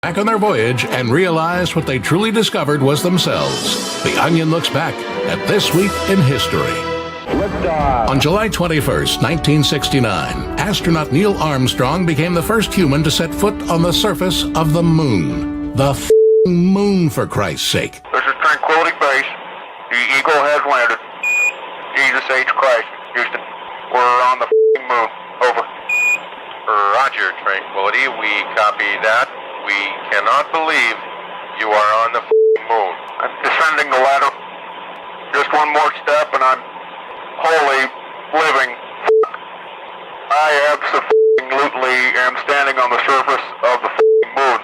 back on their voyage and realized what they truly discovered was themselves. The Onion looks back at This Week in History. On July 21st, 1969, astronaut Neil Armstrong became the first human to set foot on the surface of the moon. The moon, for Christ's sake. This is Tranquility Base. The Eagle has landed. Jesus H. Christ, Houston. We're on the moon. Over. Roger, Tranquility. We copy that. We cannot believe you are on the moon. I'm descending the ladder. Just one more step and I'm wholly living. I absolutely am standing on the surface of the moon.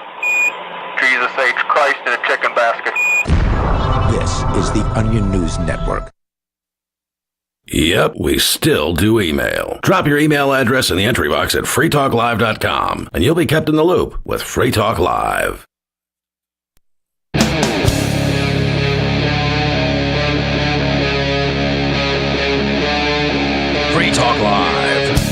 Jesus H. Christ in a chicken basket. This is the Onion News Network. Yep, we still do email. Drop your email address in the entry box at freetalklive.com, and you'll be kept in the loop with Free Talk Live. Free Talk Live.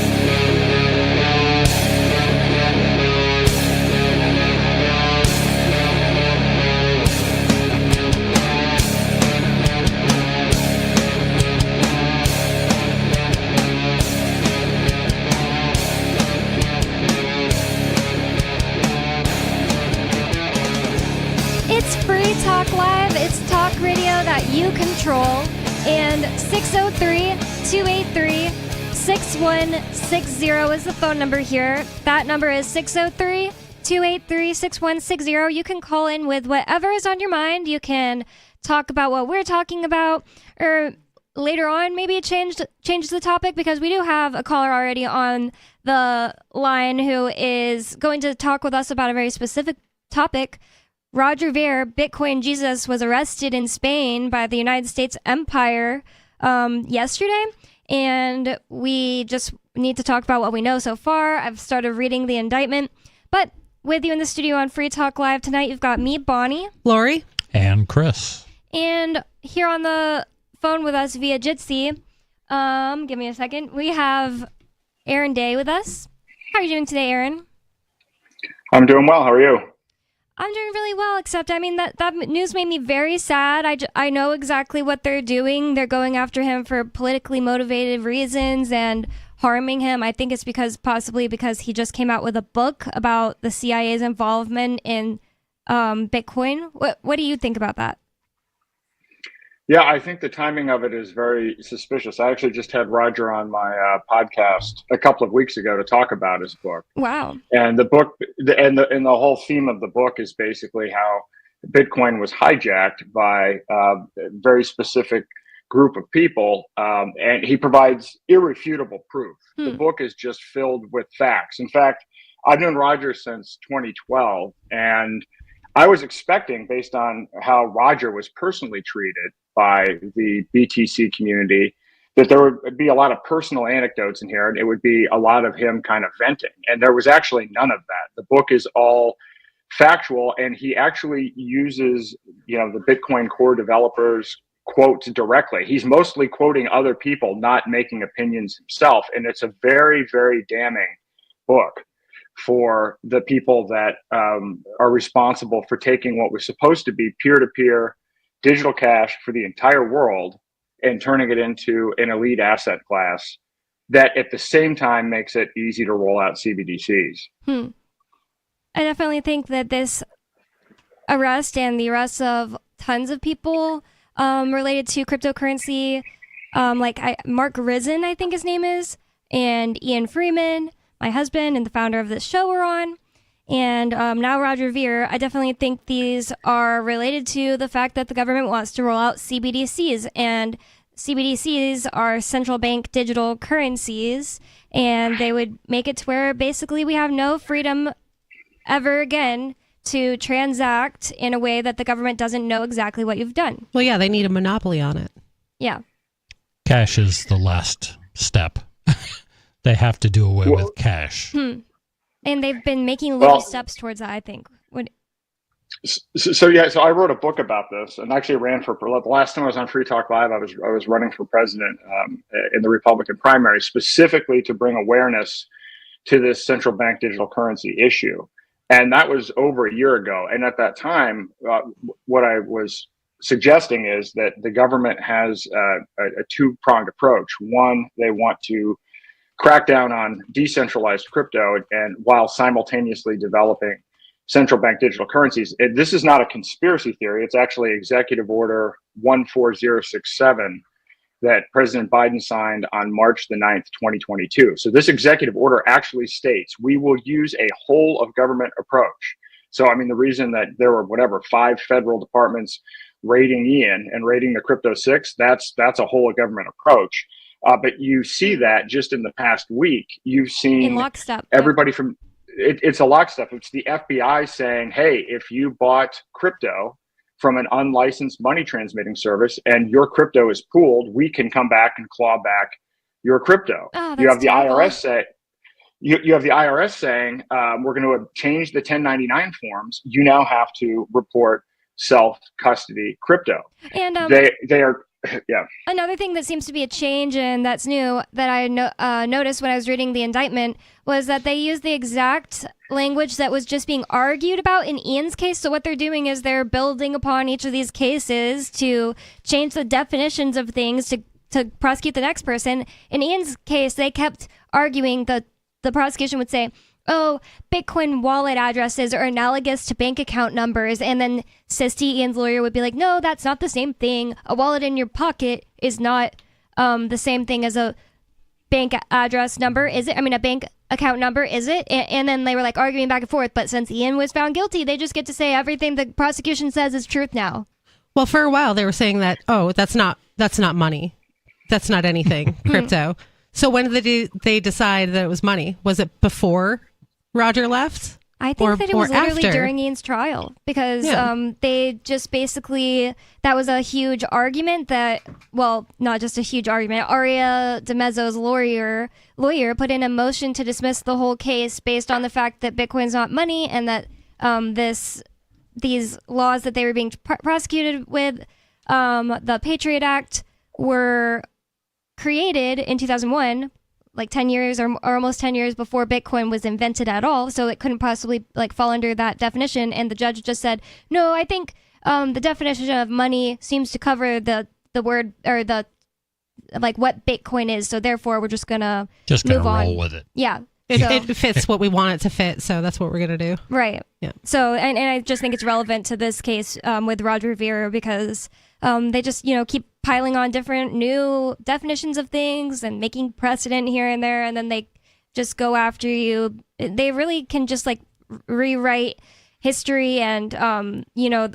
It's Free Talk Live. It's talk radio that you control. And 603-283-6160 is the phone number here. That number is 603-283-6160. You can call in with whatever is on your mind. You can talk about what we're talking about, or later on maybe change the topic, because we do have a caller already on the line who is going to talk with us about a very specific topic. Roger Ver, Bitcoin Jesus, was arrested in Spain by the United States Empire yesterday, and we just need to talk about what we know so far. I've started reading the indictment, but with you in the studio on Free Talk Live tonight, you've got me, Bonnie, Lori, and Chris. And here on the phone with us via Jitsi, give me a second, we have Aaron Day with us. How are you doing today, Aaron? I'm doing well. How are you? I'm doing really well, except, I mean, that news made me very sad. I know exactly what they're doing. They're going after him for politically motivated reasons and harming him. I think it's possibly because he just came out with a book about the CIA's involvement in Bitcoin. What do you think about that? Yeah, I think the timing of it is very suspicious. I actually just had Roger on my podcast a couple of weeks ago to talk about his book. Wow. And the book, and the whole theme of the book is basically how Bitcoin was hijacked by a very specific group of people, and he provides irrefutable proof. The book is just filled with facts. In fact, I've known Roger since 2012, and I was expecting, based on how Roger was personally treated by the BTC community, that there would be a lot of personal anecdotes in here, and it would be a lot of him kind of venting. And there was actually none of that. The book is all factual, and he actually uses, the Bitcoin core developers' quotes directly. He's mostly quoting other people, not making opinions himself. And it's a very, very damning book for the people that are responsible for taking what was supposed to be peer-to-peer digital cash for the entire world and turning it into an elite asset class that at the same time makes it easy to roll out CBDCs. I definitely think that this arrest and the arrest of tons of people related to cryptocurrency, Mark Risen, I think his name is, and Ian Freeman, my husband and the founder of this show, were on. And now Roger Ver, I definitely think these are related to the fact that the government wants to roll out CBDCs. And CBDCs are central bank digital currencies. And they would make it to where basically we have no freedom ever again to transact in a way that the government doesn't know exactly what you've done. Well, yeah, they need a monopoly on it. Yeah. Cash is the last step. They have to do away with cash. And they've been making little steps towards that, I think. So I wrote a book about this, and actually ran for the last time I was on Free Talk Live. I was running for president in the Republican primary, specifically to bring awareness to this central bank digital currency issue. And that was over a year ago. And at that time, what I was suggesting is that the government has a two-pronged approach. One, they want to crack down on decentralized crypto, and while simultaneously developing central bank digital currencies. This is not a conspiracy theory. It's actually Executive Order 14067 that President Biden signed on March the 9th, 2022. So this executive order actually states we will use a whole of government approach. So, I mean, the reason that there were 5 federal departments raiding Ian and raiding the Crypto 6, that's a whole of government approach. But you see that just in the past week, you've seen in lockstep. everybody from it's a lockstep. It's the FBI saying, hey, if you bought crypto from an unlicensed money transmitting service and your crypto is pooled, we can come back and claw back your crypto. Oh, you have the terrible. IRS say, you have the IRS saying, we're going to change the 1099 forms. You now have to report self-custody crypto. And they are, yeah. Another thing that seems to be a change and that's new that I noticed when I was reading the indictment was that they used the exact language that was just being argued about in Ian's case. So what they're doing is they're building upon each of these cases to change the definitions of things to prosecute the next person. In Ian's case, they kept arguing that the prosecution would say, oh, Bitcoin wallet addresses are analogous to bank account numbers. And then Sisti, Ian's lawyer, would be like, no, that's not the same thing. A wallet in your pocket is not the same thing as a bank address number, is it? I mean, a bank account number, is it? And then they were like arguing back and forth. But since Ian was found guilty, they just get to say everything the prosecution says is truth now. Well, for a while, they were saying that, oh, that's not money. That's not anything, crypto. So when did they decide that it was money? Was it before Roger left? I think that it was literally after? during Ian's trial because they just basically, that was a huge argument that, well, not just a huge argument. Aria DeMezzo's lawyer put in a motion to dismiss the whole case based on the fact that Bitcoin's not money and that these laws that they were being prosecuted with, the Patriot Act, were created in 2001, like 10 years or almost 10 years before Bitcoin was invented at all. So it couldn't possibly like fall under that definition. And the judge just said, no, I think the definition of money seems to cover the word or the like what Bitcoin is. So therefore we're just gonna move on. roll with it. Yeah. It fits what we want it to fit. So that's what we're going to do. Right. Yeah. So, and I just think it's relevant to this case with Roger Ver because they just, keep piling on different new definitions of things and making precedent here and there. And then they just go after you. They really can just like rewrite history and,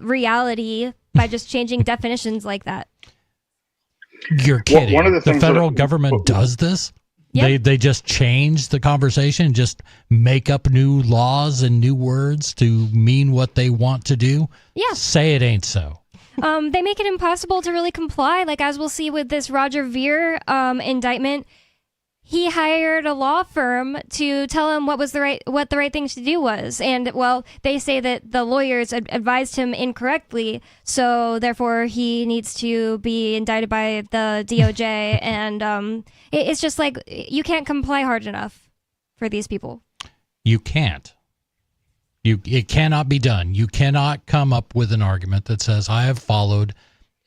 reality by just changing definitions like that. You're kidding. One of the the things federal government does this? Yep. They just change the conversation, just make up new laws and new words to mean what they want to do? Yeah. Say it ain't so. They make it impossible to really comply. Like, as we'll see with this Roger Ver indictment, he hired a law firm to tell him what the right thing to do was. And, well, they say that the lawyers advised him incorrectly, so therefore he needs to be indicted by the DOJ. And it's just like you can't comply hard enough for these people. You can't. It cannot be done. You cannot come up with an argument that says, I have followed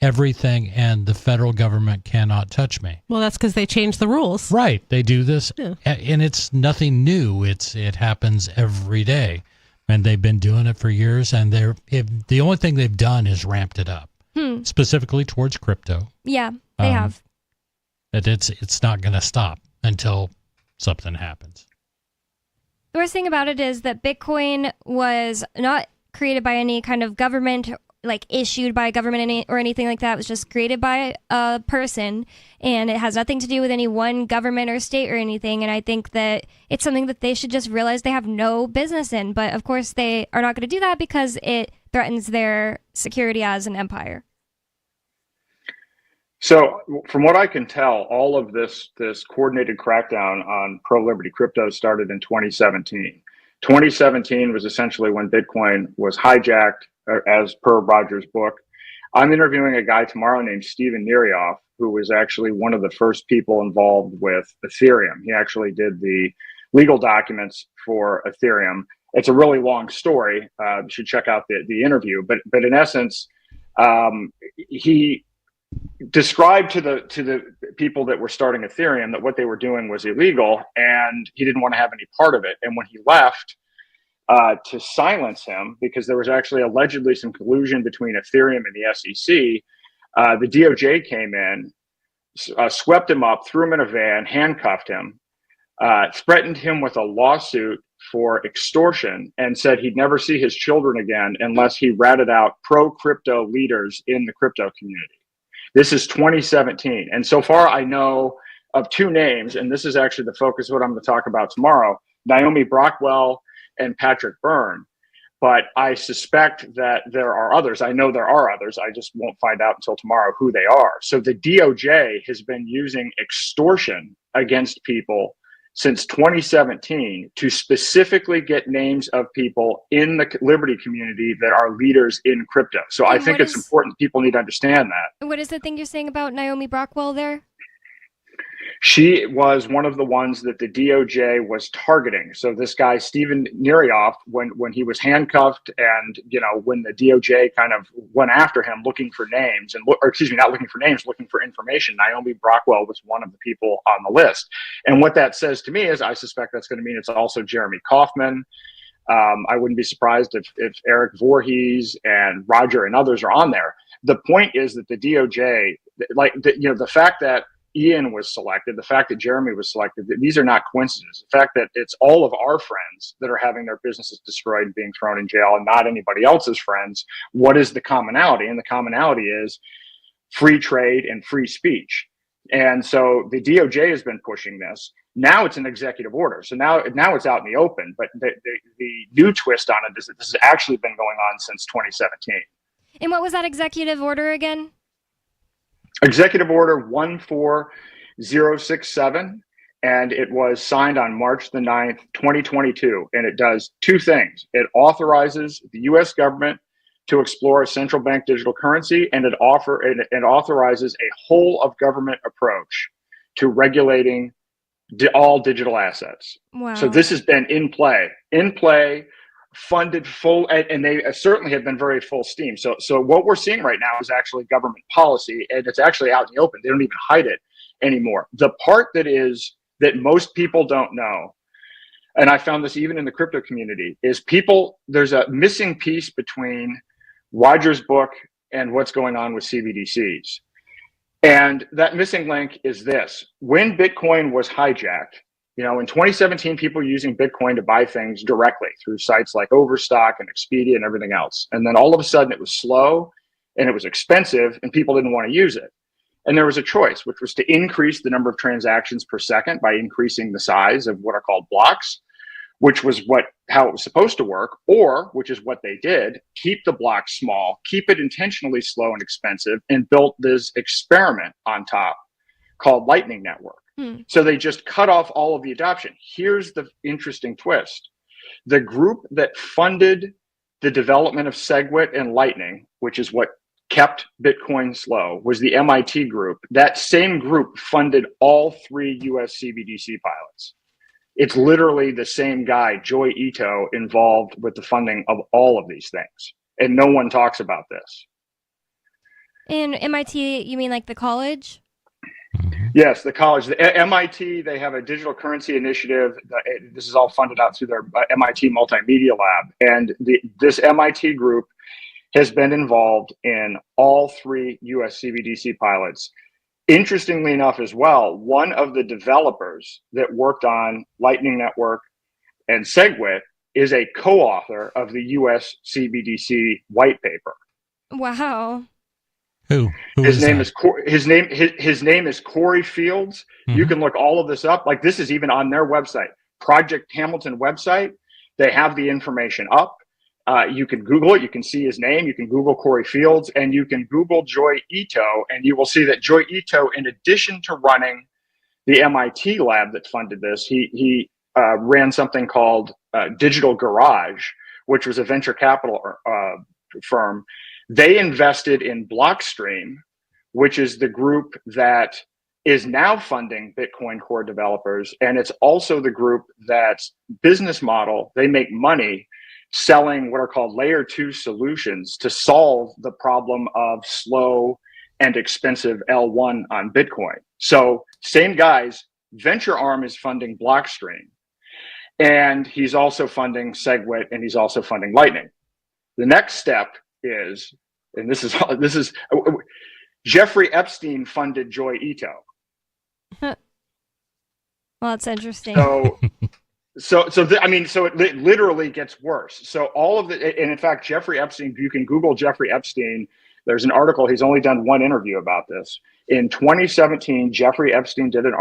everything and the federal government cannot touch me. Well, that's because they changed the rules. Right. They do this, Yeah. and it's nothing new. It happens every day, and they've been doing it for years, and the only thing they've done is ramped it up, specifically towards crypto. Yeah, they have. That it's not going to stop until something happens. The worst thing about it is that Bitcoin was not created by any kind of government, like issued by a government or anything like that. It was just created by a person, and it has nothing to do with any one government or state or anything. And I think that it's something that they should just realize they have no business in. But of course, they are not going to do that because it threatens their security as an empire. So from what I can tell, all of this coordinated crackdown on pro-liberty crypto started in 2017. 2017 was essentially when Bitcoin was hijacked, as per Roger's book. I'm interviewing a guy tomorrow named Steven Nerioff, who was actually one of the first people involved with Ethereum. He actually did the legal documents for Ethereum. It's a really long story. You should check out the interview. But in essence, he described to the people that were starting Ethereum that what they were doing was illegal, and he didn't want to have any part of it. And when he left, to silence him, because there was actually allegedly some collusion between Ethereum and the SEC, the DOJ came in, swept him up, threw him in a van, handcuffed him, threatened him with a lawsuit for extortion, and said he'd never see his children again unless he ratted out pro-crypto leaders in the crypto community. This is 2017. And so far I know of two names, and this is actually the focus of what I'm going to talk about tomorrow, Naomi Brockwell and Patrick Byrne. But I suspect that there are others. I know there are others. I just won't find out until tomorrow who they are. So the DOJ has been using extortion against people since 2017 to specifically get names of people in the Liberty community that are leaders in crypto. So I think it's important people need to understand that. What is the thing you're saying about Naomi Brockwell there? She was one of the ones that the DOJ was targeting. So this guy, Steven Nerioff, when he was handcuffed and, when the DOJ kind of went after him looking for names, not looking for names, looking for information, Naomi Brockwell was one of the people on the list. And what that says to me is I suspect that's going to mean it's also Jeremy Kauffman. I wouldn't be surprised if Eric Voorhees and Roger and others are on there. The point is that the DOJ, the fact that Ian was selected, the fact that Jeremy was selected, these are not coincidences. The fact that it's all of our friends that are having their businesses destroyed and being thrown in jail and not anybody else's friends. What is the commonality? And the commonality is free trade and free speech. And so the DOJ has been pushing this. Now it's an executive order. So now it's out in the open. But the new twist on it is that this has actually been going on since 2017. And what was that executive order again? Executive Order 14067, and it was signed on March the 9th, 2022. And it does two things. It authorizes the U.S. government to explore a central bank digital currency, and it authorizes a whole of government approach to regulating all digital assets. Wow. So this has been in play, funded full, and they certainly have been very full steam. So what we're seeing right now is actually government policy, and it's actually out in the open. They don't even hide it anymore. The part that most people don't know, and I found this even in the crypto community, is there's a missing piece between Roger's book and what's going on with CBDCs. And that missing link is this: when Bitcoin was hijacked, in 2017, people were using Bitcoin to buy things directly through sites like Overstock and Expedia and everything else. And then all of a sudden it was slow and it was expensive and people didn't want to use it. And there was a choice, which was to increase the number of transactions per second by increasing the size of what are called blocks, which was how it was supposed to work, or, which is what they did, keep the blocks small, keep it intentionally slow and expensive, and built this experiment on top called Lightning Network. So they just cut off all of the adoption. Here's the interesting twist. The group that funded the development of SegWit and Lightning, which is what kept Bitcoin slow, was the MIT group. That same group funded all 3 US CBDC pilots. It's literally the same guy, Joi Ito, involved with the funding of all of these things. And no one talks about this. In MIT, you mean like the college? Yes, the college. The MIT, they have a digital currency initiative. This is all funded out through their MIT Multimedia Lab. And this MIT group has been involved in all 3 US CBDC pilots. Interestingly enough as well, one of the developers that worked on Lightning Network and SegWit is a co-author of the US CBDC white paper. Wow. Who his name is Corey Fields. Mm-hmm. You can look all of this up. Like, this is even on their website, Project Hamilton website. They have the information up. You can Google it. You can see his name. You can Google Corey Fields, and you can Google Joi Ito, and you will see that Joi Ito, in addition to running the MIT lab that funded this, he ran something called Digital Garage, which was a venture capital firm. They invested in Blockstream, which is the group that is now funding Bitcoin core developers. And it's also the group that's business model, they make money selling what are called layer 2 solutions to solve the problem of slow and expensive L1 on Bitcoin. So same guys, Venture Arm is funding Blockstream, and he's also funding SegWit, and he's also funding Lightning. The next step is, and this is Jeffrey Epstein funded Joy Ito. Well, that's interesting. So it literally gets worse. So all of the, and in fact, Jeffrey Epstein, you can Google Jeffrey Epstein. There's an article. He's only done one interview about this. In 2017, Jeffrey Epstein did an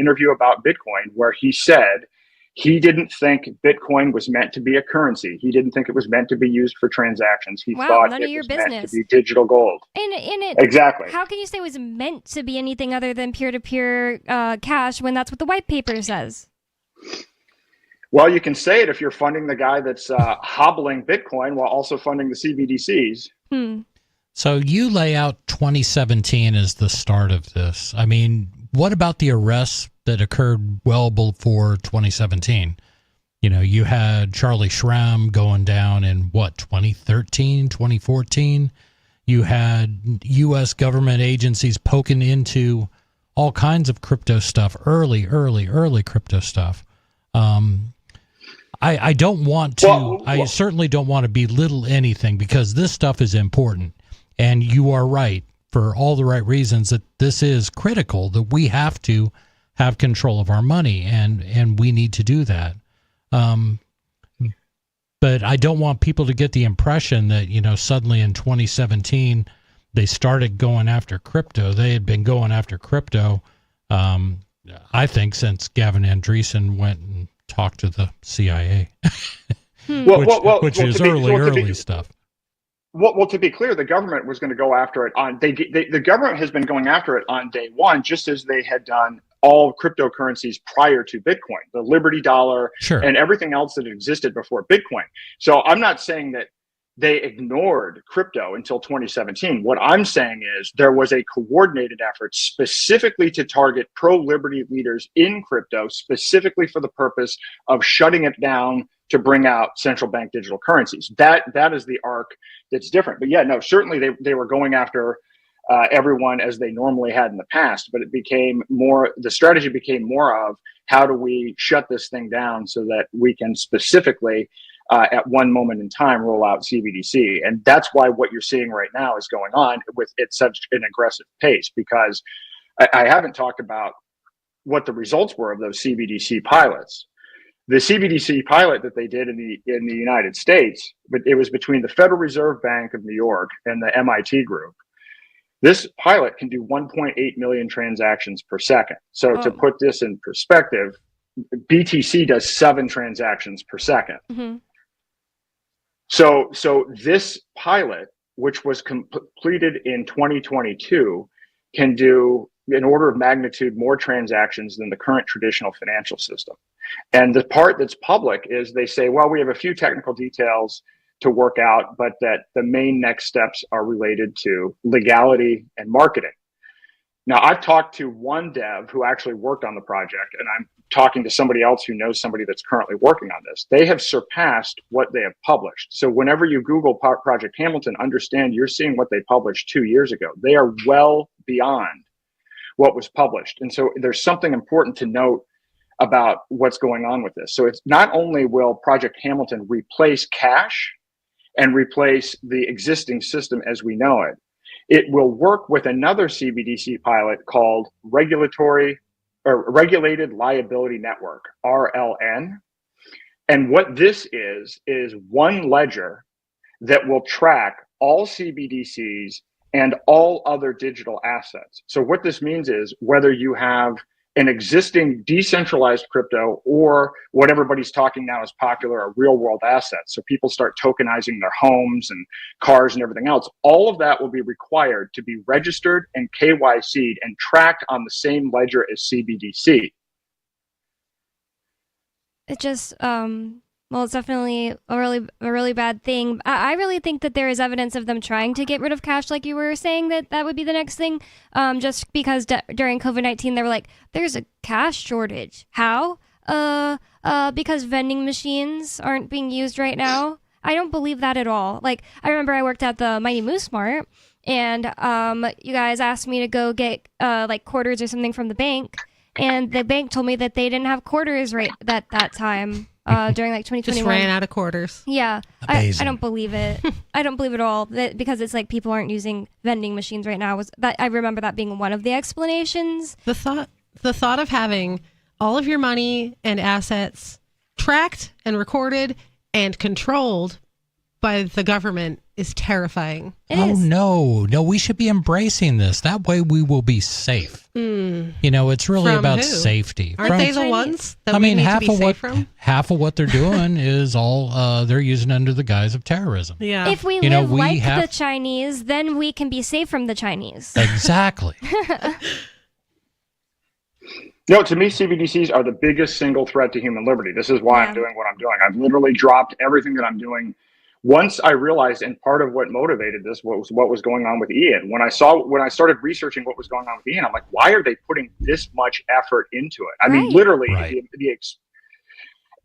interview about Bitcoin where he said he didn't think Bitcoin was meant to be a currency. He didn't think it was meant to be used for transactions. He thought none it of your was business. meant to be digital gold. And it Exactly. How can you say it was meant to be anything other than peer-to-peer cash when that's what the white paper says? Well, you can say it if you're funding the guy that's hobbling Bitcoin while also funding the CBDCs. So you lay out 2017 as the start of this. I mean, what about the arrests that occurred well before 2017? You know, you had Charlie Schramm going down in 2013, 2014. You had U.S. government agencies poking into all kinds of crypto stuff, early crypto stuff. I don't want to, I certainly don't want to belittle anything because this stuff is important. And you are right, for all the right reasons, that this is critical, that we have to have control of our money, and we need to do that. But I don't want people to get the impression that, you know, suddenly in 2017, they started going after crypto. They had been going after crypto, I think, since Gavin Andresen went and talked to the CIA, which is early stuff. Well, to be clear, the government was going to go after it on the government has been going after it on day one, just as they had done all cryptocurrencies prior to Bitcoin, the Liberty Dollar, and everything else that existed before Bitcoin. So I'm not saying that they ignored crypto until 2017. What I'm saying is there was a coordinated effort specifically to target pro-liberty leaders in crypto, specifically for the purpose of shutting it down to bring out central bank digital currencies. That is the arc that's different. But yeah, no, certainly they were going after everyone as they normally had in the past, but it became more, the strategy became more of how do we shut this thing down so that we can specifically at one moment in time roll out CBDC. And that's why what you're seeing right now is going on with at such an aggressive pace, because I haven't talked about what the results were of those CBDC pilots. The CBDC pilot that they did in the United States, but it was between the Federal Reserve Bank of New York and the MIT group. This pilot can do 1.8 million transactions per second. So to put this in perspective, BTC does 7 transactions per second. Mm-hmm. So this pilot, which was completed in 2022, can do an order of magnitude more transactions than the current traditional financial system. And the part that's public is they say, well, we have a few technical details to work out, but that the main next steps are related to legality and marketing. Now, I've talked to one dev who actually worked on the project, and I'm talking to somebody else who knows somebody that's currently working on this. They have surpassed what they have published. So whenever you Google Project Hamilton, understand you're seeing what they published 2 years ago. They are well beyond what was published. And so there's something important to note about what's going on with this. So it's not only will Project Hamilton replace cash and replace the existing system as we know it, it will work with another CBDC pilot called Regulated Liability Network, RLN. And what this is one ledger that will track all CBDCs and all other digital assets. So what this means is whether you have an existing decentralized crypto or what everybody's talking now is popular, a real world asset. So people start tokenizing their homes and cars and everything else. All of that will be required to be registered and KYC'd and tracked on the same ledger as CBDC. It just Well, it's definitely a really bad thing. I really think that there is evidence of them trying to get rid of cash, like you were saying that would be the next thing. Just because during COVID-19 they were like, "There's a cash shortage." How? Because vending machines aren't being used right now. I don't believe that at all. Like, I remember I worked at the Mighty Moose Mart, and you guys asked me to go get like quarters or something from the bank, and the bank told me that they didn't have quarters right that time during like 2021. Just ran out of quarters. Yeah, I don't believe it. I don't believe it at all because it's like people aren't using vending machines right now. I remember that being one of the explanations. The thought of having all of your money and assets tracked and recorded and controlled by the government is terrifying. No, we should be embracing this. That way we will be safe. You know, it's really From about who? safety. Aren't they the ones that we need to be safe from? Half of what they're doing is all they're using under the guise of terrorism. Yeah. If we live like the Chinese, then we can be safe from the Chinese. Exactly. No, to me, CBDCs are the biggest single threat to human liberty. This is why I'm doing what I'm doing. I've literally dropped everything that I'm doing. Once I realized, and part of what motivated this was what was going on with Ian. When I started researching what was going on with Ian, I'm like, why are they putting this much effort into it? I mean, literally,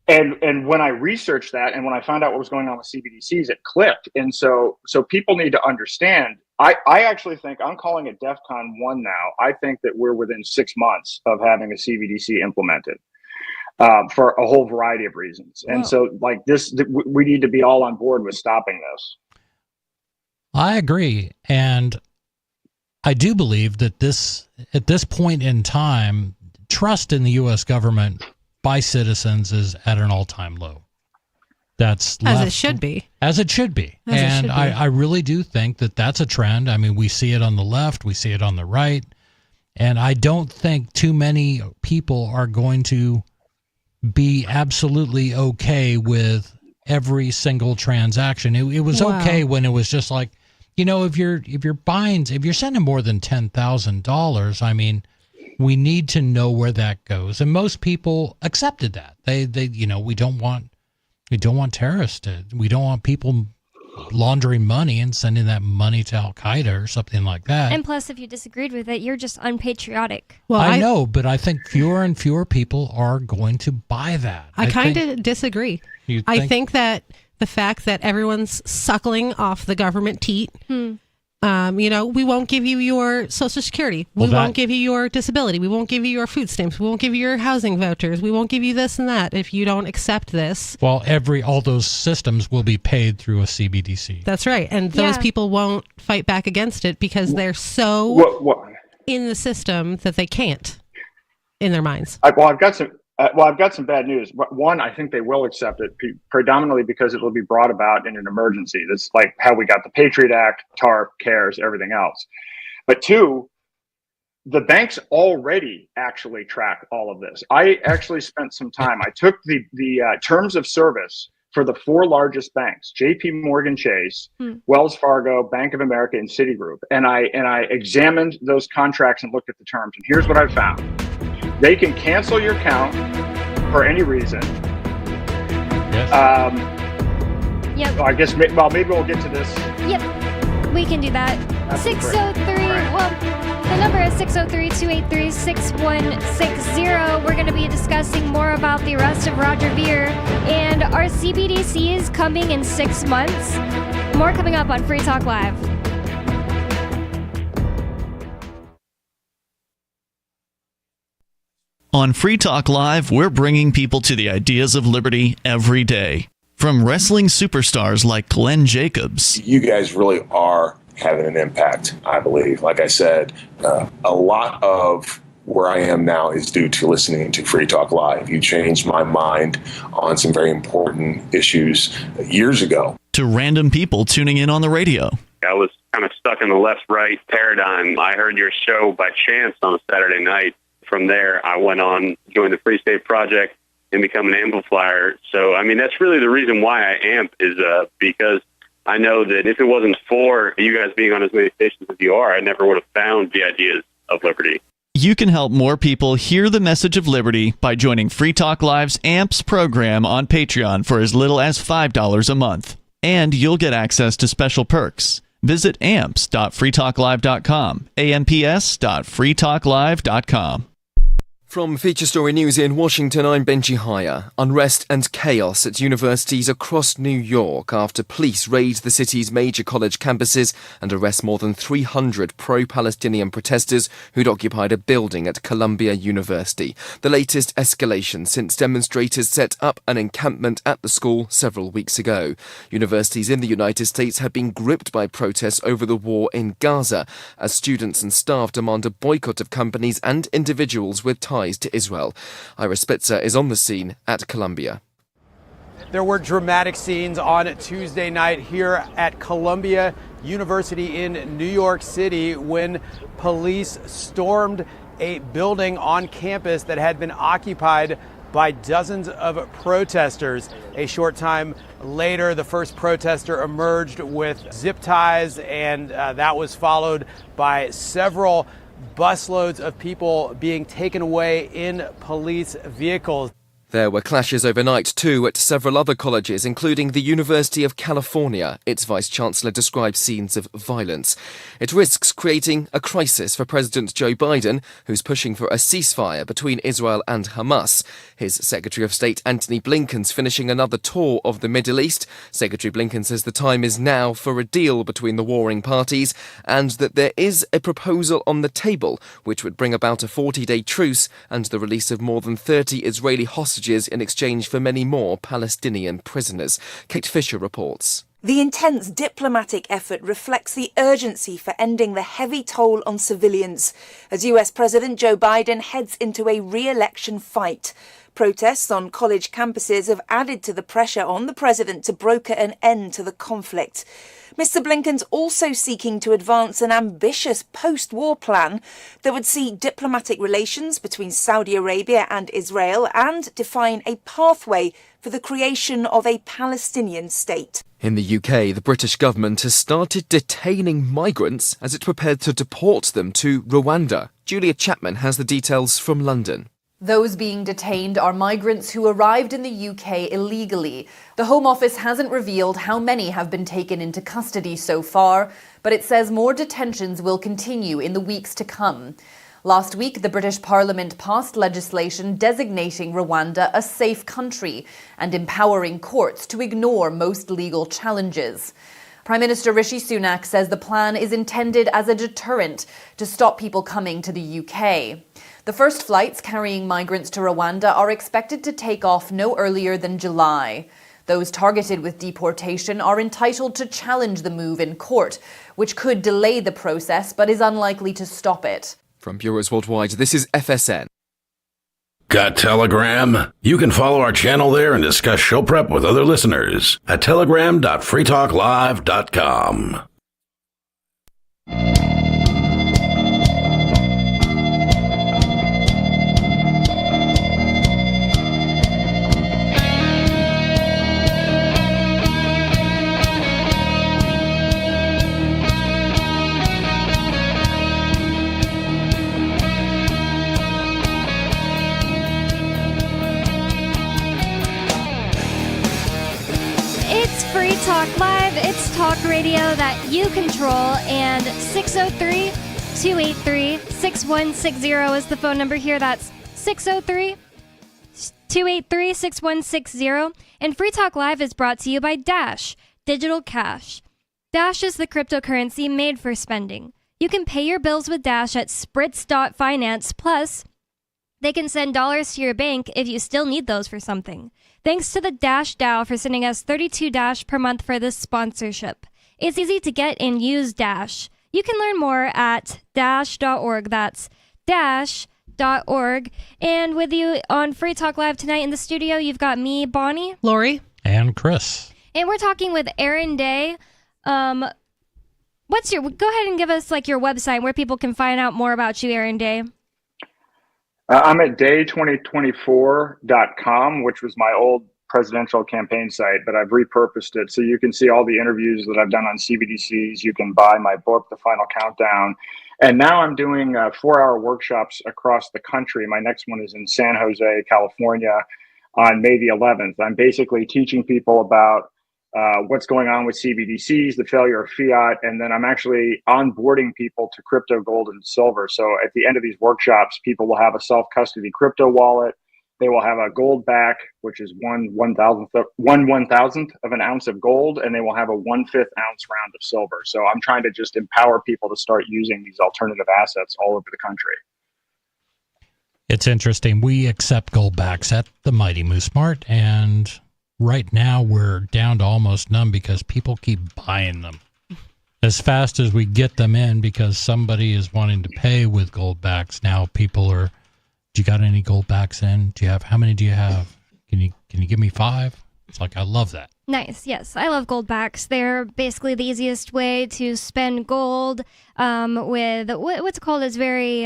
and when I researched that, and when I found out what was going on with CBDCs, it clicked. And so people need to understand. I actually think I'm calling it DEFCON 1 now. I think that we're within 6 months of having a CBDC implemented. For a whole variety of reasons. And so like this, we need to be all on board with stopping this. I agree. And I do believe that at this point in time, trust in the U.S. government by citizens is at an all-time low. That's as it should be. As it should be. And I really do think that that's a trend. I mean, we see it on the left, we see it on the right. And I don't think too many people are going to be absolutely okay with every single transaction. It was okay when it was just like, you know, if you're sending more than $10,000, I mean, we need to know where that goes. And most people accepted that. They we don't want terrorists we don't want people laundering money and sending that money to Al-Qaeda or something like that. And plus, if you disagreed with it, you're just unpatriotic. Well, I know, but I think fewer and fewer people are going to buy that. I kind of disagree. I think that the fact that everyone's suckling off the government teat, we won't give you your Social Security. We won't give you your disability. We won't give you your food stamps. We won't give you your housing vouchers. We won't give you this and that if you don't accept this. Well, all those systems will be paid through a CBDC. That's right. And those people won't fight back against it because they're so in the system that they can't in their minds. I've got some bad news. One, I think they will accept it predominantly because it will be brought about in an emergency. That's like how we got the Patriot Act, TARP, CARES, everything else. But two, the banks already actually track all of this. I actually spent some time. I took the terms of service for the 4 largest banks: JP Morgan Chase, Wells Fargo, Bank of America, and Citigroup. And I examined those contracts and looked at the terms. And here's what I found. They can cancel your account for any reason. Yes. I guess, maybe we'll get to this. Yep, we can do that. 603, well, the number is 603-283-6160. We're going to be discussing more about the arrest of Roger Ver and our CBDCs coming in 6 months. More coming up on Free Talk Live. On Free Talk Live, we're bringing people to the ideas of liberty every day. From wrestling superstars like Glenn Jacobs. You guys really are having an impact, I believe. Like I said, a lot of where I am now is due to listening to Free Talk Live. You changed my mind on some very important issues years ago. To random people tuning in on the radio. I was kind of stuck in the left-right paradigm. I heard your show by chance on a Saturday night. From there, I went on, joined the Free State Project, and become an amplifier. So, I mean, that's really the reason why I amp is because I know that if it wasn't for you guys being on as many stations as you are, I never would have found the ideas of liberty. You can help more people hear the message of liberty by joining Free Talk Live's AMPS program on Patreon for as little as $5 a month. And you'll get access to special perks. Visit amps.freetalklive.com, amps.freetalklive.com. From Feature Story News in Washington, I'm Benji Haya. Unrest and chaos at universities across New York after police raid the city's major college campuses and arrest more than 300 pro-Palestinian protesters who'd occupied a building at Columbia University. The latest escalation since demonstrators set up an encampment at the school several weeks ago. Universities in the United States have been gripped by protests over the war in Gaza as students and staff demand a boycott of companies and individuals with ties to Israel. Ira Spitzer is on the scene at Columbia. There were dramatic scenes on Tuesday night here at Columbia University in New York City when police stormed a building on campus that had been occupied by dozens of protesters. A short time later, the first protester emerged with zip ties, and that was followed by several busloads of people being taken away in police vehicles. There were clashes overnight too at several other colleges, including the University of California. Its vice-chancellor described scenes of violence. It risks creating a crisis for President Joe Biden, who's pushing for a ceasefire between Israel and Hamas. His Secretary of State Antony Blinken's finishing another tour of the Middle East. Secretary Blinken says the time is now for a deal between the warring parties and that there is a proposal on the table which would bring about a 40-day truce and the release of more than 30 Israeli hostages in exchange for many more Palestinian prisoners. Kate Fisher reports. The intense diplomatic effort reflects the urgency for ending the heavy toll on civilians as US President Joe Biden heads into a re-election fight. Protests on college campuses have added to the pressure on the president to broker an end to the conflict. Mr. Blinken's also seeking to advance an ambitious post-war plan that would see diplomatic relations between Saudi Arabia and Israel and define a pathway for the creation of a Palestinian state. In the UK, the British government has started detaining migrants as it prepared to deport them to Rwanda. Julia Chapman has the details from London. Those being detained are migrants who arrived in the UK illegally. The Home Office hasn't revealed how many have been taken into custody so far, but it says more detentions will continue in the weeks to come. Last week, the British Parliament passed legislation designating Rwanda a safe country and empowering courts to ignore most legal challenges. Prime Minister Rishi Sunak says the plan is intended as a deterrent to stop people coming to the UK. The first flights carrying migrants to Rwanda are expected to take off no earlier than July. Those targeted with deportation are entitled to challenge the move in court, which could delay the process but is unlikely to stop it. From Bureaus Worldwide, this is FSN. Got Telegram? You can follow our channel there and discuss show prep with other listeners at telegram.freetalklive.com. Free Talk Live. It's talk radio that you control, and 603-283-6160 is the phone number here. That's 603-283-6160. And Free Talk Live is brought to you by Dash Digital Cash. Dash is the cryptocurrency made for spending. You can pay your bills with Dash at Spritz.finance. Plus, they can send dollars to your bank if you still need those for something. Thanks to the Dash DAO for sending us 32 Dash per month for this sponsorship. It's easy to get and use Dash. You can learn more at dash.org. That's dash.org. And with you on Free Talk Live tonight in the studio, you've got me, Bonnie, Lori, and Chris. And we're talking with Aaron Day. Go ahead and give us your website where people can find out more about you, Aaron Day. I'm at day2024.com, which was my old presidential campaign site, but I've repurposed it so you can see all the interviews that I've done on CBDCs. You can buy my book, The Final Countdown, And now I'm doing 4-hour workshops across the country. My next one is in San Jose, California on May the 11th. I'm basically teaching people about what's going on with CBDCs, the failure of fiat, and then I'm actually onboarding people to crypto, gold, and silver. So at the end of these workshops, people will have a self-custody crypto wallet. They will have a gold back, which is one 1,000th of an ounce of gold, and they will have a 1/5 ounce round of silver. So I'm trying to just empower people to start using these alternative assets all over the country. It's interesting. We accept gold backs at the Mighty Moose Mart, and right now we're down to almost none because people keep buying them as fast as we get them in because somebody is wanting to pay with gold backs. Now people are, do you got any gold backs in? How many do you have? Can you give me 5? It's like, I love that. Nice. Yes, I love gold backs. They're basically the easiest way to spend gold with what's it called? It's very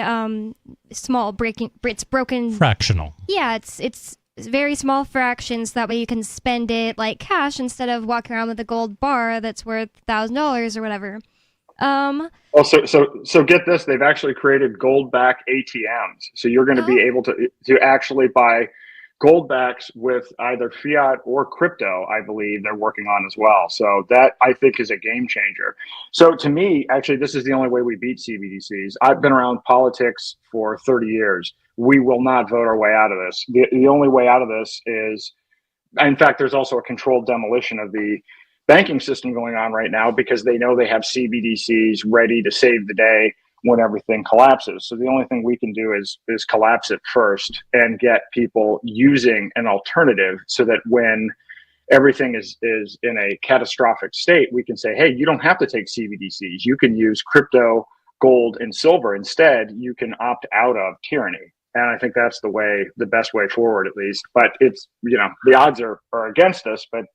small it's broken. Fractional. Yeah, it's very small fractions. That way you can spend it like cash instead of walking around with a gold bar that's worth $1,000 or whatever. So get this, they've actually created gold back ATMs. So you're going to be able to actually buy gold backs with either fiat or crypto, I believe they're working on as well. So that I think is a game changer. So to me, actually, this is the only way we beat CBDCs. I've been around politics for 30 years. We will not vote our way out of this. The only way out of this is, in fact, there's also a controlled demolition of the banking system going on right now because they know they have CBDCs ready to save the day when everything collapses. So the only thing we can do is collapse it first and get people using an alternative so that when everything is in a catastrophic state, we can say, hey, you don't have to take CBDCs. You can use crypto, gold, and silver. Instead, you can opt out of tyranny. And I think that's the best way forward, at least. But it's, the odds are against us, but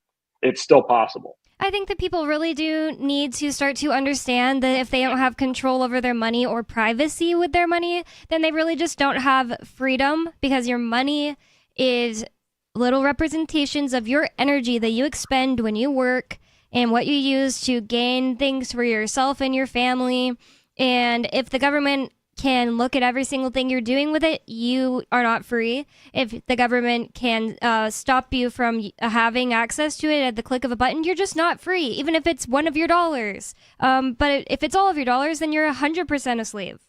it's still possible. I think that people really do need to start to understand that if they don't have control over their money or privacy with their money, then they really just don't have freedom, because your money is little representations of your energy that you expend when you work and what you use to gain things for yourself and your family. And if the government can look at every single thing you're doing with it, you are not free. If the government can stop you from having access to it at the click of a button, you're just not free, even if it's one of your dollars. But if it's all of your dollars, then you're 100% a slave.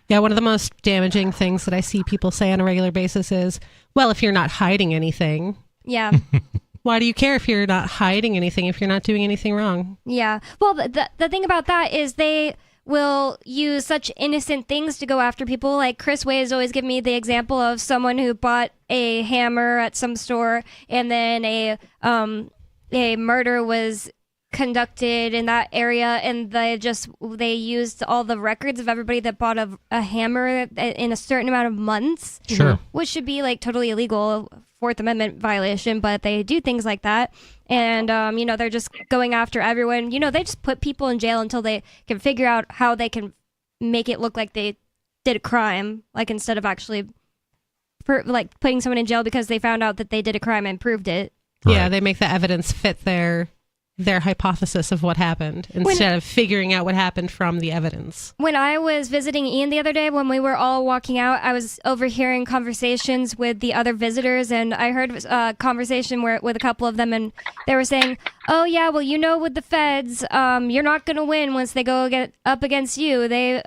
Yeah, one of the most damaging things that I see people say on a regular basis is, well, if you're not hiding anything. Yeah. Why do you care if you're not hiding anything, if you're not doing anything wrong? Yeah. Well, the thing about that is they will use such innocent things to go after people. Like Chris Ways always give me the example of someone who bought a hammer at some store, and then a murder was conducted in that area, and they used all the records of everybody that bought a hammer in a certain amount of months. Sure. Which should be like totally illegal, Fourth Amendment violation, but they do things like that. And, they're just going after everyone. They just put people in jail until they can figure out how they can make it look like they did a crime, like instead of actually putting someone in jail because they found out that they did a crime and proved it. Right. Yeah, they make the evidence fit their hypothesis of what happened instead of figuring out what happened from the evidence. When I was visiting Ian the other day, when we were all walking out, I was overhearing conversations with the other visitors, and I heard a conversation with a couple of them, and they were saying, oh yeah, well, with the feds, you're not going to win once they go up against you. You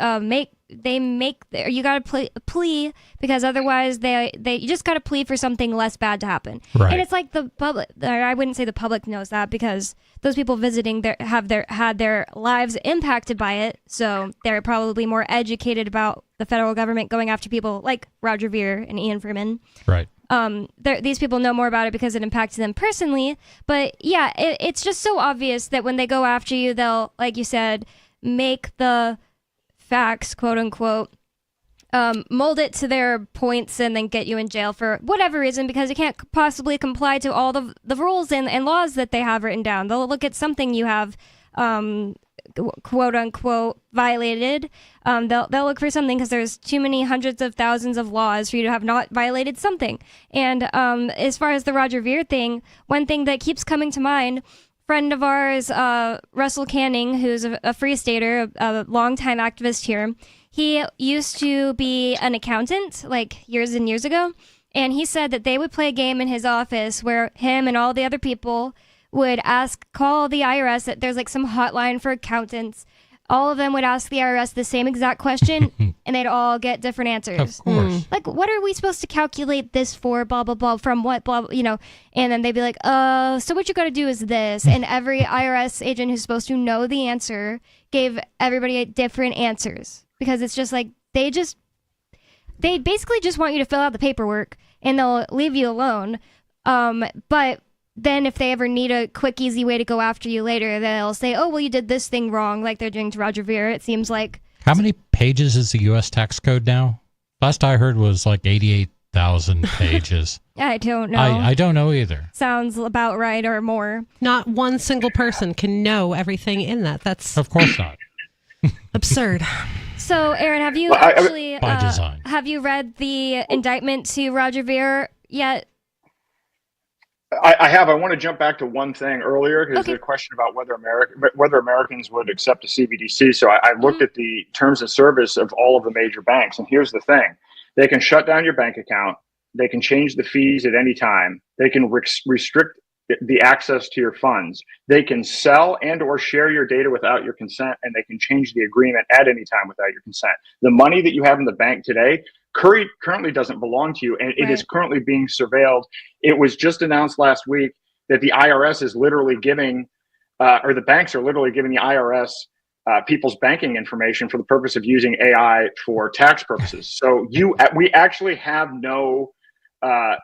got to plea, because otherwise you just got to plea for something less bad to happen. Right. And it's like the public, I wouldn't say the public knows that, because those people visiting had their lives impacted by it, so they're probably more educated about the federal government going after people like Roger Ver and Ian Freeman. Right. These people know more about it because it impacted them personally. But yeah, it's just so obvious that when they go after you, they'll, like you said, make the facts, quote unquote, mold it to their points and then get you in jail for whatever reason, because you can't possibly comply to all the rules and laws that they have written down. They'll look at something you have quote unquote violated. They'll look for something because there's too many hundreds of thousands of laws for you to have not violated something. And as far as the Roger Ver thing, one thing that keeps coming to mind, friend of ours, Russell Canning, who's a Free Stater, a longtime activist here, He used to be an accountant, like years and years ago, and he said that they would play a game in his office where him and all the other people would call the IRS, that there's like some hotline for accountants. All of them would ask the IRS the same exact question, and they'd all get different answers. Of course. Like, what are we supposed to calculate this for, blah, blah, blah, from what, blah, you know? And then they'd be like, so what you got to do is this. And every IRS agent who's supposed to know the answer gave everybody different answers. Because it's just like, they basically just want you to fill out the paperwork, and they'll leave you alone. But then if they ever need a quick, easy way to go after you later, they'll say, oh, well, you did this thing wrong, like they're doing to Roger Ver, it seems like. How many pages is the U.S. tax code now? Last I heard was like 88,000 pages. I don't know. I don't know either. Sounds about right or more. Not one single person can know everything in that. That's Of course not. absurd. So, Aaron, have you By design. have you read the indictment to Roger Ver yet? I have. I want to jump back to one thing earlier because there's a question about whether Americans would accept a CBDC. So I looked at the terms of service of all of the major banks, and here's the thing: they can shut down your bank account, they can change the fees at any time, they can restrict the access to your funds, they can sell and/or share your data without your consent, and they can change the agreement at any time without your consent. The money that you have in the bank today currently doesn't belong to you, and it is currently being surveilled. It was just announced last week that the IRS is literally giving, or the banks are literally giving the IRS people's banking information for the purpose of using AI for tax purposes. So we actually have no,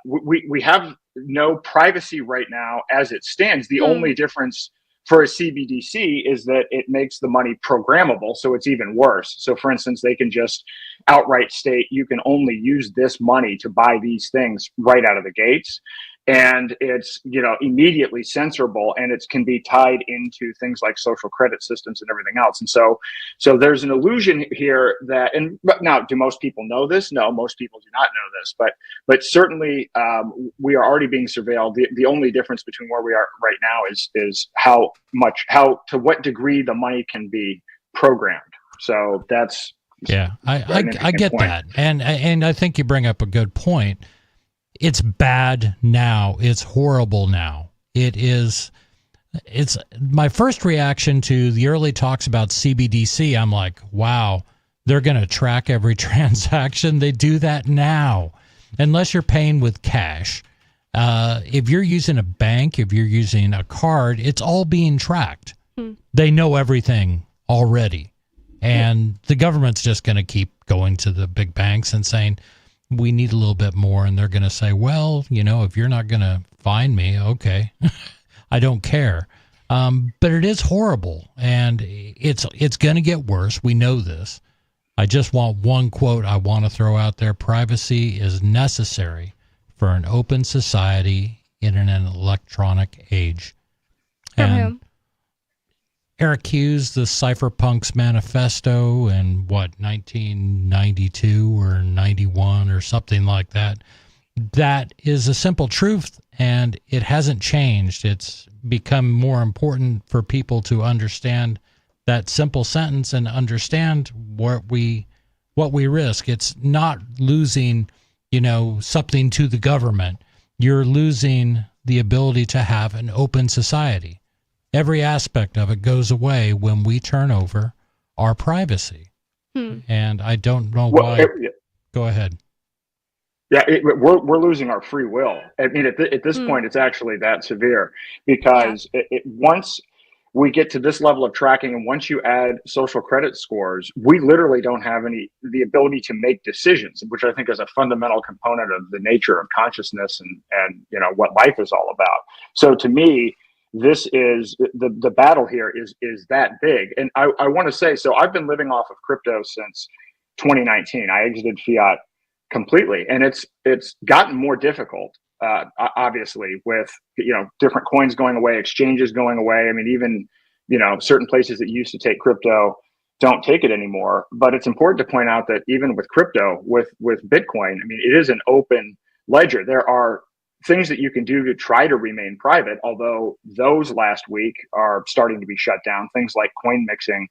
we have no privacy right now as it stands. The only difference for a CBDC is that it makes the money programmable, so it's even worse. So for instance, they can just outright state you can only use this money to buy these things right out of the gates. And it's, immediately censorable, and it can be tied into things like social credit systems and everything else. And so there's an illusion here that, but now, do most people know this? No, most people do not know this, but certainly we are already being surveilled. The only difference between where we are right now is to what degree the money can be programmed. So that's, yeah, I get that. And I think you bring up a good point. It's bad now. It's horrible now. It's my first reaction to the early talks about CBDC. I'm like, wow, they're going to track every transaction. They do that now, unless you're paying with cash. If you're using a bank, if you're using a card, it's all being tracked. They know everything already. And the government's just going to keep going to the big banks and saying, we need a little bit more. And they're going to say, well, if you're not going to fine me, okay, I don't care. But it is horrible, and it's going to get worse. We know this. I just want one quote I want to throw out there. Privacy is necessary for an open society in an electronic age. And Eric Hughes, the Cypherpunks Manifesto in 1992 or 91 or something like that. That is a simple truth, and it hasn't changed. It's become more important for people to understand that simple sentence and understand what we risk. It's not losing, something to the government. You're losing the ability to have an open society. Every aspect of it goes away when we turn over our privacy. And I don't know why. Go ahead. Yeah, we're losing our free will. I mean, at this point, it's actually that severe because once we get to this level of tracking, and once you add social credit scores, we literally don't have the ability to make decisions, which I think is a fundamental component of the nature of consciousness and what life is all about. So to me, this is the battle here is that big. And I want to say, so I've been living off of crypto since 2019. I exited fiat completely, and it's gotten more difficult, obviously, with different coins going away, exchanges going away. I mean, even certain places that used to take crypto don't take it anymore. But it's important to point out that even with crypto, with Bitcoin, I mean, it is an open ledger. There are things that you can do to try to remain private, although those last week are starting to be shut down. Things like coin mixing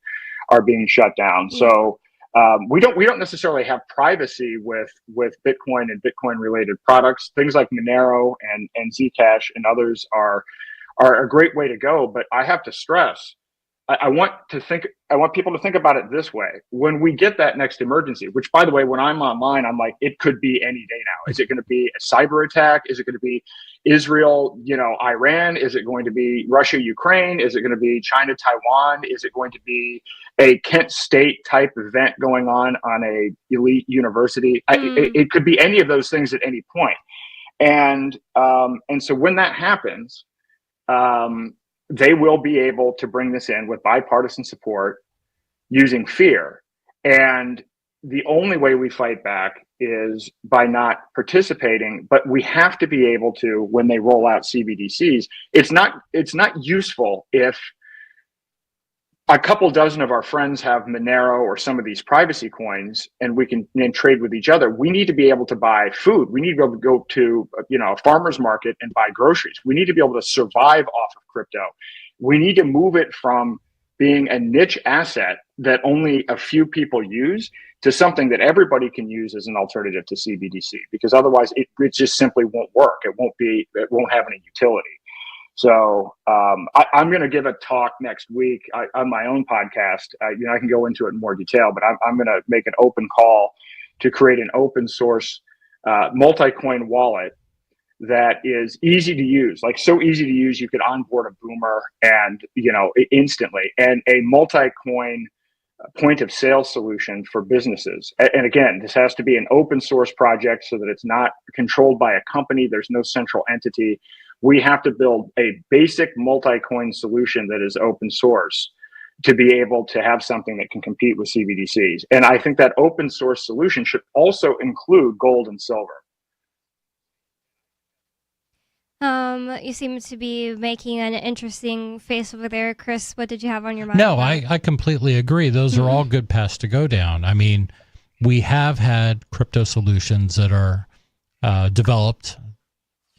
are being shut down. So We don't necessarily have privacy with Bitcoin and Bitcoin related products. Things like Monero and Zcash and others are a great way to go. But I have to stress, I want people to think about it this way. When we get that next emergency, which, by the way, when I'm online, I'm like, it could be any day now. Is it going to be a cyber attack? Is it going to be Israel, Iran? Is it going to be Russia, Ukraine? Is it going to be China, Taiwan? Is it going to be a Kent State type event going on a elite university? It could be any of those things at any point. And so when that happens, they will be able to bring this in with bipartisan support using fear. And the only way we fight back is by not participating, but we have to be able to, when they roll out CBDCs, it's not useful if a couple dozen of our friends have Monero or some of these privacy coins and we can then trade with each other. We need to be able to buy food. We need to go to a farmer's market and buy groceries. We need to be able to survive off of crypto. We need to move it from being a niche asset that only a few people use to something that everybody can use as an alternative to CBDC, because otherwise it just simply won't work. It won't have any utility. So I'm going to give a talk next week on my own podcast. I can go into it in more detail, but I'm going to make an open call to create an open source multi-coin wallet that is easy to use, like so easy to use you could onboard a Boomer and instantly, and a multi-coin point of sale solution for businesses. And again, this has to be an open source project so that it's not controlled by a company. There's no central entity. We have to build a basic multi-coin solution that is open source to be able to have something that can compete with CBDCs. And I think that open source solution should also include gold and silver. You seem to be making an interesting face over there. Chris, what did you have on your mind? No, I completely agree. Those are all good paths to go down. I mean, we have had crypto solutions that are developed,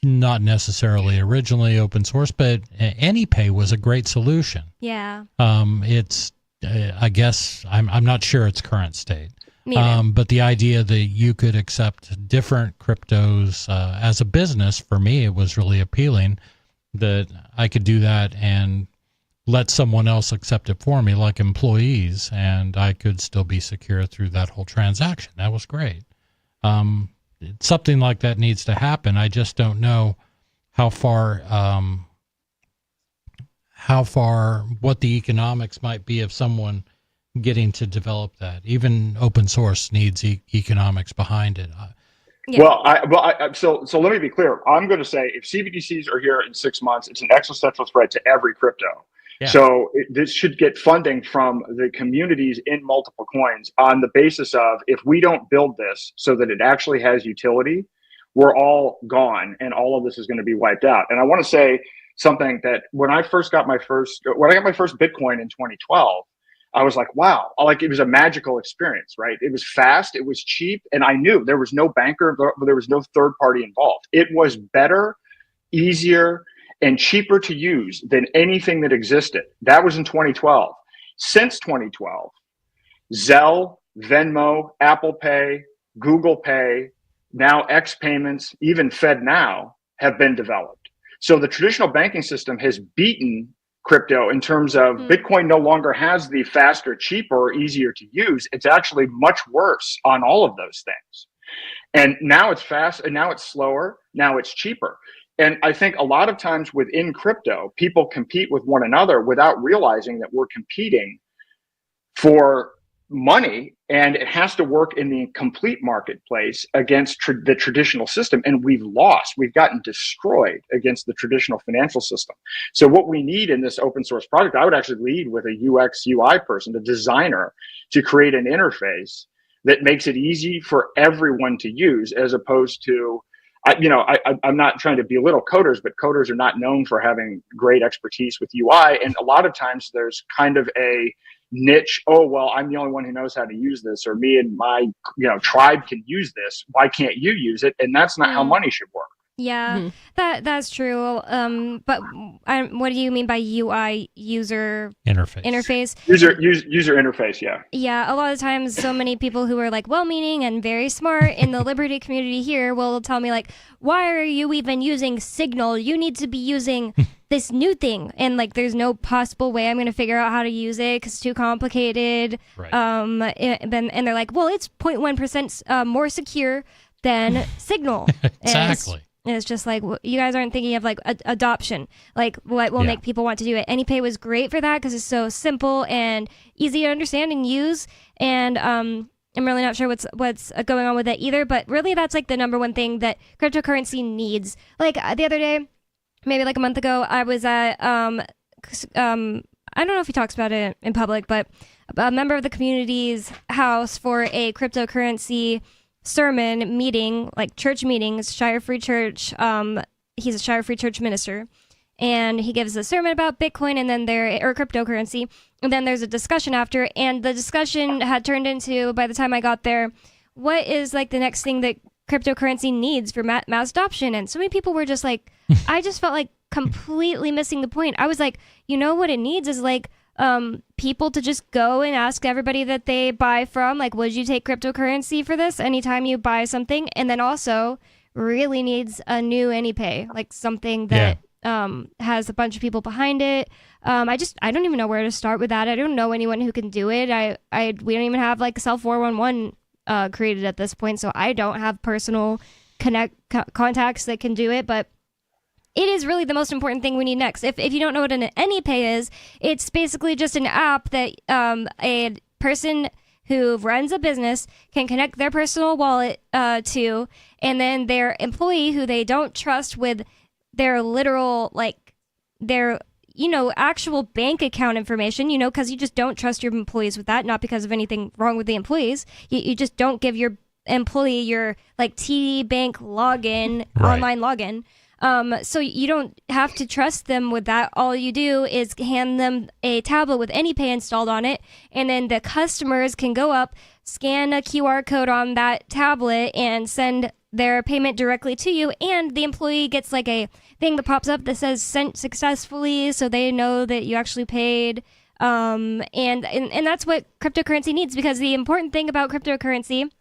not necessarily originally open source, but AnyPay was a great solution. Yeah. It's, I guess, I'm not sure its current state. But the idea that you could accept different cryptos as a business, for me, it was really appealing that I could do that and let someone else accept it for me, like employees, and I could still be secure through that whole transaction. That was great. Something like that needs to happen. I just don't know how far, what the economics might be of someone getting to develop that. Even open source needs economics behind it. Yeah. So let me be clear. I'm going to say if CBDCs are here in 6 months, it's an existential threat to every crypto. Yeah. So this should get funding from the communities in multiple coins on the basis of, if we don't build this so that it actually has utility, we're all gone and all of this is going to be wiped out. And I want to say something that when I got my first Bitcoin in 2012, I was like, wow, like it was a magical experience, right? It was fast, it was cheap, and I knew there was no banker, there was no third party involved. It was better, easier, and cheaper to use than anything that existed. That was in 2012. Since 2012, Zelle, Venmo, Apple Pay, Google Pay, now X Payments, even FedNow have been developed. So the traditional banking system has beaten crypto in terms of Bitcoin no longer has the faster, cheaper, or easier to use. It's actually much worse on all of those things. And now it's fast, and now it's slower, now it's cheaper. And I think a lot of times within crypto, people compete with one another without realizing that we're competing for money, and it has to work in the complete marketplace against the traditional system. And we've gotten destroyed against the traditional financial system. So what we need in this open source project, I would actually lead with a UX UI person, a designer, to create an interface that makes it easy for everyone to use, as opposed to, I'm not trying to belittle coders, but coders are not known for having great expertise with UI. And a lot of times there's kind of a niche, oh, well, I'm the only one who knows how to use this, or me and my tribe can use this. Why can't you use it? And that's not how money should work. Yeah, that's true. But what do you mean by UI, user interface? User interface, yeah. Yeah, a lot of times, so many people who are like well-meaning and very smart in the Liberty community here will tell me like, why are you even using Signal? You need to be using this new thing. And like, there's no possible way I'm going to figure out how to use it because it's too complicated. Right. And they're like, well, it's 0.1% more secure than Signal. Exactly. And it's just like, you guys aren't thinking of like adoption, like what will make people want to do it. AnyPay was great for that because it's so simple and easy to understand and use. And I'm really not sure what's going on with it either. But really, that's like the number one thing that cryptocurrency needs. Like the other day, maybe like a month ago, I was at I don't know if he talks about it in public, but a member of the community's house for a cryptocurrency sermon meeting, like church meetings, Shire Free Church. He's a Shire Free Church minister, and he gives a sermon about Bitcoin and then or cryptocurrency, and then there's a discussion after, and the discussion had turned into, by the time I got there, what is like the next thing that cryptocurrency needs for mass adoption? And so many people were just like, I just felt like completely missing the point. I was like, you know what it needs is like people to just go and ask everybody that they buy from, like, would you take cryptocurrency for this anytime you buy something? And then also really needs a new AnyPay, like something that has a bunch of people behind it. I don't even know where to start with that. I don't know anyone who can do it. We don't even have like Self 411 created at this point, so I don't have personal contacts that can do it, but it is really the most important thing we need next. If you don't know what an AnyPay is, it's basically just an app that a person who runs a business can connect their personal wallet to, and then their employee who they don't trust with their literal, like, their, actual bank account information, because you just don't trust your employees with that, not because of anything wrong with the employees. You just don't give your employee your, like, TD Bank login, online login. So you don't have to trust them with that. All you do is hand them a tablet with AnyPay installed on it, and then the customers can go up, scan a QR code on that tablet, and send their payment directly to you. And the employee gets like a thing that pops up that says sent successfully, so they know that you actually paid. And that's what cryptocurrency needs, because the important thing about cryptocurrency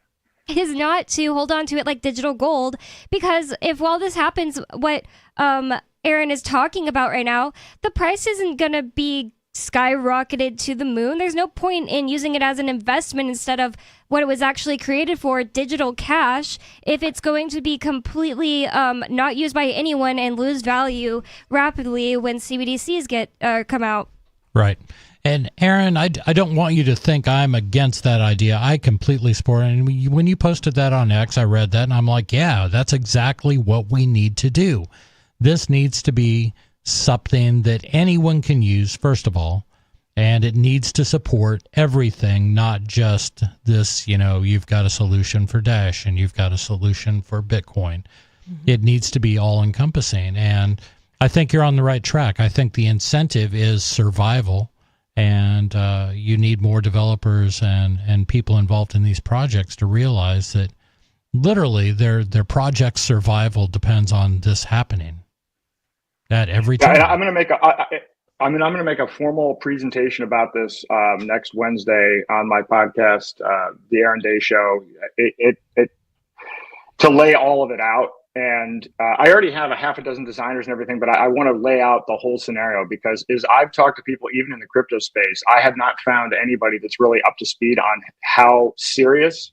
is not to hold on to it like digital gold, because if while this happens, what Aaron is talking about right now, the price isn't going to be skyrocketed to the moon. There's no point in using it as an investment instead of what it was actually created for, digital cash, if it's going to be completely not used by anyone and lose value rapidly when CBDCs come out. Right. And Aaron, I don't want you to think I'm against that idea. I completely support it. And when you posted that on X, I read that and I'm like, yeah, that's exactly what we need to do. This needs to be something that anyone can use, first of all, and it needs to support everything, not just this, you've got a solution for Dash and you've got a solution for Bitcoin. Mm-hmm. It needs to be all encompassing. And I think you're on the right track. I think the incentive is survival. And you need more developers and people involved in these projects to realize that literally their project's survival depends on this happening at every time. Yeah, I'm going to make a formal presentation about this next Wednesday on my podcast, The Aaron Day Show. To lay all of it out. And I already have a half a dozen designers and everything, but I want to lay out the whole scenario, because as I've talked to people, even in the crypto space, I have not found anybody that's really up to speed on how serious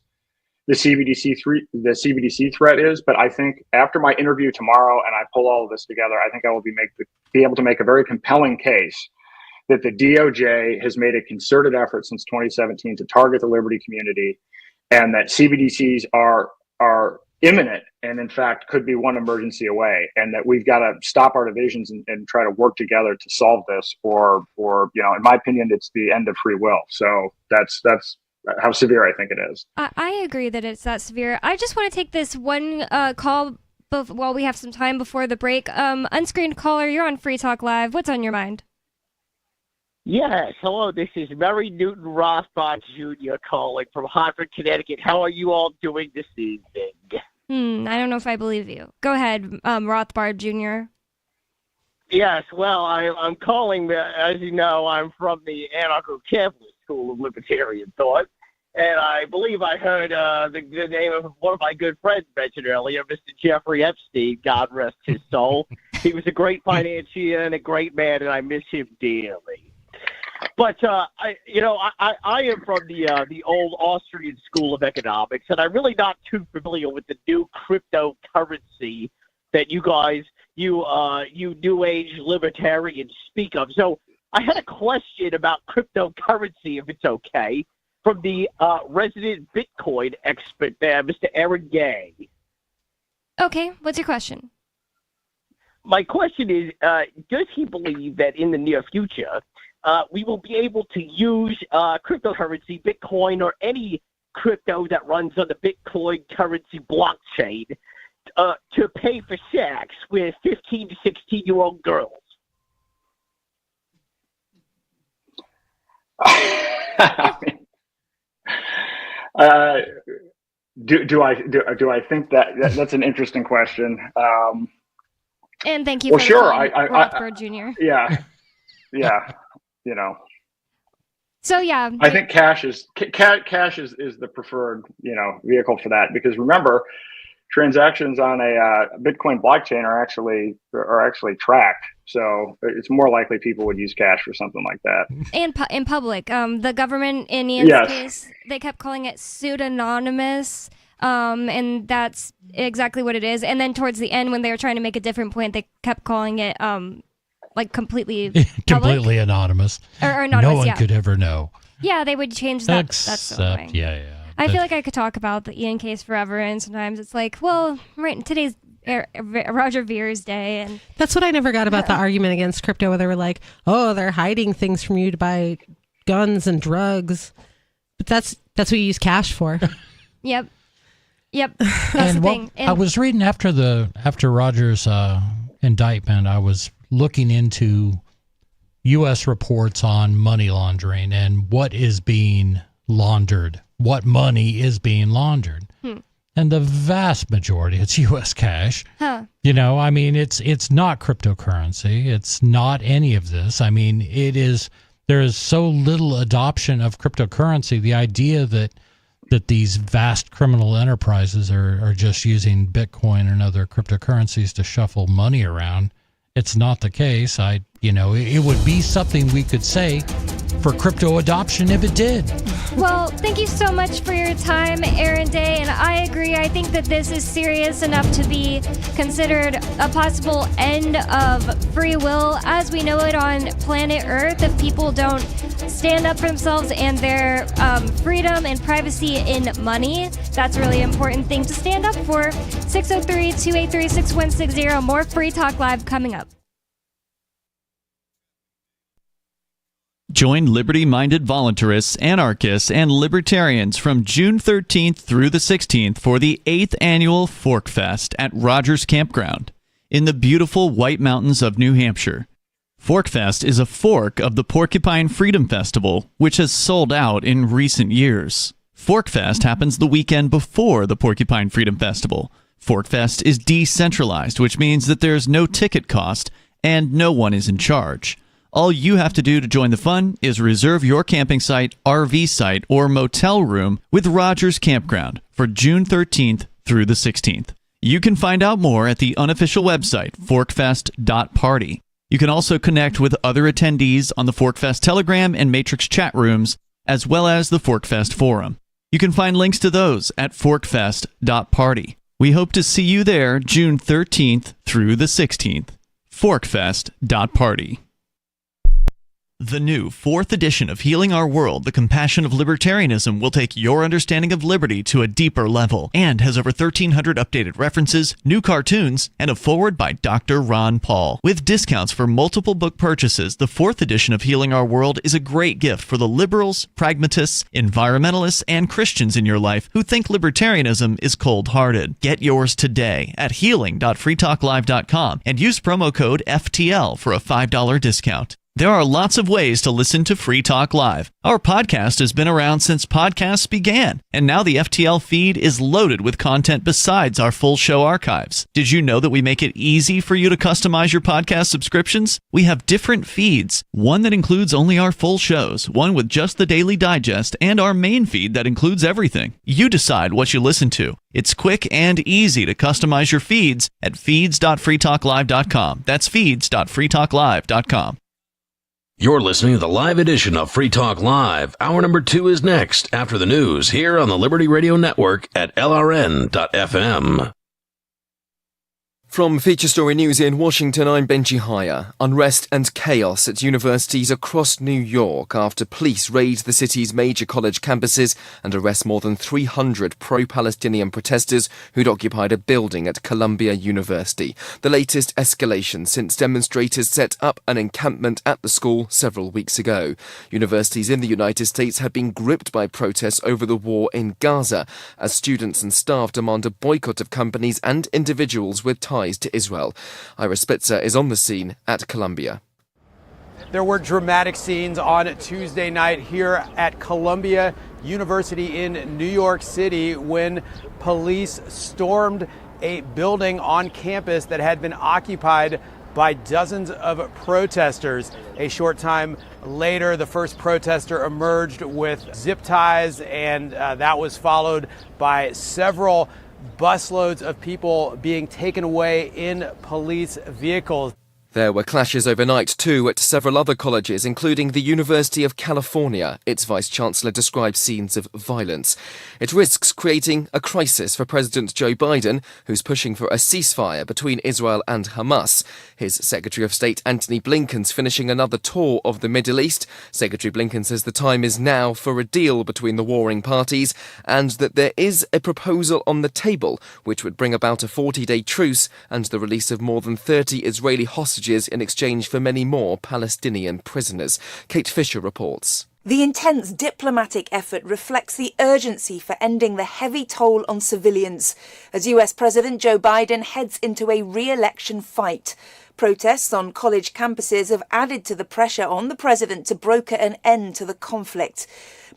the CBDC threat is. But I think after my interview tomorrow and I pull all of this together, I think I will be able to make a very compelling case that the DOJ has made a concerted effort since 2017 to target the Liberty community, and that CBDCs are imminent and in fact could be one emergency away, and that we've got to stop our divisions and try to work together to solve this, or in my opinion, it's the end of free will. So that's how severe I think it is. I agree that it's that severe. I just want to take this one call while we have some time before the break. Unscreened caller, you're on Free Talk Live. What's on your mind? Yes, hello, this is Mary Newton Rothbard Jr. calling from Hartford, Connecticut. How are you all doing this evening? I don't know if I believe you. Go ahead, Rothbard Jr. Yes, well, I'm calling, as you know, I'm from the anarcho-capitalist school of libertarian thought, and I believe I heard the name of one of my good friends mentioned earlier, Mr. Jeffrey Epstein, God rest his soul. He was a great financier and a great man, and I miss him dearly. But I am from the old Austrian school of economics, and I'm really not too familiar with the new cryptocurrency that you guys, you new age libertarians speak of. So I had a question about cryptocurrency, if it's okay, from the resident Bitcoin expert there, Mr. Aaron Gay. Okay, what's your question? My question is, does he believe that in the near future, we will be able to use cryptocurrency, Bitcoin, or any crypto that runs on the Bitcoin currency blockchain to pay for sex with 15 to 16-year-old girls? Do I think that's an interesting question? And thank you well, for sure. Rothbard Jr. Yeah. So yeah, I think cash is the preferred vehicle for that, because remember, transactions on a Bitcoin blockchain are actually tracked, so it's more likely people would use cash for something like that. And in public, the government in Ian's case, they kept calling it pseudonymous, and that's exactly what it is. And then towards the end, when they were trying to make a different point, they kept calling it like completely completely anonymous. Or anonymous. No one could ever know. Yeah, they would change that. That's so annoying. Yeah. I feel like I could talk about the Ian case forever, and sometimes it's like, well, right, today's Roger Vere's day, and that's what I never got about the argument against crypto, where they were like, oh, they're hiding things from you to buy guns and drugs, but that's what you use cash for. Yep. That's the thing. I was reading after Roger's indictment, I was looking into U.S. reports on money laundering and what is being laundered. What money is being laundered. And the vast majority, it's U.S. cash. Huh. I mean, it's not cryptocurrency. It's not any of this. I mean, there is so little adoption of cryptocurrency. The idea that these vast criminal enterprises are just using Bitcoin and other cryptocurrencies to shuffle money around, it's not the case. It would be something we could say for crypto adoption if it did. Well, thank you so much for your time, Aaron Day, and I agree. I think that this is serious enough to be considered a possible end of free will as we know it on planet Earth. If people don't stand up for themselves and their freedom and privacy in money, that's a really important thing to stand up for. 603-283-6160. More Free Talk Live coming up. Join liberty-minded voluntarists, anarchists, and libertarians from June 13th through the 16th for the 8th annual Fork Fest at Rogers Campground in the beautiful White Mountains of New Hampshire. Fork Fest is a fork of the Porcupine Freedom Festival, which has sold out in recent years. Fork Fest happens the weekend before the Porcupine Freedom Festival. Fork Fest is decentralized, which means that there's no ticket cost and no one is in charge. All you have to do to join the fun is reserve your camping site, RV site, or motel room with Rogers Campground for June 13th through the 16th. You can find out more at the unofficial website, forkfest.party. You can also connect with other attendees on the Forkfest Telegram and Matrix chat rooms, as well as the Forkfest Forum. You can find links to those at forkfest.party. We hope to see you there June 13th through the 16th. Forkfest.party. The new 4th edition of Healing Our World, The Compassion of Libertarianism will take your understanding of liberty to a deeper level and has over 1,300 updated references, new cartoons, and a foreword by Dr. Ron Paul. With discounts for multiple book purchases, the 4th edition of Healing Our World is a great gift for the liberals, pragmatists, environmentalists, and Christians in your life who think libertarianism is cold-hearted. Get yours today at healing.freetalklive.com and use promo code FTL for a $5 discount. There are lots of ways to listen to Free Talk Live. Our podcast has been around since podcasts began, and now the FTL feed is loaded with content besides our full show archives. Did you know that we make it easy for you to customize your podcast subscriptions? We have different feeds, one that includes only our full shows, one with just the Daily Digest, and our main feed that includes everything. You decide what you listen to. It's quick and easy to customize your feeds at feeds.freetalklive.com. That's feeds.freetalklive.com. You're listening to the live edition of Free Talk Live. Hour number 2 is next after the news here on the Liberty Radio Network at LRN.FM. From Feature Story News in Washington, I'm Benji Haya. Unrest and chaos at universities across New York after police raid the city's major college campuses and arrest more than 300 pro-Palestinian protesters who'd occupied a building at Columbia University. The latest escalation since demonstrators set up an encampment at the school several weeks ago. Universities in the United States have been gripped by protests over the war in Gaza as students and staff demand a boycott of companies and individuals with ties to Israel. Ira Spitzer is on the scene at Columbia. There were dramatic scenes on Tuesday night here at Columbia University in New York City when police stormed a building on campus that had been occupied by dozens of protesters. A short time later, the first protester emerged with zip ties, and that was followed by several busloads of people being taken away in police vehicles. There were clashes overnight too at several other colleges, including the University of California. Its vice-chancellor described scenes of violence. It risks creating a crisis for President Joe Biden, who's pushing for a ceasefire between Israel and Hamas. His Secretary of State Antony Blinken's finishing another tour of the Middle East. Secretary Blinken says the time is now for a deal between the warring parties and that there is a proposal on the table which would bring about a 40-day truce and the release of more than 30 Israeli hostages in exchange for many more Palestinian prisoners. Kate Fisher reports. The intense diplomatic effort reflects the urgency for ending the heavy toll on civilians as US President Joe Biden heads into a re-election fight. Protests on college campuses have added to the pressure on the president to broker an end to the conflict.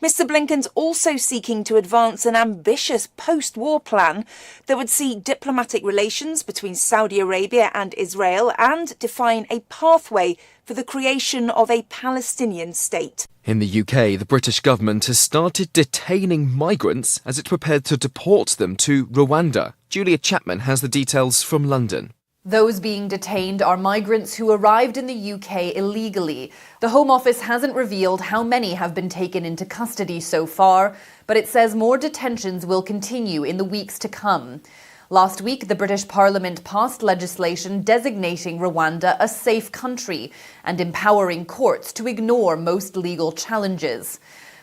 Mr. Blinken's also seeking to advance an ambitious post-war plan that would see diplomatic relations between Saudi Arabia and Israel and define a pathway for the creation of a Palestinian state. In the UK, the British government has started detaining migrants as it prepared to deport them to Rwanda. Julia Chapman has the details from London. Those being detained are migrants who arrived in the UK illegally. The Home Office hasn't revealed how many have been taken into custody so far, but it says more detentions will continue in the weeks to come. Last week, the British Parliament passed legislation designating Rwanda a safe country and empowering courts to ignore most legal challenges.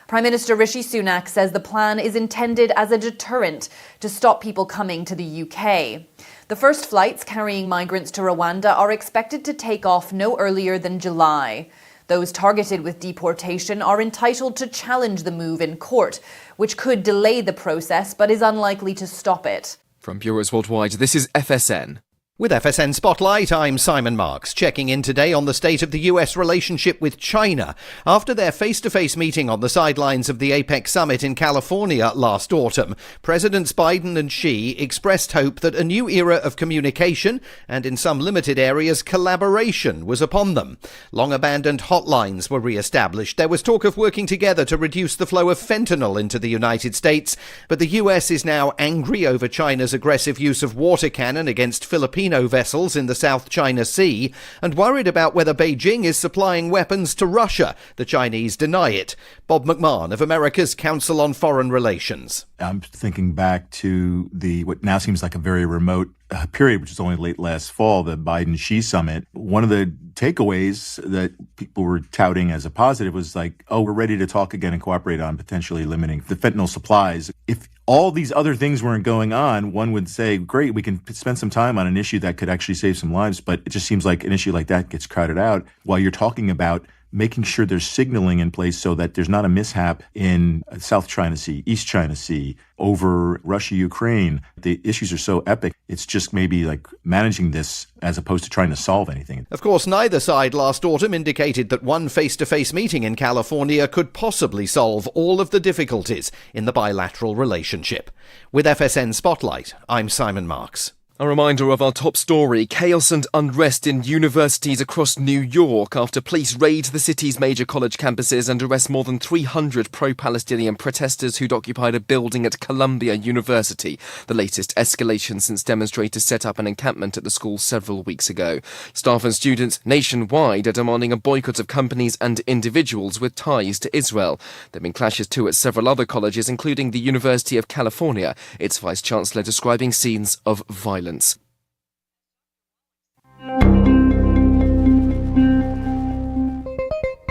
Prime Minister Rishi Sunak says the plan is intended as a deterrent to stop people coming to the UK. The first flights carrying migrants to Rwanda are expected to take off no earlier than July. Those targeted with deportation are entitled to challenge the move in court, which could delay the process but is unlikely to stop it. From Bureaus Worldwide, this is FSN. With FSN Spotlight, I'm Simon Marks, checking in today on the state of the US relationship with China after their face-to-face meeting on the sidelines of the APEC summit in California last autumn. Presidents Biden and Xi expressed hope that a new era of communication and, in some limited areas, collaboration was upon them. Long-abandoned hotlines were re-established. There was talk of working together to reduce the flow of fentanyl into the United States, but the US is now angry over China's aggressive use of water cannon against Filipino vessels in the South China Sea and worried about whether Beijing is supplying weapons to Russia. The Chinese deny it. Bob McMahon of America's Council on Foreign Relations. I'm thinking back to what now seems like a very remote period, which was only late last fall, the Biden-Xi summit. One of the takeaways that people were touting as a positive was like, oh, we're ready to talk again and cooperate on potentially limiting the fentanyl supplies. If all these other things weren't going on, one would say, great, we can spend some time on an issue that could actually save some lives. But it just seems like an issue like that gets crowded out while you're talking about making sure there's signaling in place so that there's not a mishap in South China Sea, East China Sea, over Russia, Ukraine. The issues are so epic. It's just maybe like managing this as opposed to trying to solve anything. Of course, neither side last autumn indicated that one face-to-face meeting in California could possibly solve all of the difficulties in the bilateral relationship. With FSN Spotlight, I'm Simon Marks. A reminder of our top story, chaos and unrest in universities across New York after police raid the city's major college campuses and arrest more than 300 pro-Palestinian protesters who'd occupied a building at Columbia University, the latest escalation since demonstrators set up an encampment at the school several weeks ago. Staff and students nationwide are demanding a boycott of companies and individuals with ties to Israel. There have been clashes too at several other colleges, including the University of California, its vice-chancellor describing scenes of violence.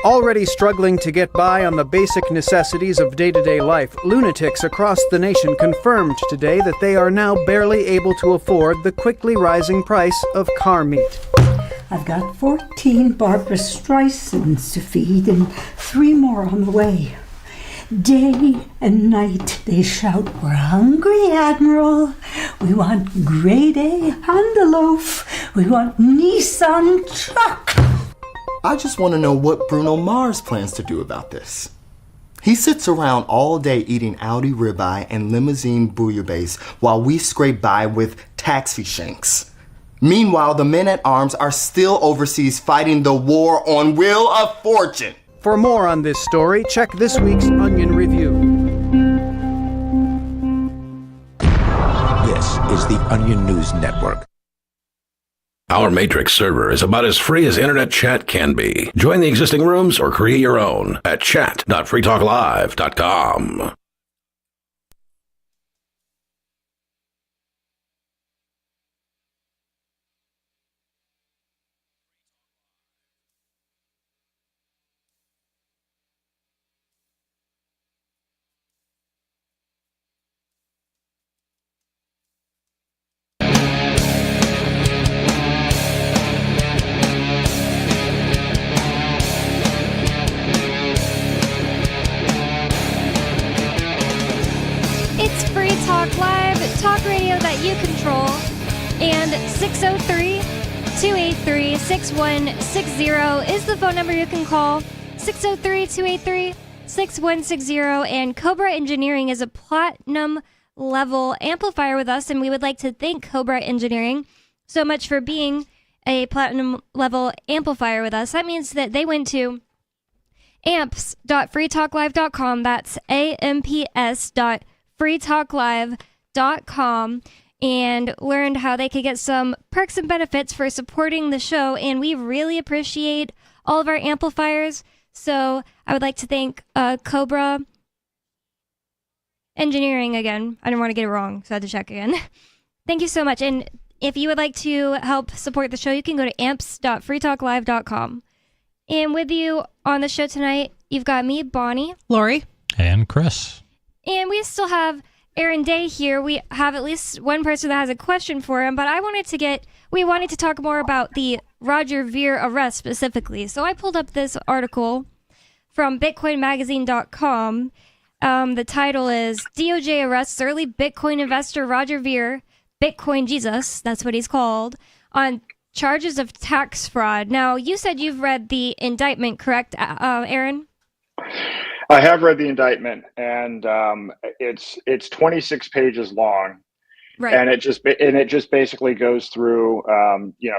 Already struggling to get by on the basic necessities of day-to-day life, lunatics across the nation confirmed today that they are now barely able to afford the quickly rising price of car meat. I've got 14 Barbra Streisands to feed and 3 more on the way. Day and night they shout, "We're hungry, Admiral. We want grade A Honda loaf. We want Nissan truck." I just want to know what Bruno Mars plans to do about this. He sits around all day eating Audi ribeye and limousine bouillabaisse while we scrape by with taxi shanks. Meanwhile, the men at arms are still overseas fighting the war on Wheel of Fortune. For more on this story, check this week's Onion Review. This is the Onion News Network. Our Matrix server is about as free as internet chat can be. Join the existing rooms or create your own at chat.freetalklive.com. Talk radio that you control, and 603-283-6160 is the phone number you can call. 603-283-6160, and Cobra Engineering is a platinum level amplifier with us, and we would like to thank Cobra Engineering so much for being a platinum level amplifier with us. That means that they went to amps.freetalklive.com. That's amps.freetalklive.com and learned how they could get some perks and benefits for supporting the show, and we really appreciate all of our amplifiers. So I would like to thank Cobra Engineering again. I didn't want to get it wrong, so I had to check again. Thank you so much. And if you would like to help support the show, you can go to amps.freetalklive.com. And with you on the show tonight, you've got me, Bonnie, Lori, and Chris. And we still have Aaron Day here. We have at least one person that has a question for him, but we wanted to talk more about the Roger Ver arrest specifically. So I pulled up this article from BitcoinMagazine.com. The title is DOJ arrests early Bitcoin investor Roger Ver, Bitcoin Jesus, that's what he's called, on charges of tax fraud. Now, you said you've read the indictment, correct, Aaron? I have read the indictment, and it's 26 pages long, right? And it just basically goes through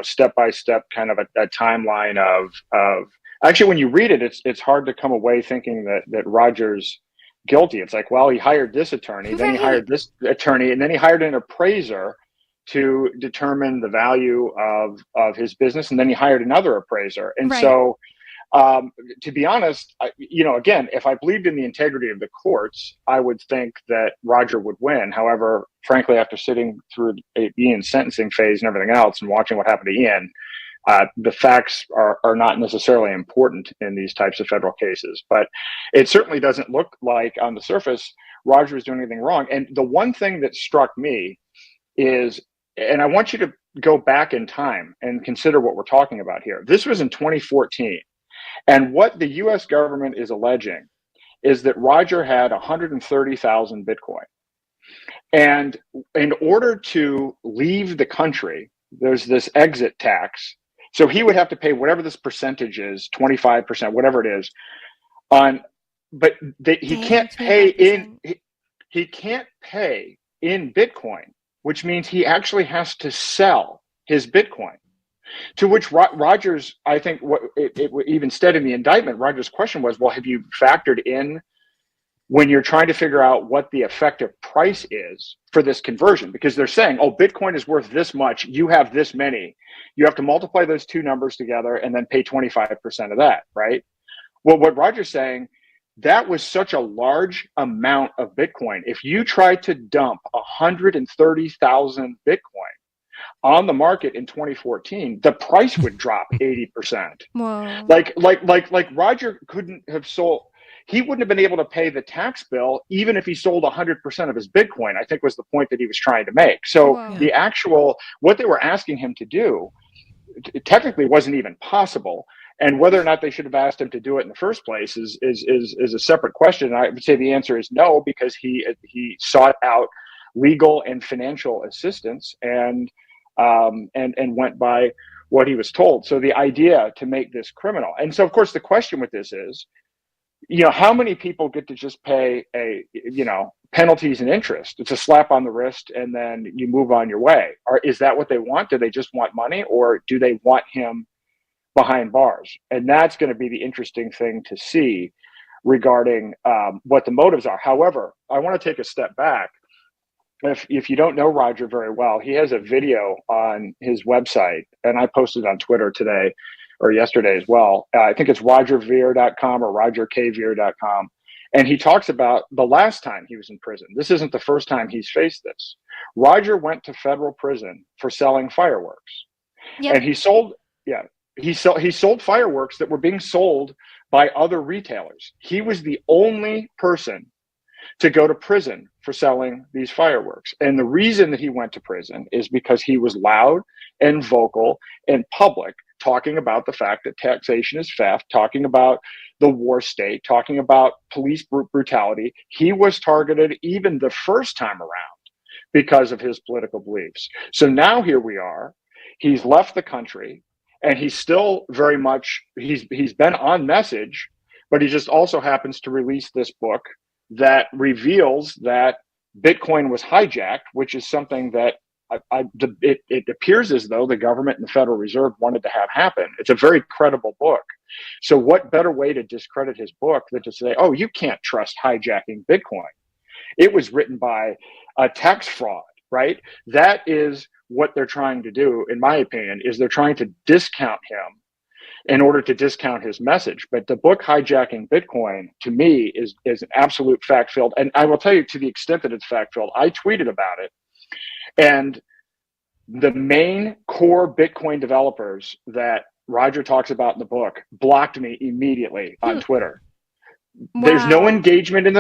step by step kind of a timeline of actually, when you read it, it's hard to come away thinking that Roger's guilty. It's like, well, he hired this attorney, then he hired this attorney, and then he hired an appraiser to determine the value of his business, and then he hired another appraiser, and so. To be honest, again, if I believed in the integrity of the courts, I would think that Roger would win. However, frankly, after sitting through Ian's sentencing phase and everything else and watching what happened to Ian, the facts are not necessarily important in these types of federal cases. But it certainly doesn't look like on the surface Roger was doing anything wrong. And the one thing that struck me is, and I want you to go back in time and consider what we're talking about here. This was in 2014. And what the US government is alleging is that Roger had 130,000 Bitcoin. And in order to leave the country, there's this exit tax. So he would have to pay whatever this percentage is, 25%, whatever it is, he can't pay he can't pay in Bitcoin, which means he actually has to sell his Bitcoin. To which Rogers, I think, it even said in the indictment, Rogers' question was, well, have you factored in when you're trying to figure out what the effective price is for this conversion? Because they're saying, oh, Bitcoin is worth this much, you have this many. You have to multiply those two numbers together and then pay 25% of that, right? Well, what Roger's saying, that was such a large amount of Bitcoin. If you tried to dump 130,000 Bitcoin on the market in 2014, the price would drop 80%. Whoa. Like Roger couldn't have sold, he wouldn't have been able to pay the tax bill even if he sold 100% of his Bitcoin, I think was the point that he was trying to make. So what they were asking him to do, it technically wasn't even possible. And whether or not they should have asked him to do it in the first place is a separate question. And I would say the answer is no, because he sought out legal and financial assistance and went by what he was told. So the idea to make this criminal. And so, of course, the question with this is, how many people get to just pay penalties and interest? It's a slap on the wrist and then you move on your way. Or is that what they want? Do they just want money, or do they want him behind bars? And that's going to be the interesting thing to see regarding what the motives are. However, I want to take a step back. If you don't know Roger very well, he has a video on his website, and I posted on Twitter today or yesterday as well. I think it's rogerveer.com or rogerkveer.com. And he talks about the last time he was in prison. This isn't the first time he's faced this. Roger went to federal prison for selling fireworks. Yep. And he sold fireworks that were being sold by other retailers. He was the only person to go to prison for selling these fireworks. And the reason that he went to prison is because he was loud and vocal in public, talking about the fact that taxation is theft, talking about the war state, talking about police brutality. He was targeted even the first time around because of his political beliefs. So now here we are. He's left the country, and he's still very much, he's been on message, but he just also happens to release this book that reveals that Bitcoin was hijacked, which is something that it appears as though the government and the Federal Reserve wanted to have happen. It's a very credible book. So what better way to discredit his book than to say, oh, you can't trust hijacking Bitcoin. It was written by a tax fraud, right? That is what they're trying to do, in my opinion, is they're trying to discount him in order to discount his message. But the book Hijacking Bitcoin, to me, is an absolute fact-filled. And I will tell you, to the extent that it's fact-filled, I tweeted about it. And the main core Bitcoin developers that Roger talks about in the book blocked me immediately on Twitter. Wow. There's no engagement in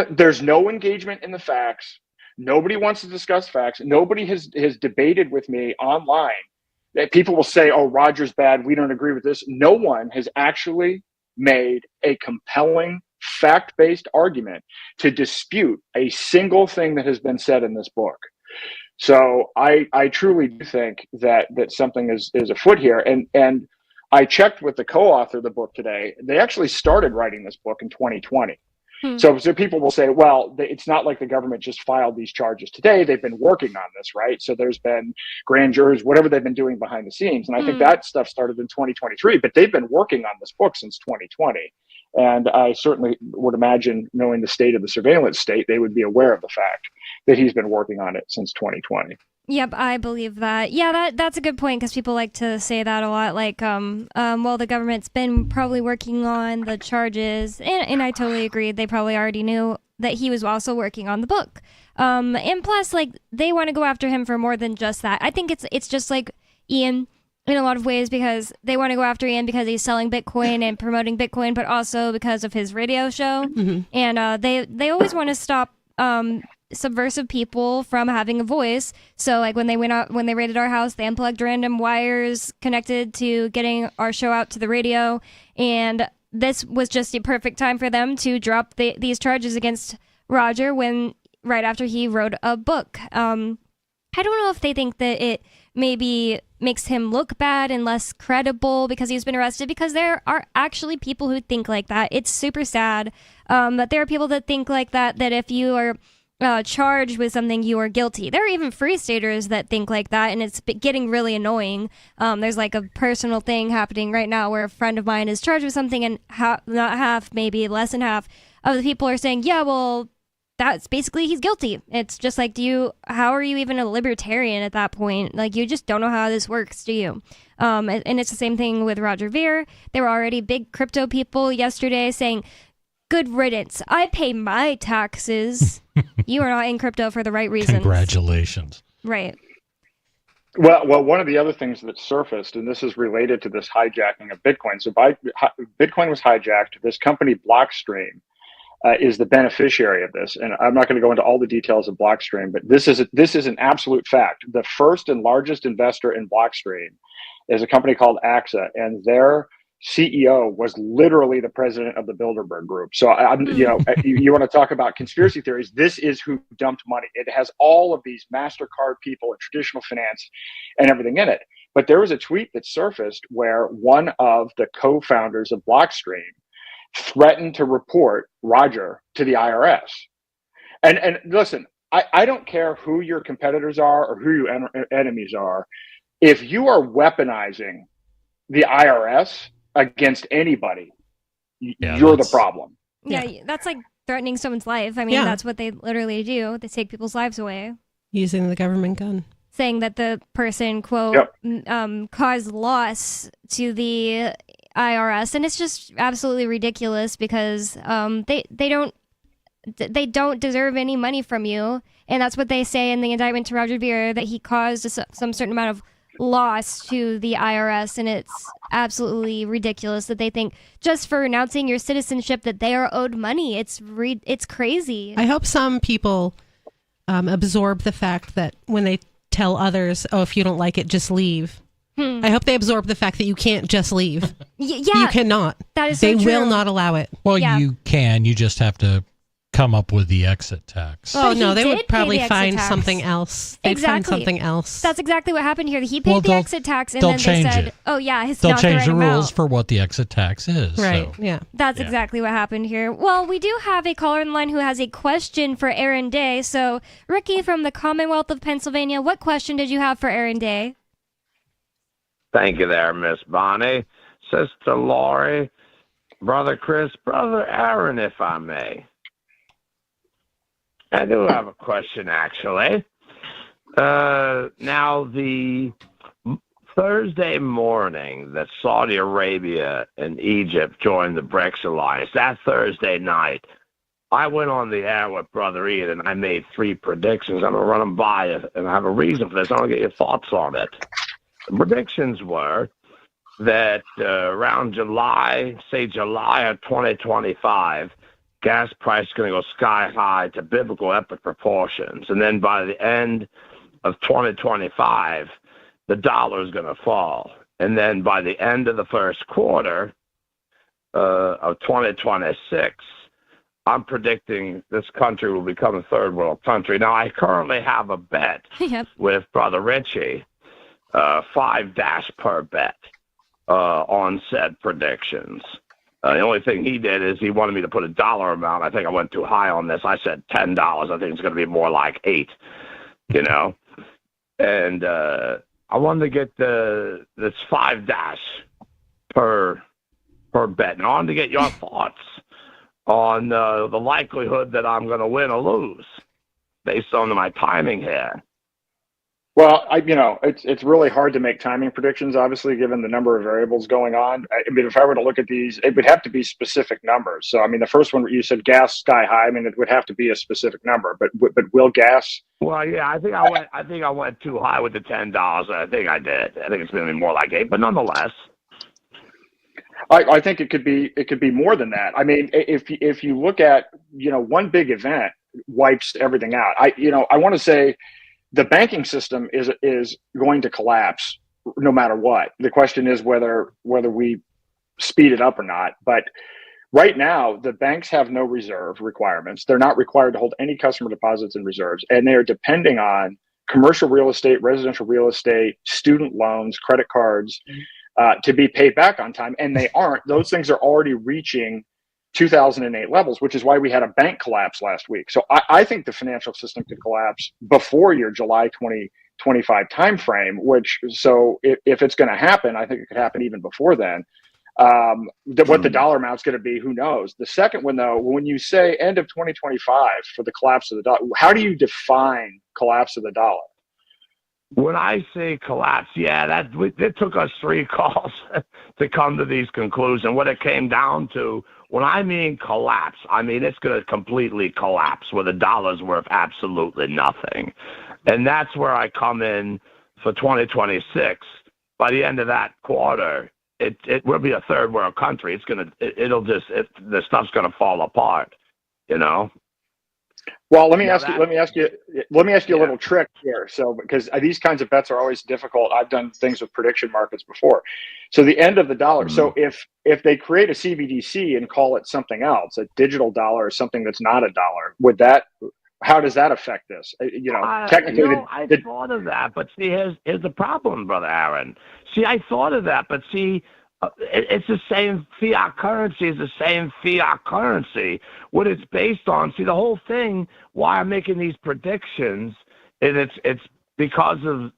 the facts. Nobody wants to discuss facts. Nobody has debated with me online. People will say, oh, Roger's bad, we don't agree with this. No one has actually made a compelling, fact-based argument to dispute a single thing that has been said in this book. So I truly do think that something is afoot here. And I checked with the co-author of the book today. They actually started writing this book in 2020. So people will say, well, it's not like the government just filed these charges today. They've been working on this, right? So there's been grand jurors, whatever they've been doing behind the scenes. And I think that stuff started in 2023, but they've been working on this book since 2020. And I certainly would imagine, knowing the state of the surveillance state, they would be aware of the fact that he's been working on it since 2020. Yep, I believe that. Yeah, that's a good point, because people like to say that a lot. Like, well, the government's been probably working on the charges, and I totally agree. They probably already knew that he was also working on the book. And plus, like, they want to go after him for more than just that. I think it's just like Ian in a lot of ways, because they want to go after Ian because he's selling Bitcoin and promoting Bitcoin, but also because of his radio show. Mm-hmm. And they always want to stop subversive people from having a voice. So like when they raided our house, they unplugged random wires connected to getting our show out to the radio, and this was just the perfect time for them to drop these charges against Roger right after he wrote a book. I don't know if they think that it maybe makes him look bad and less credible because he's been arrested, because there are actually people who think like that. It's super sad that there are people that think like that if you are charged with something, you are guilty. There are even free staters that think like that, and it's getting really annoying. There's like a personal thing happening right now where a friend of mine is charged with something, and not half, maybe less than half of the people are saying, yeah, well, that's basically he's guilty. It's just like, how are you even a libertarian at that point? Like, you just don't know how this works, do you? And it's the same thing with Roger Ver. There were already big crypto people yesterday saying, good riddance. I pay my taxes. You are not in crypto for the right reasons. Congratulations. Right. Well, one of the other things that surfaced, and this is related to this hijacking of Bitcoin. So Bitcoin was hijacked. This company, Blockstream, is the beneficiary of this. And I'm not going to go into all the details of Blockstream, but this is an absolute fact. The first and largest investor in Blockstream is a company called AXA, and their CEO was literally the president of the Bilderberg Group. So you want to talk about conspiracy theories? This is who dumped money. It has all of these MasterCard people and traditional finance and everything in it. But there was a tweet that surfaced where one of the co-founders of Blockstream threatened to report Roger to the IRS. And listen, I don't care who your competitors are or who your enemies are. If you are weaponizing the IRS against anybody, you're the problem. Yeah, that's like threatening someone's life. I mean, that's what they literally do. They take people's lives away. Using the government gun. Saying that the person, quote, caused loss to the IRS. And it's just absolutely ridiculous because they don't deserve any money from you. And that's what they say in the indictment to Roger Ver, that he caused some certain amount of loss to the IRS, and it's absolutely ridiculous that they think just for renouncing your citizenship that they are owed money. It's crazy. I hope some people absorb the fact that when they tell others, oh, if you don't like it, just leave. I hope they absorb the fact that you can't just leave. Yeah, you cannot. That is they so true. will not allow it. Well, you can. You just have to come up with the exit tax. Oh, no, they would probably find something else. They'd find something else. That's exactly what happened here. He paid the exit tax, and then they said, oh, yeah, it's they'll not change the right rules amount. for what the exit tax is. Right, so. yeah. That's exactly what happened here. Well, we do have a caller in the line who has a question for Aaron Day. So, Ricky from the Commonwealth of Pennsylvania, what question did you have for Aaron Day? Thank you there, Miss Bonnie. Sister Lori, Brother Chris, Brother Aaron, if I may. I do have a question, actually. Now, the Thursday morning that Saudi Arabia and Egypt joined the BRICS alliance, that Thursday night, I went on the air with Brother Ian and I made 3 predictions. I'm going to run them by you, and I have a reason for this. I want to get your thoughts on it. The predictions were that around July of 2025, gas price is going to go sky high to biblical epic proportions. And then by the end of 2025, the dollar is going to fall. And then by the end of the first quarter of 2026, I'm predicting this country will become a third world country. Now, I currently have a bet with Brother Richie, 5 dash per bet on said predictions. The only thing he did is he wanted me to put a dollar amount. I think I went too high on this. I said $10. I think it's going to be more like 8, you know. And I wanted to get this 5 dash per bet. And I wanted to get your thoughts on the likelihood that I'm going to win or lose based on my timing here. Well, it's really hard to make timing predictions, obviously, given the number of variables going on. I mean, if I were to look at these, it would have to be specific numbers. So, I mean, the first one you said gas sky high. I mean, it would have to be a specific number. But will gas? Well, yeah, I think I went too high with the $10. I think I did. I think it's going to be more like 8, but nonetheless. I think it could be more than that. I mean, if you look at one big event wipes everything out. I want to say the banking system is going to collapse no matter what. The question is whether we speed it up or not. But right now, the banks have no reserve requirements. They're not required to hold any customer deposits in reserves, and they are depending on commercial real estate, residential real estate, student loans, credit cards to be paid back on time. And they aren't. Those things are already reaching 2008 levels, which is why we had a bank collapse last week. So I think the financial system could collapse before your July 2025 timeframe, so if it's going to happen, I think it could happen even before then. What the dollar amount's going to be, who knows? The second one, though, when you say end of 2025 for the collapse of the dollar, how do you define collapse of the dollar? When I say collapse, it took us 3 calls to come to these conclusions. What it came down to, when I mean collapse, I mean it's going to completely collapse where the dollar's worth absolutely nothing. And that's where I come in for 2026. By the end of that quarter, it will be a third world country. The stuff's going to fall apart, you know? Well, let me ask you a little trick here. So, because these kinds of bets are always difficult. I've done things with prediction markets before. So the end of the dollar. So if they create a CBDC and call it something else, a digital dollar or something that's not a dollar, how does that affect this? Technically, I thought of that, but see, here's the problem, Brother Aaron. See, I thought of that, but see, it's the same fiat currency as the same fiat currency. What it's based on, see, the whole thing, why I'm making these predictions, and it's because of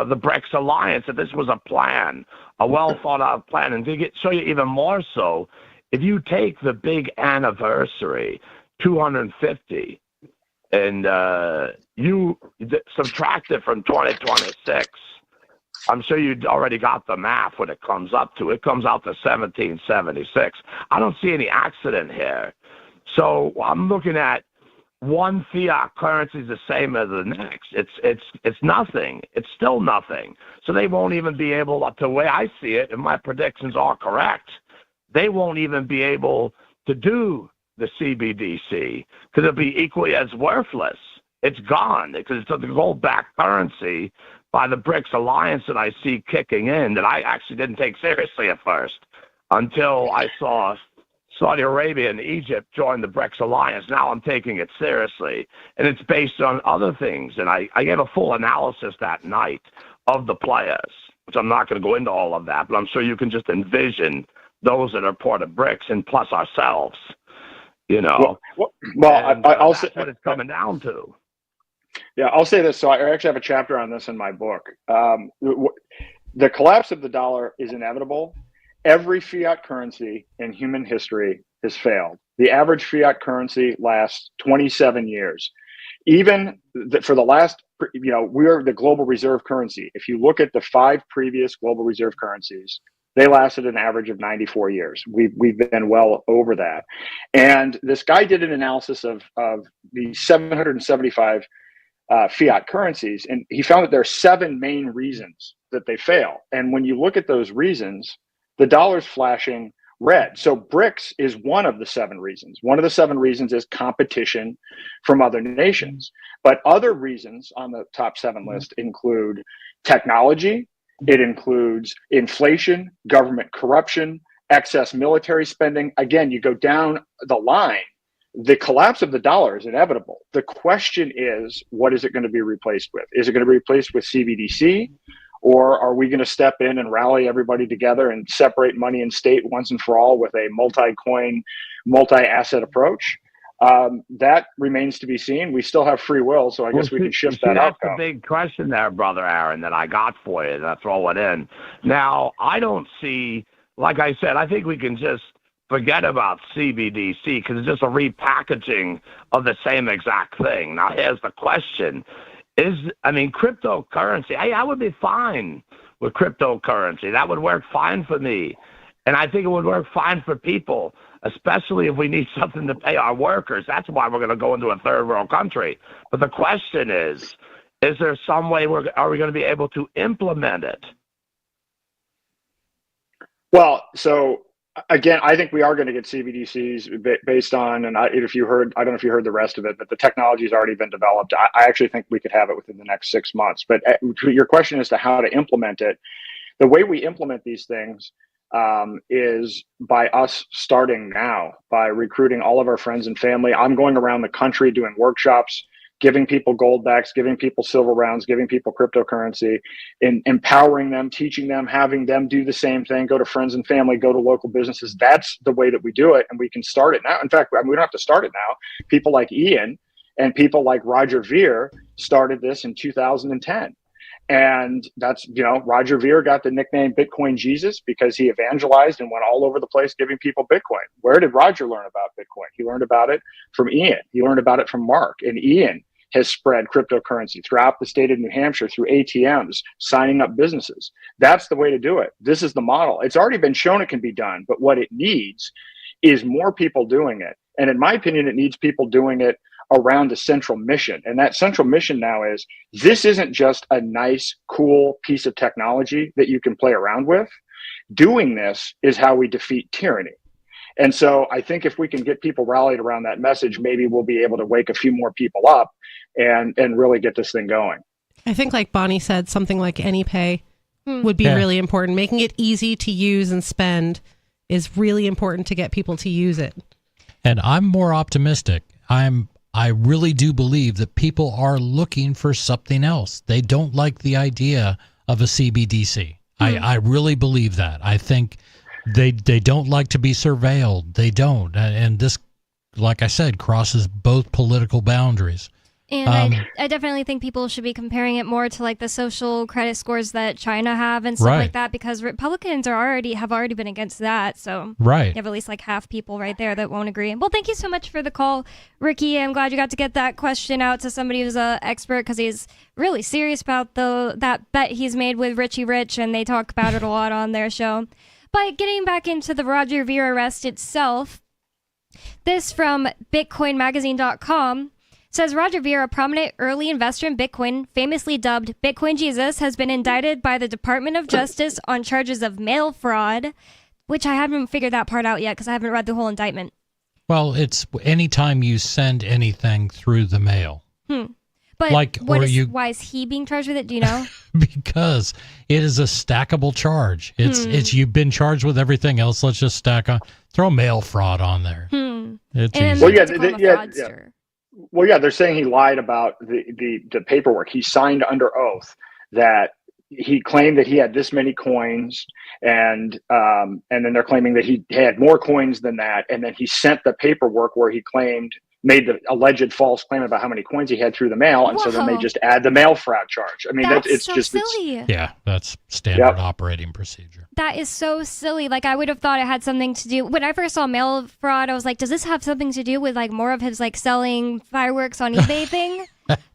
the BRICS alliance, that this was a plan, a well thought out plan. And to show you even more so, if you take the big anniversary, 250, and you subtract it from 2026, I'm sure you already got the math what it comes up to. It comes out to 1776. I don't see any accident here. So I'm looking at one fiat currency is the same as the next. It's nothing. It's still nothing. So they won't even be able, to the way I see it, and my predictions are correct, they won't even be able to do the CBDC because it'll be equally as worthless. It's gone because it's a gold-backed currency by the BRICS alliance that I see kicking in that I actually didn't take seriously at first until I saw Saudi Arabia and Egypt join the BRICS alliance. Now I'm taking it seriously, and it's based on other things. And I gave a full analysis that night of the players, which I'm not going to go into all of that, but I'm sure you can just envision those that are part of BRICS and plus ourselves. You know, I'll say what it's coming down to. Yeah, I'll say this. So I actually have a chapter on this in my book. The collapse of the dollar is inevitable. Every fiat currency in human history has failed. The average fiat currency lasts 27 years. Even for the last, we are the global reserve currency. If you look at the 5 previous global reserve currencies, they lasted an average of 94 years. We've been well over that. And this guy did an analysis of the 775 fiat currencies, and he found that there are 7 main reasons that they fail. And when you look at those reasons, the dollar's flashing red. So BRICS is one of the 7 reasons. One of the 7 reasons is competition from other nations. But other reasons on the top 7 list include technology. It includes inflation, government corruption, excess military spending. Again, you go down the line. The collapse of the dollar is inevitable. The question is, what is it going to be replaced with? Is it going to be replaced with CBDC? Or are we going to step in and rally everybody together and separate money and state once and for all with a multi-coin, multi-asset approach? That remains to be seen. We still have free will, so I guess we can shift that out. That's the big question there, Brother Aaron, that I got for you. That's throw it in. Now, I don't see, like I said, I think we can just forget about CBDC because it's just a repackaging of the same exact thing. Now, here's the question. Cryptocurrency, I would be fine with cryptocurrency. That would work fine for me. And I think it would work fine for people, especially if we need something to pay our workers. That's why we're going to go into a third world country. But the question is there some way are we going to be able to implement it? Well, so again, I think we are going to get CBDCs based on, and I don't know if you heard the rest of it, but the technology has already been developed. I actually think we could have it within the next 6 months. But to your question as to how to implement it, the way we implement these things, is by us starting now, by recruiting all of our friends and family. I'm going around the country doing workshops, giving people gold backs, giving people silver rounds, giving people cryptocurrency, and empowering them, teaching them, having them do the same thing, go to friends and family, go to local businesses. That's the way that we do it. And we can start it now. In fact, we don't have to start it now. People like Ian and people like Roger Ver started this in 2010. And that's, Roger Ver got the nickname Bitcoin Jesus because he evangelized and went all over the place giving people Bitcoin. Where did Roger learn about Bitcoin? He learned about it from Ian. He learned about it from Mark. And Ian has spread cryptocurrency throughout the state of New Hampshire through ATMs, signing up businesses. That's the way to do it. This is the model. It's already been shown it can be done, but what it needs is more people doing it. And in my opinion, it needs people doing it around a central mission. And that central mission now is, this isn't just a nice, cool piece of technology that you can play around with. Doing this is how we defeat tyranny. And so I think if we can get people rallied around that message, maybe we'll be able to wake a few more people up and really get this thing going. I think, like Bonnie said, something like AnyPay would be really important. Making it easy to use and spend is really important to get people to use it. And I'm more optimistic. I really do believe that people are looking for something else. They don't like the idea of a CBDC. I really believe that. I think they don't like to be surveilled. They don't. And this, like I said, crosses both political boundaries. And I definitely think people should be comparing it more to like the social credit scores that China have and stuff like that, because Republicans have already been against that. So you have at least like half people right there that won't agree. Well, thank you so much for the call, Ricky. I'm glad you got to get that question out to somebody who's an expert, because he's really serious about that bet he's made with Richie Rich, and they talk about it a lot on their show. But getting back into the Roger Ver arrest itself, this from BitcoinMagazine.com. Says Roger Ver, a prominent early investor in Bitcoin, famously dubbed Bitcoin Jesus, has been indicted by the Department of Justice on charges of mail fraud, which I haven't figured that part out yet because I haven't read the whole indictment. Well, it's anytime you send anything through the mail. But why is he being charged with it? Do you know? Because it is a stackable charge. It's you've been charged with everything else. Let's just throw mail fraud on there. It's easy. Well, yeah, they're saying he lied about the paperwork. He signed under oath that he claimed that he had this many coins, and then they're claiming that he had more coins than that, and then he sent the paperwork where he made the alleged false claim about how many coins he had through the mail, and so then they just add the mail fraud charge. I mean, it's so silly. That's standard operating procedure. That is so silly. Like, I would have thought it had something to do. When I first saw mail fraud, I was like, does this have something to do with like more of his like selling fireworks on eBay thing?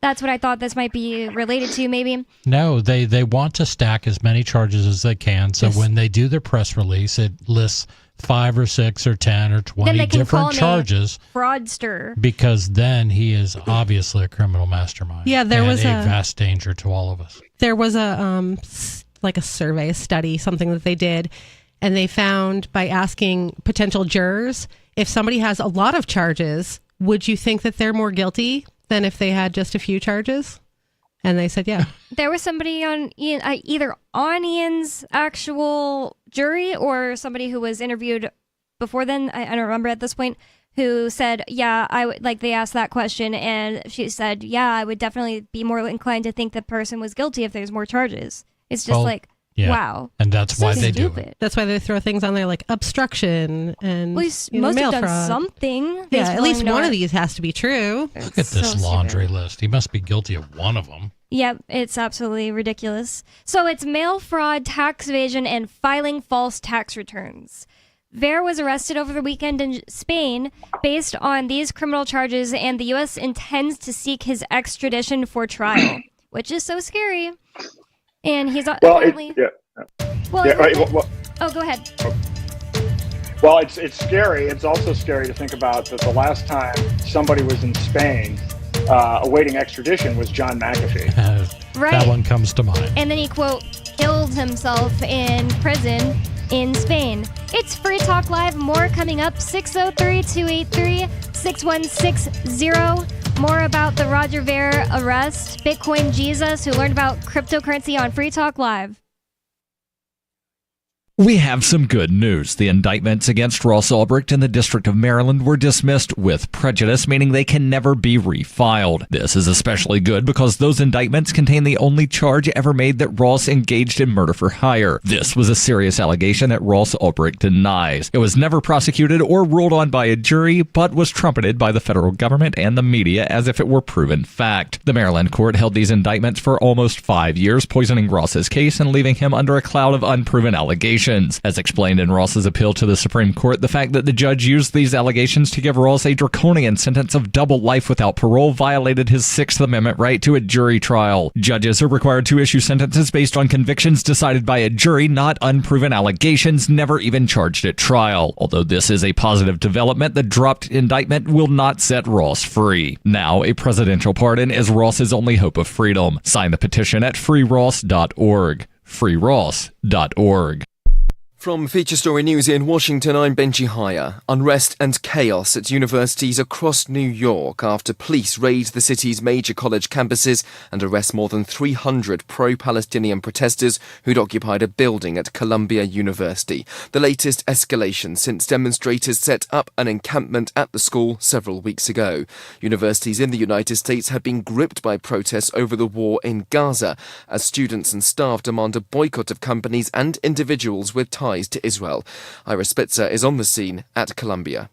That's what I thought this might be related to, maybe. No, they want to stack as many charges as they can. So when they do their press release, it lists 5 or 6 or 10 or 20 different charges. Fraudster. Because then he is obviously a criminal mastermind. Yeah, there was a vast danger to all of us. There was a survey, a study, something that they did, and they found by asking potential jurors, if somebody has a lot of charges, would you think that they're more guilty than if they had just a few charges? And they said, yeah. There was somebody on Ian, either on Ian's actual jury or somebody who was interviewed before then, I don't remember at this point, who said, yeah, I would, like, they asked that question, and she said, yeah, I would definitely be more inclined to think the person was guilty if there's more charges. It's just wow. And that's why they do it. That's why they throw things on there like obstruction and must mail have done fraud. something. Yeah, at least one of these has to be true. Look at this laundry list. He must be guilty of one of them. Yep, it's absolutely ridiculous. So it's mail fraud, tax evasion, and filing false tax returns. Ver was arrested over the weekend in Spain based on these criminal charges, and the U.S. intends to seek his extradition for trial, which is so scary. And he's apparently... Well, go ahead. Well, it's scary. It's also scary to think about that the last time somebody was in Spain awaiting extradition was John McAfee. That one comes to mind. And then he, quote, killed himself in prison in Spain. It's Free Talk Live. More coming up. 603-283-6160. More about the Roger Ver arrest, Bitcoin Jesus, who learned about cryptocurrency on Free Talk Live. We have some good news. The indictments against Ross Ulbricht in the District of Maryland were dismissed with prejudice, meaning they can never be refiled. This is especially good because those indictments contain the only charge ever made that Ross engaged in murder for hire. This was a serious allegation that Ross Ulbricht denies. It was never prosecuted or ruled on by a jury, but was trumpeted by the federal government and the media as if it were proven fact. The Maryland court held these indictments for almost 5 years, poisoning Ross's case and leaving him under a cloud of unproven allegations. As explained in Ross's appeal to the Supreme Court, the fact that the judge used these allegations to give Ross a draconian sentence of double life without parole violated his Sixth Amendment right to a jury trial. Judges are required to issue sentences based on convictions decided by a jury, not unproven allegations never even charged at trial. Although this is a positive development, the dropped indictment will not set Ross free. Now, a presidential pardon is Ross's only hope of freedom. Sign the petition at freeross.org. freeross.org. From Feature Story News in Washington, I'm Benji Haya. Unrest and chaos at universities across New York after police raid the city's major college campuses and arrest more than 300 pro-Palestinian protesters who'd occupied a building at Columbia University. The latest escalation since demonstrators set up an encampment at the school several weeks ago. Universities in the United States have been gripped by protests over the war in Gaza as students and staff demand a boycott of companies and individuals with ties to Israel. Ira Spitzer is on the scene at Columbia.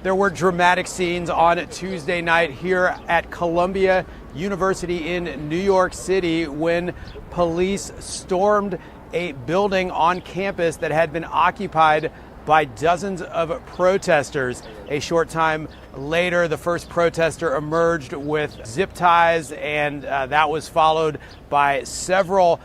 There were dramatic scenes on Tuesday night here at Columbia University in New York City when police stormed a building on campus that had been occupied by dozens of protesters. A short time later, the first protester emerged with zip ties, and that was followed by several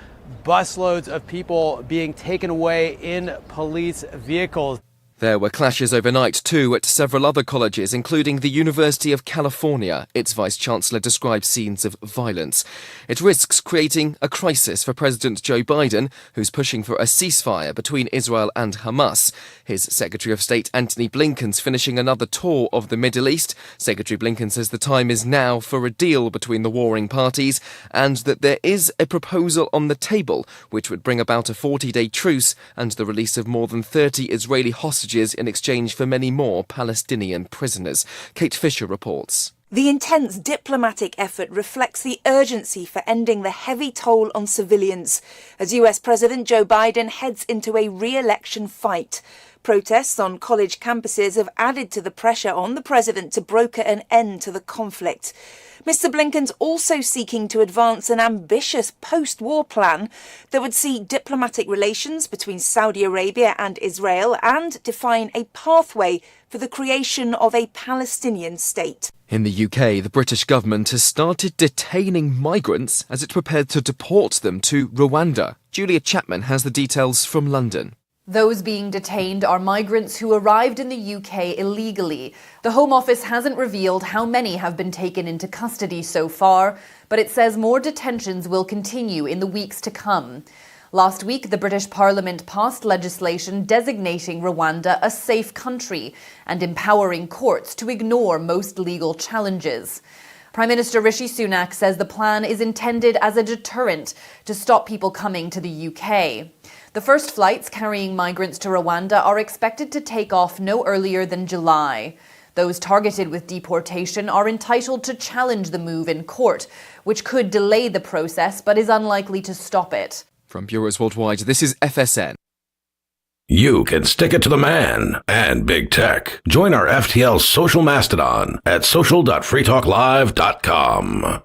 busloads of people being taken away in police vehicles. There were clashes overnight, too, at several other colleges, including the University of California. Its vice-chancellor described scenes of violence. It risks creating a crisis for President Joe Biden, who's pushing for a ceasefire between Israel and Hamas. His Secretary of State Antony Blinken's finishing another tour of the Middle East. Secretary Blinken says the time is now for a deal between the warring parties and that there is a proposal on the table which would bring about a 40-day truce and the release of more than 30 Israeli hostages in exchange for many more Palestinian prisoners. Kate Fisher reports. The intense diplomatic effort reflects the urgency for ending the heavy toll on civilians as US President Joe Biden heads into a re-election fight. Protests on college campuses have added to the pressure on the president to broker an end to the conflict. Mr. Blinken's also seeking to advance an ambitious post-war plan that would see diplomatic relations between Saudi Arabia and Israel and define a pathway for the creation of a Palestinian state. In the UK, the British government has started detaining migrants as it prepared to deport them to Rwanda. Julia Chapman has the details from London. Those being detained are migrants who arrived in the UK illegally. The Home Office hasn't revealed how many have been taken into custody so far, but it says more detentions will continue in the weeks to come. Last week, the British Parliament passed legislation designating Rwanda a safe country and empowering courts to ignore most legal challenges. Prime Minister Rishi Sunak says the plan is intended as a deterrent to stop people coming to the UK. The first flights carrying migrants to Rwanda are expected to take off no earlier than July. Those targeted with deportation are entitled to challenge the move in court, which could delay the process but is unlikely to stop it. From Bureaus Worldwide, this is FSN. You can stick it to the man and big tech. Join our FTL social mastodon at social.freetalklive.com.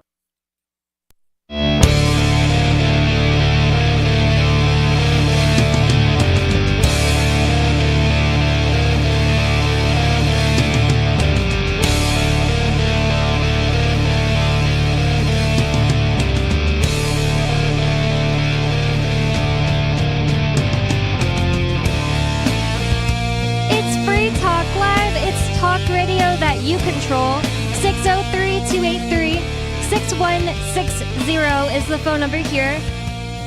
You control. 603-283-6160 is the phone number here.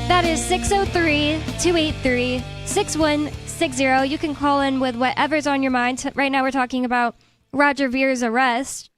That is 603-283-6160. You can call in with whatever's on your mind. Right now we're talking about Roger Vere's arrest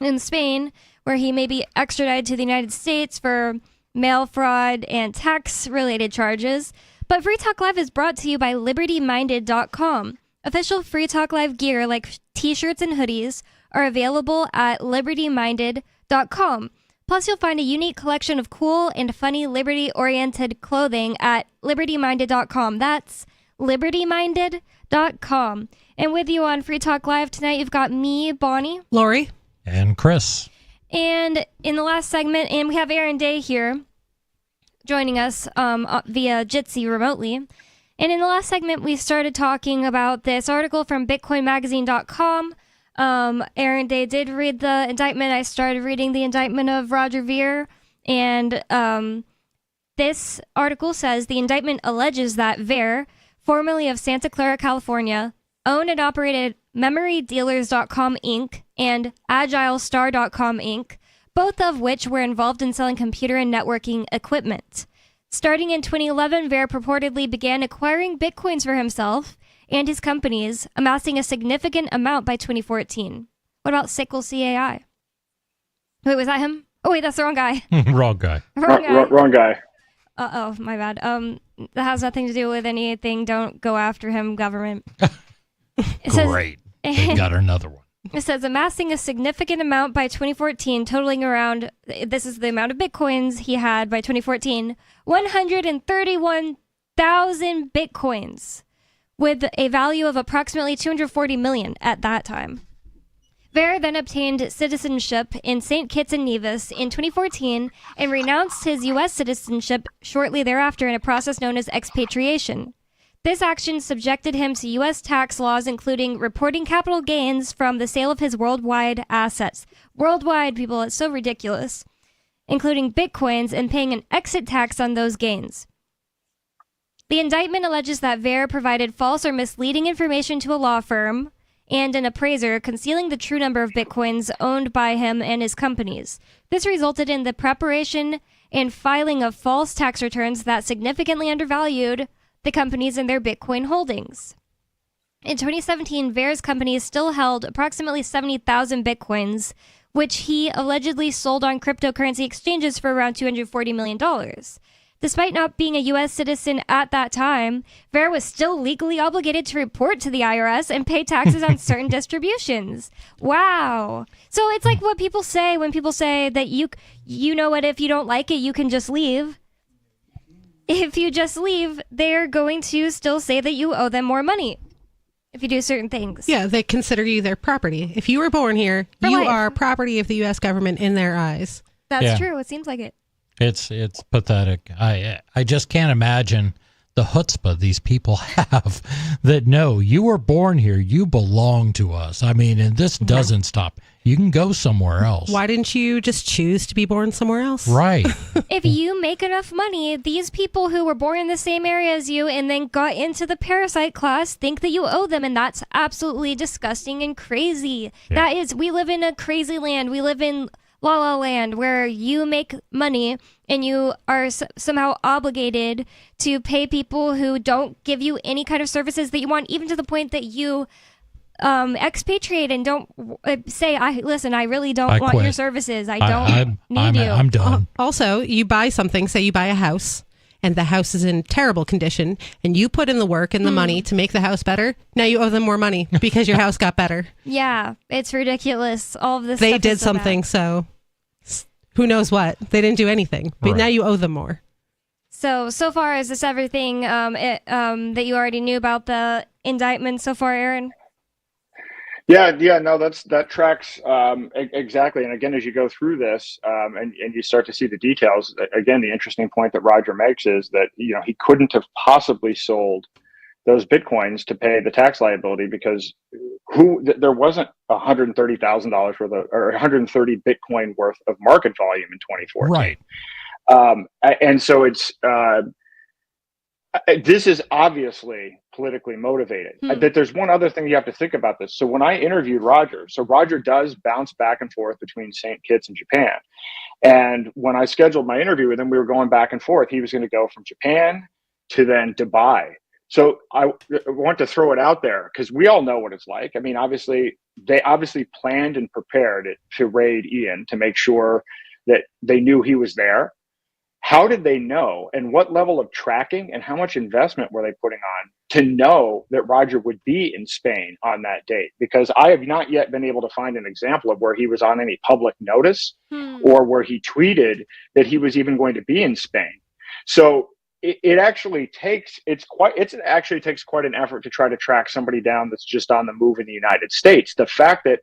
in Spain, where he may be extradited to the United States for mail fraud and tax-related charges. But Free Talk Live is brought to you by LibertyMinded.com. Official Free Talk Live gear like t-shirts and hoodies are available at LibertyMinded.com. Plus, you'll find a unique collection of cool and funny liberty-oriented clothing at LibertyMinded.com. That's LibertyMinded.com. And with you on Free Talk Live tonight, you've got me, Bonnie, Lori, and Chris. And in the last segment, and we have Aaron Day here joining us via Jitsi remotely. And in the last segment, we started talking about this article from BitcoinMagazine.com. Aaron Day did read the indictment. I started reading the indictment of Roger Ver. And this article says the indictment alleges that Ver, formerly of Santa Clara, California, owned and operated MemoryDealers.com Inc. and AgileStar.com Inc., both of which were involved in selling computer and networking equipment. Starting in 2011, Ver purportedly began acquiring Bitcoins for himself and his companies, amassing a significant amount by 2014. What about Sickle CAI? Wait, was that him? Oh, wait, that's the wrong guy. Wrong guy. Wrong guy. Uh-oh, my bad. That has nothing to do with anything. Don't go after him, government. Great. They've got another one. It says amassing a significant amount by 2014, totaling around, this is the amount of Bitcoins he had by 2014, 131,000 Bitcoins, with a value of approximately 240 million at that time. Ver then obtained citizenship in St. Kitts and Nevis in 2014 and renounced his U.S. citizenship shortly thereafter in a process known as expatriation. This action subjected him to U.S. tax laws, including reporting capital gains from the sale of his worldwide assets. Worldwide, people, it's so ridiculous. Including Bitcoins and paying an exit tax on those gains. The indictment alleges that Ver provided false or misleading information to a law firm and an appraiser, concealing the true number of Bitcoins owned by him and his companies. This resulted in the preparation and filing of false tax returns that significantly undervalued the companies and their Bitcoin holdings. In 2017, Ver's companies still held approximately 70,000 Bitcoins, which he allegedly sold on cryptocurrency exchanges for around $240 million. Despite not being a U.S. citizen at that time, Ver was still legally obligated to report to the IRS and pay taxes on certain distributions. Wow. So it's like what people say when people say that you know what, if you don't like it, you can just leave. If you just leave, they're going to still say that you owe them more money if you do certain things. Yeah, they consider you their property. If you were born here, you are property of the U.S. government in their eyes. That's true. It seems like it. It's pathetic. I just can't imagine the chutzpah these people have that, no, you were born here. You belong to us. I mean, and this doesn't stop. You can go somewhere else. Why didn't you just choose to be born somewhere else? Right. If you make enough money, these people who were born in the same area as you and then got into the parasite class think that you owe them, and that's absolutely disgusting and crazy. Yeah. We live in a crazy land. We live in La La Land, where you make money and you are somehow obligated to pay people who don't give you any kind of services that you want, even to the point that you expatriate and don't say, I really don't want your services. I don't need you. I'm done. Also, you buy something, say you buy a house, and the house is in terrible condition, and you put in the work and the money to make the house better. Now you owe them more money because your house got better. Yeah, it's ridiculous. All of this They stuff did is so something, bad. so who knows what? They didn't do anything, but now you owe them more. So far, is this everything that you already knew about the indictment so far, Aaron? Yeah, no, that tracks exactly. And again, as you go through this and you start to see the details, again, the interesting point that Roger makes is that he couldn't have possibly sold those Bitcoins to pay the tax liability because there wasn't $130,000 worth of, or 130 Bitcoin worth of market volume in 2014. Right. And so it's this is obviously politically motivated. But there's one other thing you have to think about this. So when I interviewed Roger, so Roger does bounce back and forth between St. Kitts and Japan. And when I scheduled my interview with him, we were going back and forth. He was going to go from Japan to then Dubai. So I want to throw it out there because we all know what it's like. I mean, they obviously planned and prepared it to raid Ian to make sure that they knew he was there. how did they know, and what level of tracking and how much investment were they putting on to know that Roger would be in Spain on that date? Because I have not yet been able to find an example of where he was on any public notice or where he tweeted that he was even going to be in Spain. So it actually takes quite an effort to try to track somebody down that's just on the move in the United States. The fact that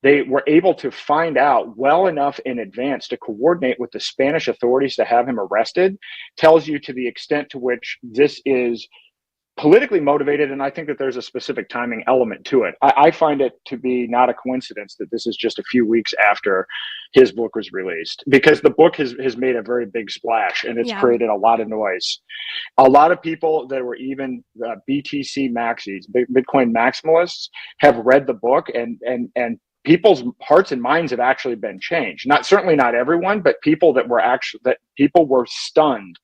they were able to find out well enough in advance to coordinate with the Spanish authorities to have him arrested tells you to the extent to which this is politically motivated, and I think that there's a specific timing element to it. I find it to be not a coincidence that this is just a few weeks after his book was released, because the book has made a very big splash, and it's created a lot of noise. A lot of people that were even BTC maxis, Bitcoin maximalists, have read the book, and people's hearts and minds have actually been changed. Certainly not everyone, but people people were stunned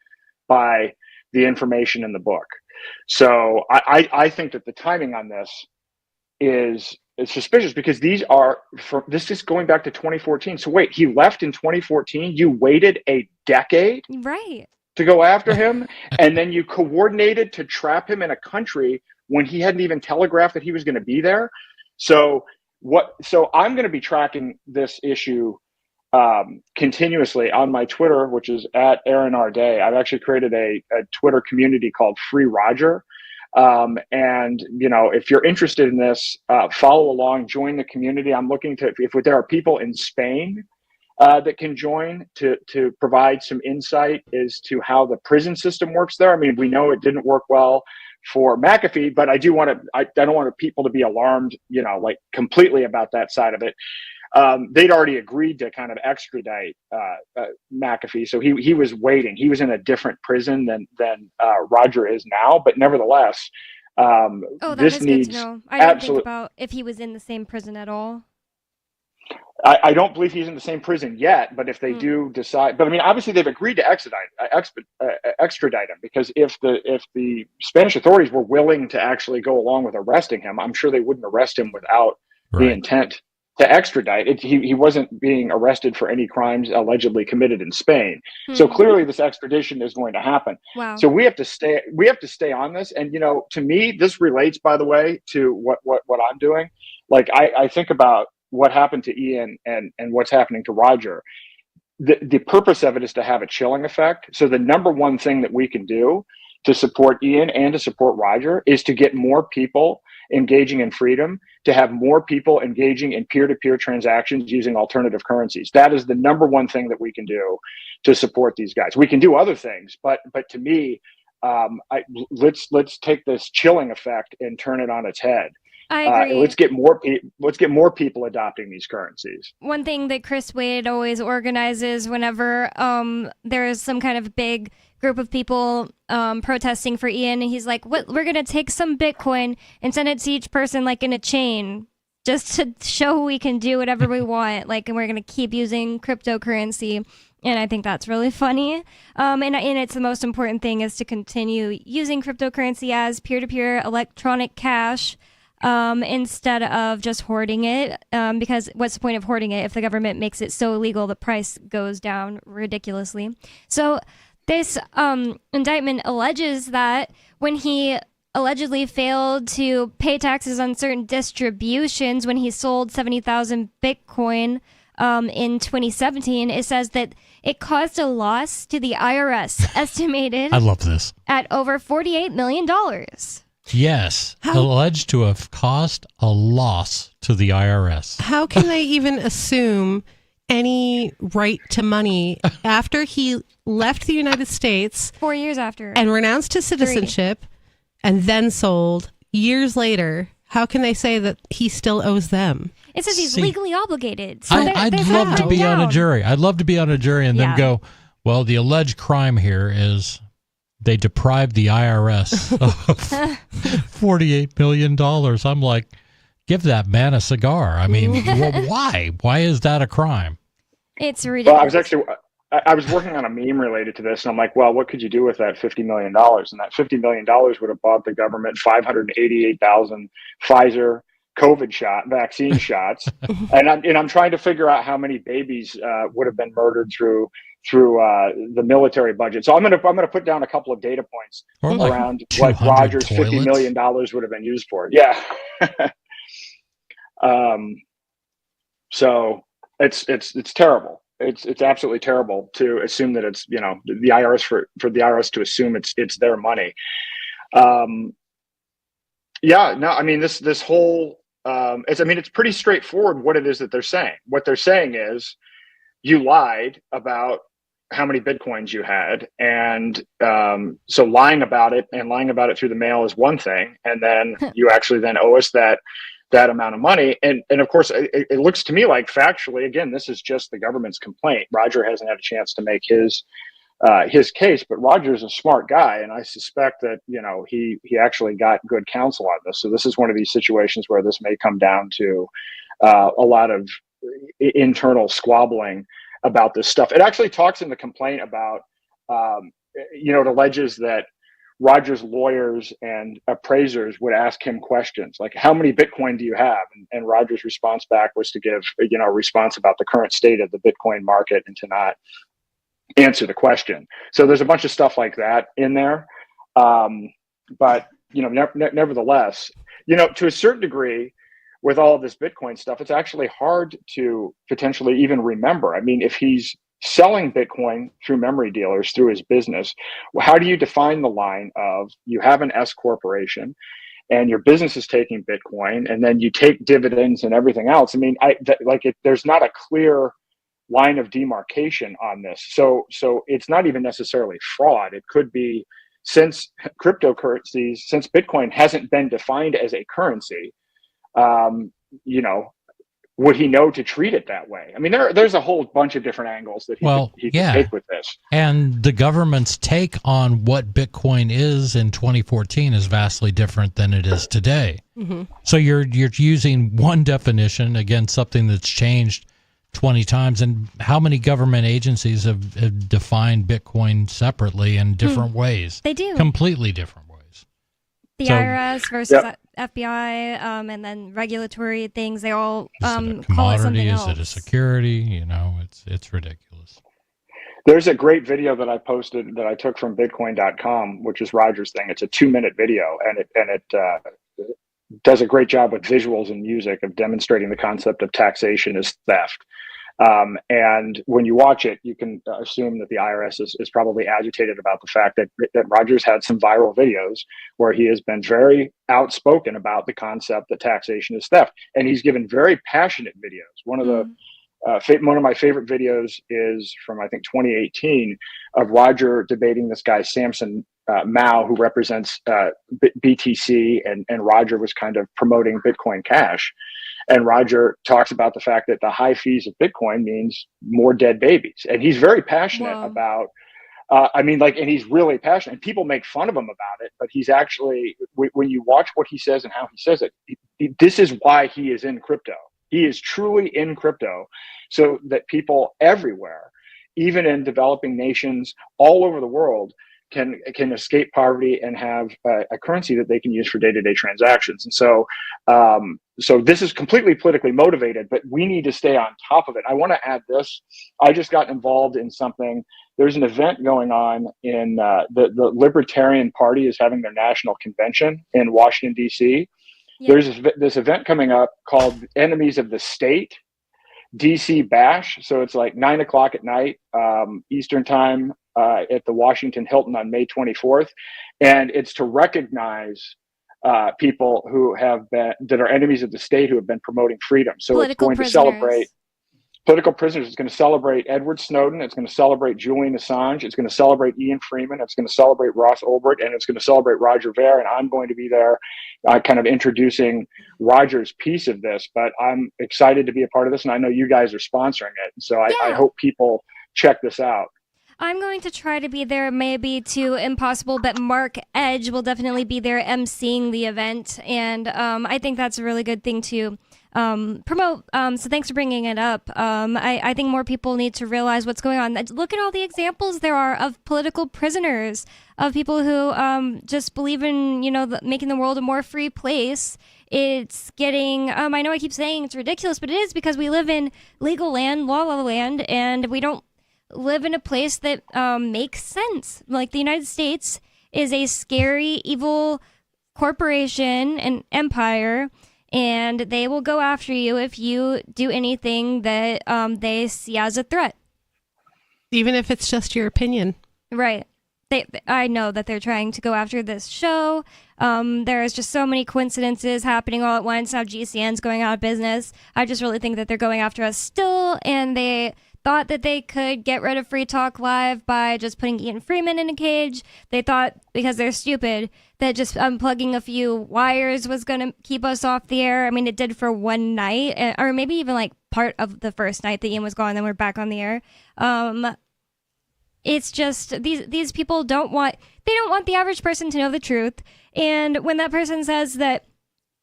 by the information in the book. So I think that the timing on this is suspicious, because this is going back to 2014. So wait, he left in 2014. You waited a decade, right, to go after him, and then you coordinated to trap him in a country when he hadn't even telegraphed that he was going to be there. So I'm going to be tracking this issue continuously on my Twitter, which is at Aaron R. Day. I've actually created a Twitter community called Free Roger. And, if you're interested in this, follow along, join the community. I'm looking to, if there are people in Spain that can join to provide some insight as to how the prison system works there. I mean, we know it didn't work well for McAfee, but I don't want people to be alarmed, completely about that side of it. They'd already agreed to kind of extradite McAfee, so he was waiting. He was in a different prison than Roger is now, but nevertheless, this needs. Good to know. I didn't think about if he was in the same prison at all. I don't believe he's in the same prison yet, but if they do decide, but I mean, obviously they've agreed to extradite him, because if the Spanish authorities were willing to actually go along with arresting him, I'm sure they wouldn't arrest him without the intent to extradite. He wasn't being arrested for any crimes allegedly committed in Spain. So clearly this extradition is going to happen. Wow. So we have to stay on this. And, to me, this relates, by the way, to what I'm doing. Like, I think about what happened to Ian and what's happening to Roger. The purpose of it is to have a chilling effect. So the number one thing that we can do to support Ian and to support Roger is to get more people engaging in freedom, to have more people engaging in peer-to-peer transactions using alternative currencies. That is the number one thing that we can do to support these guys. We can do other things, but to me, let's take this chilling effect and turn it on its head. I agree. Let's get more people adopting these currencies. One thing that Chris Wade always organizes whenever there is some kind of big group of people protesting for Ian, and he's like, "What? We're gonna take some Bitcoin and send it to each person like in a chain, just to show we can do whatever we want. Like, and we're gonna keep using cryptocurrency." And I think that's really funny. And it's the most important thing is to continue using cryptocurrency as peer-to-peer electronic cash. Instead of just hoarding it, because what's the point of hoarding it if the government makes it so illegal the price goes down ridiculously? So this indictment alleges that when he allegedly failed to pay taxes on certain distributions when he sold 70,000 Bitcoin in 2017, it says that it caused a loss to the IRS estimated I love this. at over $48 million. Yes, alleged to have caused a loss to the IRS. How can they even assume any right to money after he left the United States 4 years after and renounced his citizenship and then sold years later? How can they say that he still owes them? It says he's legally obligated. So I'd love to be on a jury. I'd love to be on a jury and then go, well, the alleged crime here is they deprived the IRS of $48 million. I'm like, give that man a cigar. I mean, why? Why is that a crime? It's ridiculous. Well, I was working on a meme related to this, and I'm like, well, what could you do with that $50 million? And that $50 million would have bought the government 588,000 Pfizer vaccine shots, and I'm trying to figure out how many babies would have been murdered through the military budget. So I'm gonna put down a couple of data points around what Rogers' $50 million would have been used for. Yeah. So it's terrible. It's absolutely terrible to assume that it's, the IRS for the IRS to assume it's their money. This whole it's pretty straightforward what it is that they're saying. What they're saying is you lied about how many Bitcoins you had. And so lying about it through the mail is one thing. And then you actually then owe us that amount of money. And of course, it looks to me like factually, again, this is just the government's complaint. Roger hasn't had a chance to make his case, but Roger's a smart guy. And I suspect that, he actually got good counsel on this. So this is one of these situations where this may come down to a lot of internal squabbling about this stuff. It actually talks in the complaint about, it alleges that Roger's lawyers and appraisers would ask him questions like, how many Bitcoin do you have? And Roger's response back was to give, a response about the current state of the Bitcoin market and to not answer the question. So there's a bunch of stuff like that in there. But, nevertheless, to a certain degree, with all of this Bitcoin stuff, it's actually hard to potentially even remember. I mean, if he's selling Bitcoin through memory dealers through his business, how do you define the line of you have an S corporation and your business is taking Bitcoin and then you take dividends and everything else? I mean, there's not a clear line of demarcation on this. So it's not even necessarily fraud. It could be, since Bitcoin hasn't been defined as a currency, would he know to treat it that way? I mean, there's a whole bunch of different angles that he can take with this. And the government's take on what Bitcoin is in 2014 is vastly different than it is today. Mm-hmm. So you're using one definition against something that's changed 20 times. And how many government agencies have defined Bitcoin separately in different ways? They do. Completely different ways. The IRS versus FBI, and then regulatory things, they all call it something else. Is it a security? It's ridiculous. There's a great video that I posted that I took from Bitcoin.com, which is Roger's thing. It's a 2-minute video, and it does a great job with visuals and music of demonstrating the concept of taxation as theft. And when you watch it, you can assume that the IRS is probably agitated about the fact that Roger's had some viral videos where he has been very outspoken about the concept that taxation is theft. And he's given very passionate videos. One of my favorite videos is from, I think, 2018 of Roger debating this guy, Samson Mao, who represents BTC, and Roger was kind of promoting Bitcoin Cash. And Roger talks about the fact that the high fees of Bitcoin means more dead babies. And he's very passionate about, and he's really passionate. And people make fun of him about it, but he's actually, when you watch what he says and how he says it, this is why he is in crypto. He is truly in crypto so that people everywhere, even in developing nations all over the world, can escape poverty and have a currency that they can use for day-to-day transactions. And so this is completely politically motivated, but we need to stay on top of it. I want to add this. I just got involved in something. There's an event going on in the Libertarian Party is having their national convention in Washington, D.C. Yeah. There's this event coming up called Enemies of the State, DC Bash. So it's like 9:00 at night, Eastern time, at the Washington Hilton on May 24th. And it's to recognize people who that are enemies of the state who have been promoting freedom. So it's going to celebrate political prisoners. It's going to celebrate Edward Snowden. It's going to celebrate Julian Assange. It's going to celebrate Ian Freeman. It's going to celebrate Ross Ulbricht, and it's going to celebrate Roger Ver. And I'm going to be there kind of introducing Roger's piece of this, but I'm excited to be a part of this. And I know you guys are sponsoring it. So I hope people check this out. I'm going to try to be there, maybe too impossible, but Mark Edge will definitely be there emceeing the event, and I think that's a really good thing to promote. So thanks for bringing it up. I think more people need to realize what's going on. Look at all the examples there are of political prisoners, of people who just believe in, making the world a more free place. It's getting, I know I keep saying it's ridiculous, but it is, because we live in legal land, la land, and we don't live in a place that makes sense. Like, the United States is a scary, evil corporation and empire, and they will go after you if you do anything that they see as a threat. Even if it's just your opinion. Right. I know that they're trying to go after this show. There's just so many coincidences happening all at once. Now GCN's going out of business. I just really think that they're going after us still, and they thought that they could get rid of Free Talk Live by just putting Ian Freeman in a cage. They thought, because they're stupid, that just unplugging a few wires was going to keep us off the air. I mean, it did for one night, or maybe even like part of the first night that Ian was gone, then we're back on the air. It's just these people don't want the average person to know the truth. And when that person says that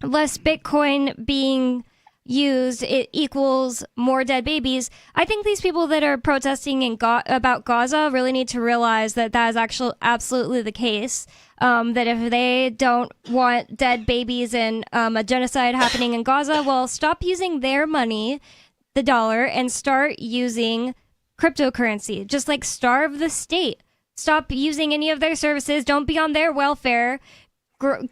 less Bitcoin being used, it equals more dead babies, I think these people that are protesting about Gaza really need to realize that that is actually absolutely the case. That if they don't want dead babies and a genocide happening in Gaza, well, stop using their money, the dollar, and start using cryptocurrency. Just like starve the state. Stop using any of their services. Don't be on their welfare.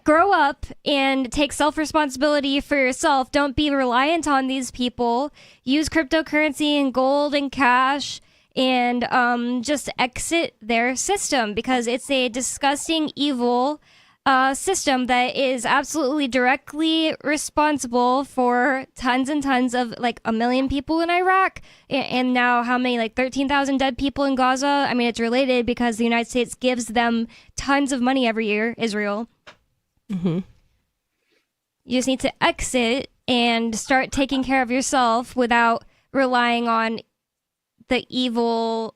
Grow up and take self-responsibility for yourself. Don't be reliant on these people. Use cryptocurrency and gold and cash, and just exit their system, because it's a disgusting, evil system that is absolutely directly responsible for tons and tons of, like, 1 million people in Iraq, and now how many, like 13,000 dead people in Gaza. I mean, it's related because the United States gives them tons of money every year, Israel. Mm-hmm. You just need to exit and start taking care of yourself without relying on the evil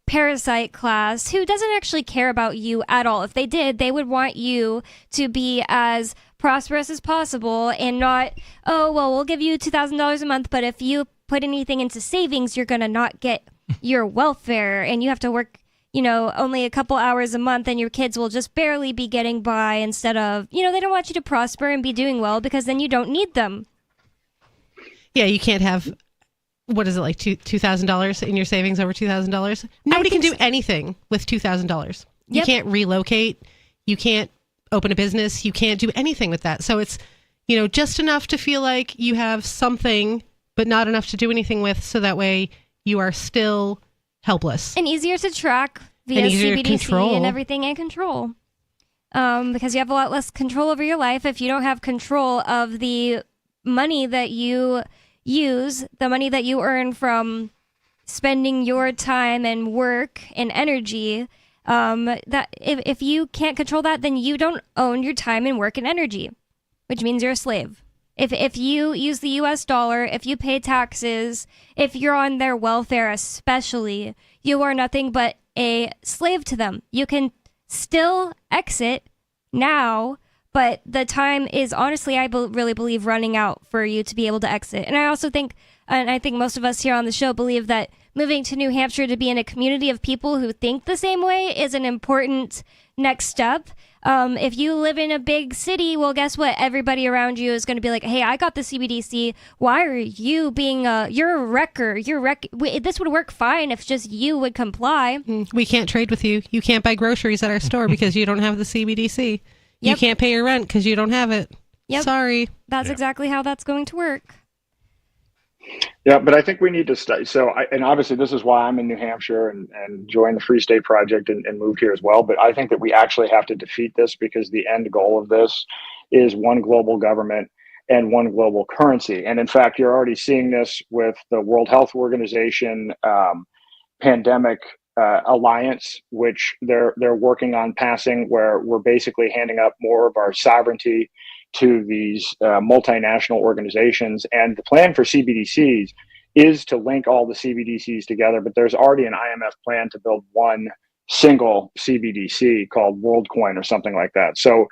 parasite class who doesn't actually care about you at all. If they did, they would want you to be as prosperous as possible and not, oh, well, we'll give you $2,000 a month, but if you put anything into savings, you're going to not get your welfare, and you have to work, only a couple hours a month, and your kids will just barely be getting by, instead of, they don't want you to prosper and be doing well, because then you don't need them. Yeah, you can't have, what is it, like $2,000 in your savings, over $2,000? Nobody can do anything with $2,000. You can't relocate. You can't open a business. You can't do anything with that. So it's, just enough to feel like you have something, but not enough to do anything with. So that way you are still helpless. And easier to track via CBDC and everything, and control. Because you have a lot less control over your life if you don't have control of the money that you use, the money that you earn from spending your time and work and energy. That if you can't control that, then you don't own your time and work and energy, which means you're a slave. If you use the US dollar, if you pay taxes, if you're on their welfare especially, you are nothing but a slave to them. You can still exit now, but the time is honestly, I really believe, running out for you to be able to exit. And I also think, and I think most of us here on the show believe, that moving to New Hampshire to be in a community of people who think the same way is an important next step. If you live in a big city, well, guess what? Everybody around you is going to be like, hey, I got the CBDC. Why are you being you're a wrecker. This would work fine if just you would comply. We can't trade with you. You can't buy groceries at our store because you don't have the CBDC. Yep. You can't pay your rent because you don't have it. Yep. Sorry. That's exactly how that's going to work. Yeah, but I think we need to study. And obviously this is why I'm in New Hampshire and joined the Free State Project and moved here as well. But I think that we actually have to defeat this, because the end goal of this is one global government and one global currency. And in fact, you're already seeing this with the World Health Organization pandemic alliance, which they're working on passing, where we're basically handing up more of our sovereignty to these multinational organizations. And the plan for CBDCs is to link all the CBDCs together, but there's already an IMF plan to build one single CBDC called WorldCoin or something like that. So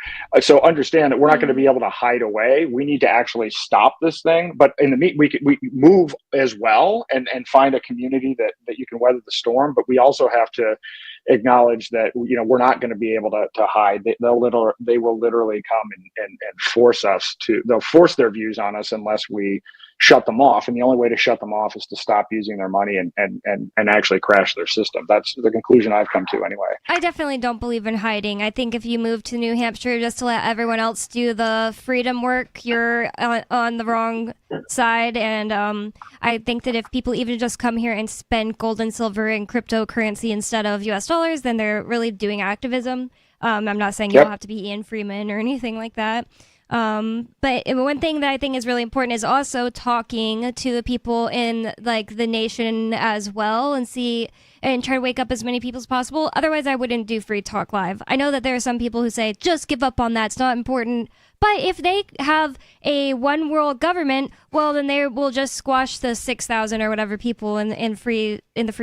understand that we're not going to be able to hide away. We need to actually stop this thing. But in the we move as well and find a community that you can weather the storm. But we also have to acknowledge that we're not going to be able to hide. They will literally come and force us to. They'll force their views on us unless we shut them off, and the only way to shut them off is to stop using their money and actually crash their system. That's the conclusion I've come to anyway. I definitely don't believe in hiding. I think if you move to New Hampshire just to let everyone else do the freedom work, you're on the wrong side. And I think that if people even just come here and spend gold and silver and cryptocurrency instead of US dollars, then they're really doing activism. I'm not saying you don't have to be Ian Freeman or anything like that. But one thing that I think is really important is also talking to the people in like the nation as well and try to wake up as many people as possible. Otherwise, I wouldn't do Free Talk Live. I know that there are some people who say, just give up on that. It's not important. But if they have a one world government, well, then they will just squash the 6,000 or whatever people in the free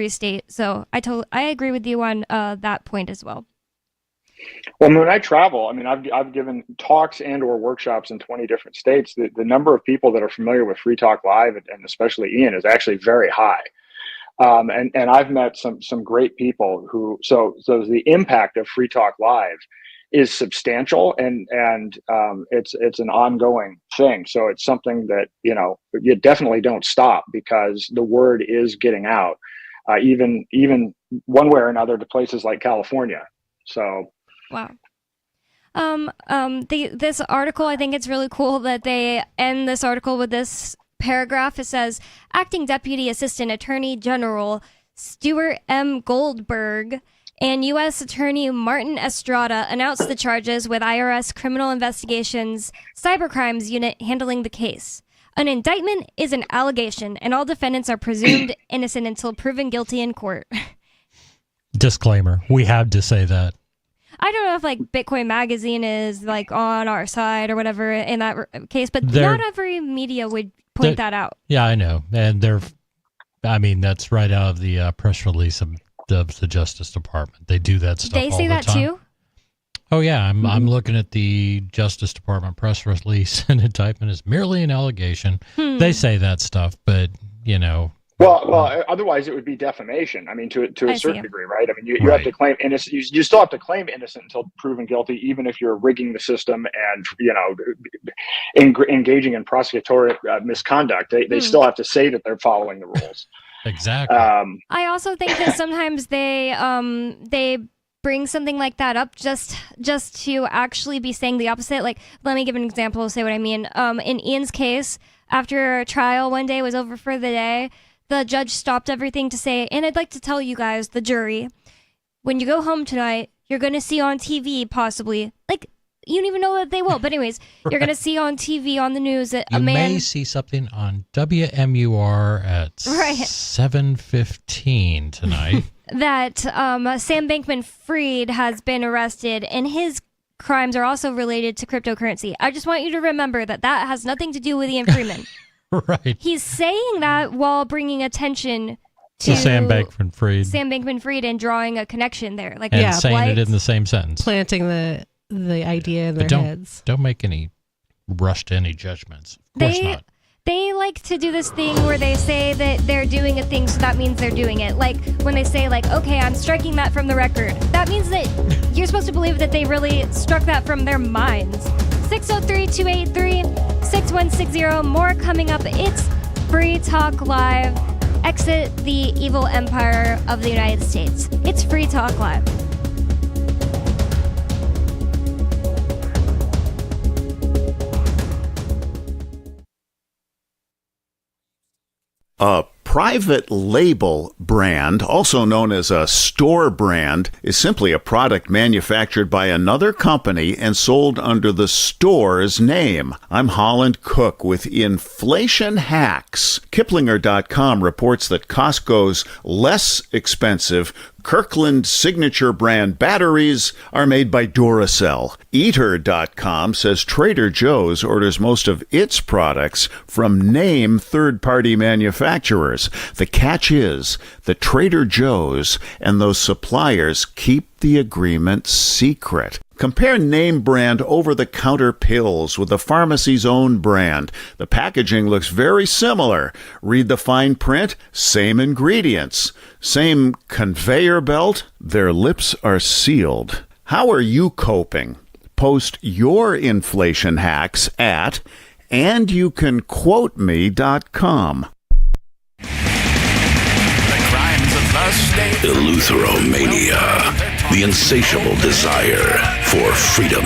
state. So I agree with you on that point as well. Well, when I travel, I mean, I've given talks and or workshops in 20 different states. The number of people that are familiar with Free Talk Live, and especially Ian, is actually very high. And I've met some great people who, so the impact of Free Talk Live is substantial, and it's an ongoing thing. So it's something that, you definitely don't stop, because the word is getting out, even one way or another, to places like California. So. Wow. This article, I think it's really cool that they end this article with this paragraph. It says, Acting Deputy Assistant Attorney General Stuart M. Goldberg and U.S. Attorney Martin Estrada announced the charges with IRS Criminal Investigations Cybercrimes Unit handling the case. An indictment is an allegation, and all defendants are presumed innocent until proven guilty in court. Disclaimer. We had to say that. I don't know if like Bitcoin Magazine is like on our side or whatever in that case, but not every media would point that out. Yeah, I know. And that's right out of the press release of the Justice Department. They do that stuff all the time. They say that too? Oh, yeah. I'm looking at the Justice Department press release, and indictment is merely an allegation. They say that stuff, but, Well, otherwise it would be defamation. I mean, to a certain degree, right? I mean, you have to claim innocent. You still have to claim innocent until proven guilty, even if you're rigging the system and engaging in prosecutorial misconduct. They still have to say that they're following the rules. Exactly. I also think that sometimes they bring something like that up just to actually be saying the opposite. Like, let me give an example to say what I mean. In Ian's case, after a trial one day was over for the day, the judge stopped everything to say, and I'd like to tell you guys, the jury, when you go home tonight, you're going to see on TV possibly, like, you don't even know that they will, but anyways, you're going to see on TV, on the news, that a man... You may see something on WMUR at 7:15 tonight. That Sam Bankman-Fried has been arrested, and his crimes are also related to cryptocurrency. I just want you to remember that has nothing to do with Ian Freeman. Right. He's saying that while bringing attention to Sam Bankman-Fried and drawing a connection there, like saying it in the same sentence, planting the idea in their heads. Don't make any rush to any judgments. Of course not. They like to do this thing where they say that they're doing a thing, so that means they're doing it. Like when they say, like, okay, I'm striking that from the record. That means that you're supposed to believe that they really struck that from their minds. 603-283-6160. More coming up. It's Free Talk Live. Exit the evil empire of the United States. It's Free Talk Live. A private label brand, also known as a store brand, is simply a product manufactured by another company and sold under the store's name. I'm Holland Cook with Inflation Hacks. Kiplinger.com reports that Costco's less expensive Kirkland Signature brand batteries are made by Duracell. Eater.com says Trader Joe's orders most of its products from name third-party manufacturers. The catch is that Trader Joe's and those suppliers keep the agreement secret. Compare name brand over-the-counter pills with the pharmacy's own brand. The packaging looks very similar. Read the fine print, same ingredients. Same conveyor belt, their lips are sealed. How are you coping? Post your inflation hacks at andyoucanquoteme.com. Eleutheromania, the insatiable desire for freedom.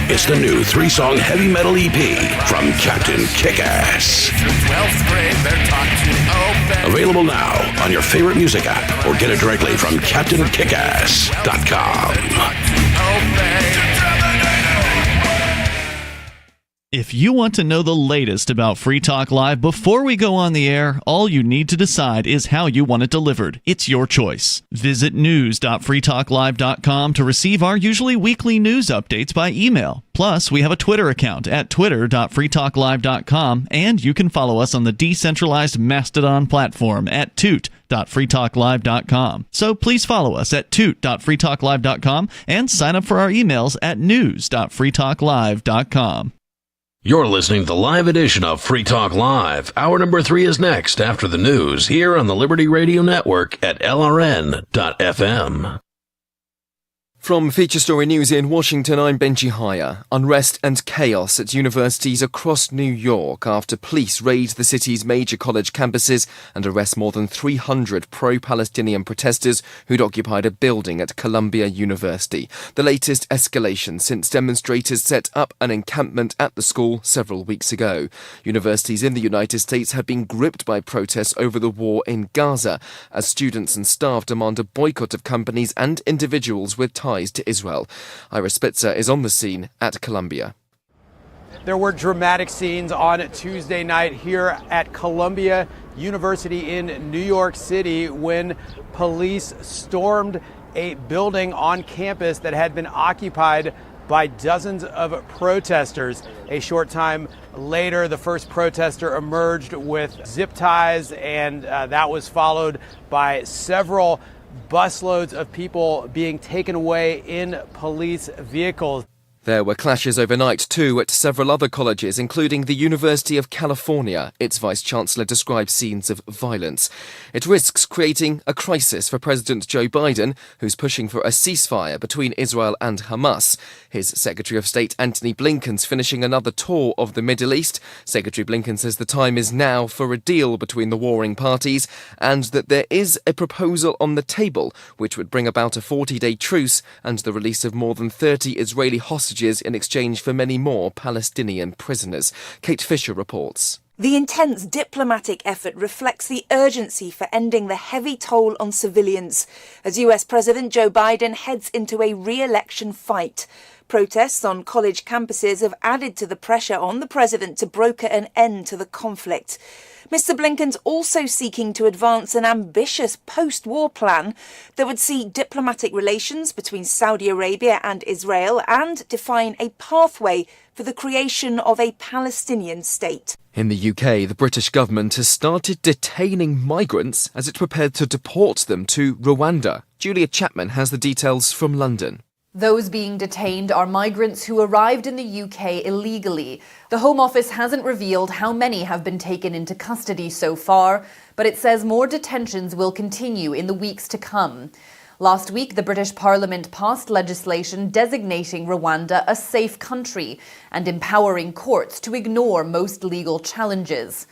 It's the new 3-song heavy metal EP from Captain Kickass. Available now on your favorite music app or get it directly from CaptainKickass.com. If you want to know the latest about Free Talk Live before we go on the air, all you need to decide is how you want it delivered. It's your choice. Visit news.freetalklive.com to receive our usually weekly news updates by email. Plus, we have a Twitter account at twitter.freetalklive.com, and you can follow us on the decentralized Mastodon platform at toot.freetalklive.com. So please follow us at toot.freetalklive.com and sign up for our emails at news.freetalklive.com. You're listening to the live edition of Free Talk Live. Hour number 3 is next after the news here on the Liberty Radio Network at LRN.FM. From Feature Story News in Washington, I'm Benji Haya. Unrest and chaos at universities across New York after police raid the city's major college campuses and arrest more than 300 pro-Palestinian protesters who'd occupied a building at Columbia University. The latest escalation since demonstrators set up an encampment at the school several weeks ago. Universities in the United States have been gripped by protests over the war in Gaza as students and staff demand a boycott of companies and individuals with ties to Israel. Ira Spitzer is on the scene at Columbia. There were dramatic scenes on Tuesday night here at Columbia University in New York City when police stormed a building on campus that had been occupied by dozens of protesters. A short time later, the first protester emerged with zip ties, and that was followed by several busloads of people being taken away in police vehicles. There were clashes overnight too at several other colleges, including the University of California. Its vice-chancellor described scenes of violence. It risks creating a crisis for President Joe Biden, who's pushing for a ceasefire between Israel and Hamas. His Secretary of State Antony Blinken's finishing another tour of the Middle East. Secretary Blinken says the time is now for a deal between the warring parties and that there is a proposal on the table which would bring about a 40-day truce and the release of more than 30 Israeli hostages in exchange for many more Palestinian prisoners. Kate Fisher reports. The intense diplomatic effort reflects the urgency for ending the heavy toll on civilians as US President Joe Biden heads into a re-election fight. Protests on college campuses have added to the pressure on the president to broker an end to the conflict. Mr. Blinken's also seeking to advance an ambitious post-war plan that would see diplomatic relations between Saudi Arabia and Israel and define a pathway for the creation of a Palestinian state. In the UK, the British government has started detaining migrants as it prepared to deport them to Rwanda. Julia Chapman has the details from London. Those being detained are migrants who arrived in the UK illegally. The Home Office hasn't revealed how many have been taken into custody so far, but it says more detentions will continue in the weeks to come. Last week, the British Parliament passed legislation designating Rwanda a safe country and empowering courts to ignore most legal challenges.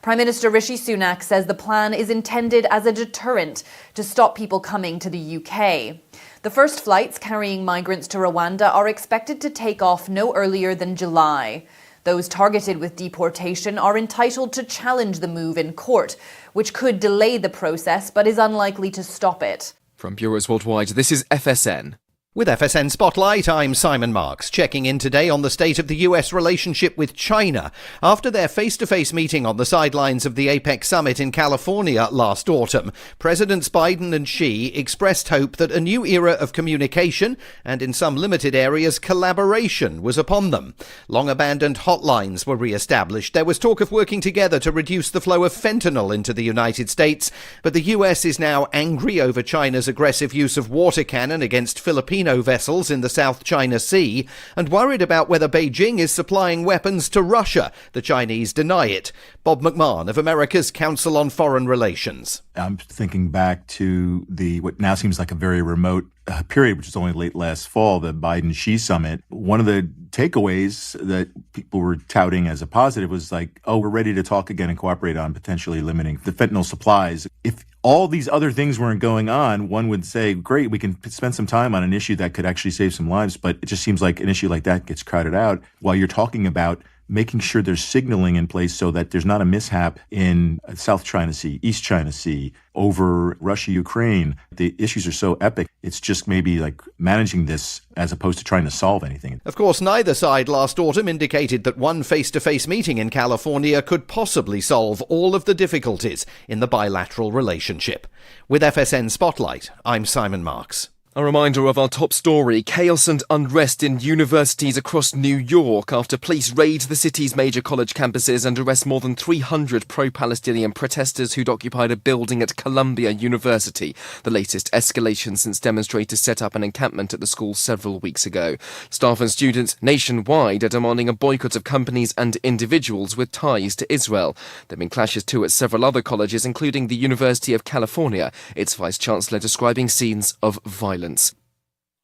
Prime Minister Rishi Sunak says the plan is intended as a deterrent to stop people coming to the UK. The first flights carrying migrants to Rwanda are expected to take off no earlier than July. Those targeted with deportation are entitled to challenge the move in court, which could delay the process but is unlikely to stop it. From Bureaus Worldwide, this is FSN. With FSN Spotlight, I'm Simon Marks, checking in today on the state of the US relationship with China after their face-to-face meeting on the sidelines of the APEC summit in California last autumn. Presidents Biden and Xi expressed hope that a new era of communication and, in some limited areas, collaboration was upon them. Long-abandoned hotlines were re-established. There was talk of working together to reduce the flow of fentanyl into the United States, but the US is now angry over China's aggressive use of water cannon against Filipino vessels in the South China Sea and worried about whether Beijing is supplying weapons to Russia. The Chinese deny it. Bob McMahon of America's Council on Foreign Relations. I'm thinking back to what now seems like a very remote period, which was only late last fall, the Biden-Xi summit. One of the takeaways that people were touting as a positive was like, oh, we're ready to talk again and cooperate on potentially limiting the fentanyl supplies. If all these other things weren't going on, one would say, great, we can spend some time on an issue that could actually save some lives. But it just seems like an issue like that gets crowded out while you're talking about making sure there's signaling in place so that there's not a mishap in South China Sea, East China Sea, over Russia, Ukraine. The issues are so epic. It's just maybe like managing this as opposed to trying to solve anything. Of course, neither side last autumn indicated that one face-to-face meeting in California could possibly solve all of the difficulties in the bilateral relationship. With FSN Spotlight, I'm Simon Marks. A reminder of our top story, chaos and unrest in universities across New York after police raid the city's major college campuses and arrest more than 300 pro-Palestinian protesters who'd occupied a building at Columbia University, the latest escalation since demonstrators set up an encampment at the school several weeks ago. Staff and students nationwide are demanding a boycott of companies and individuals with ties to Israel. There have been clashes too at several other colleges, including the University of California, its vice-chancellor describing scenes of violence.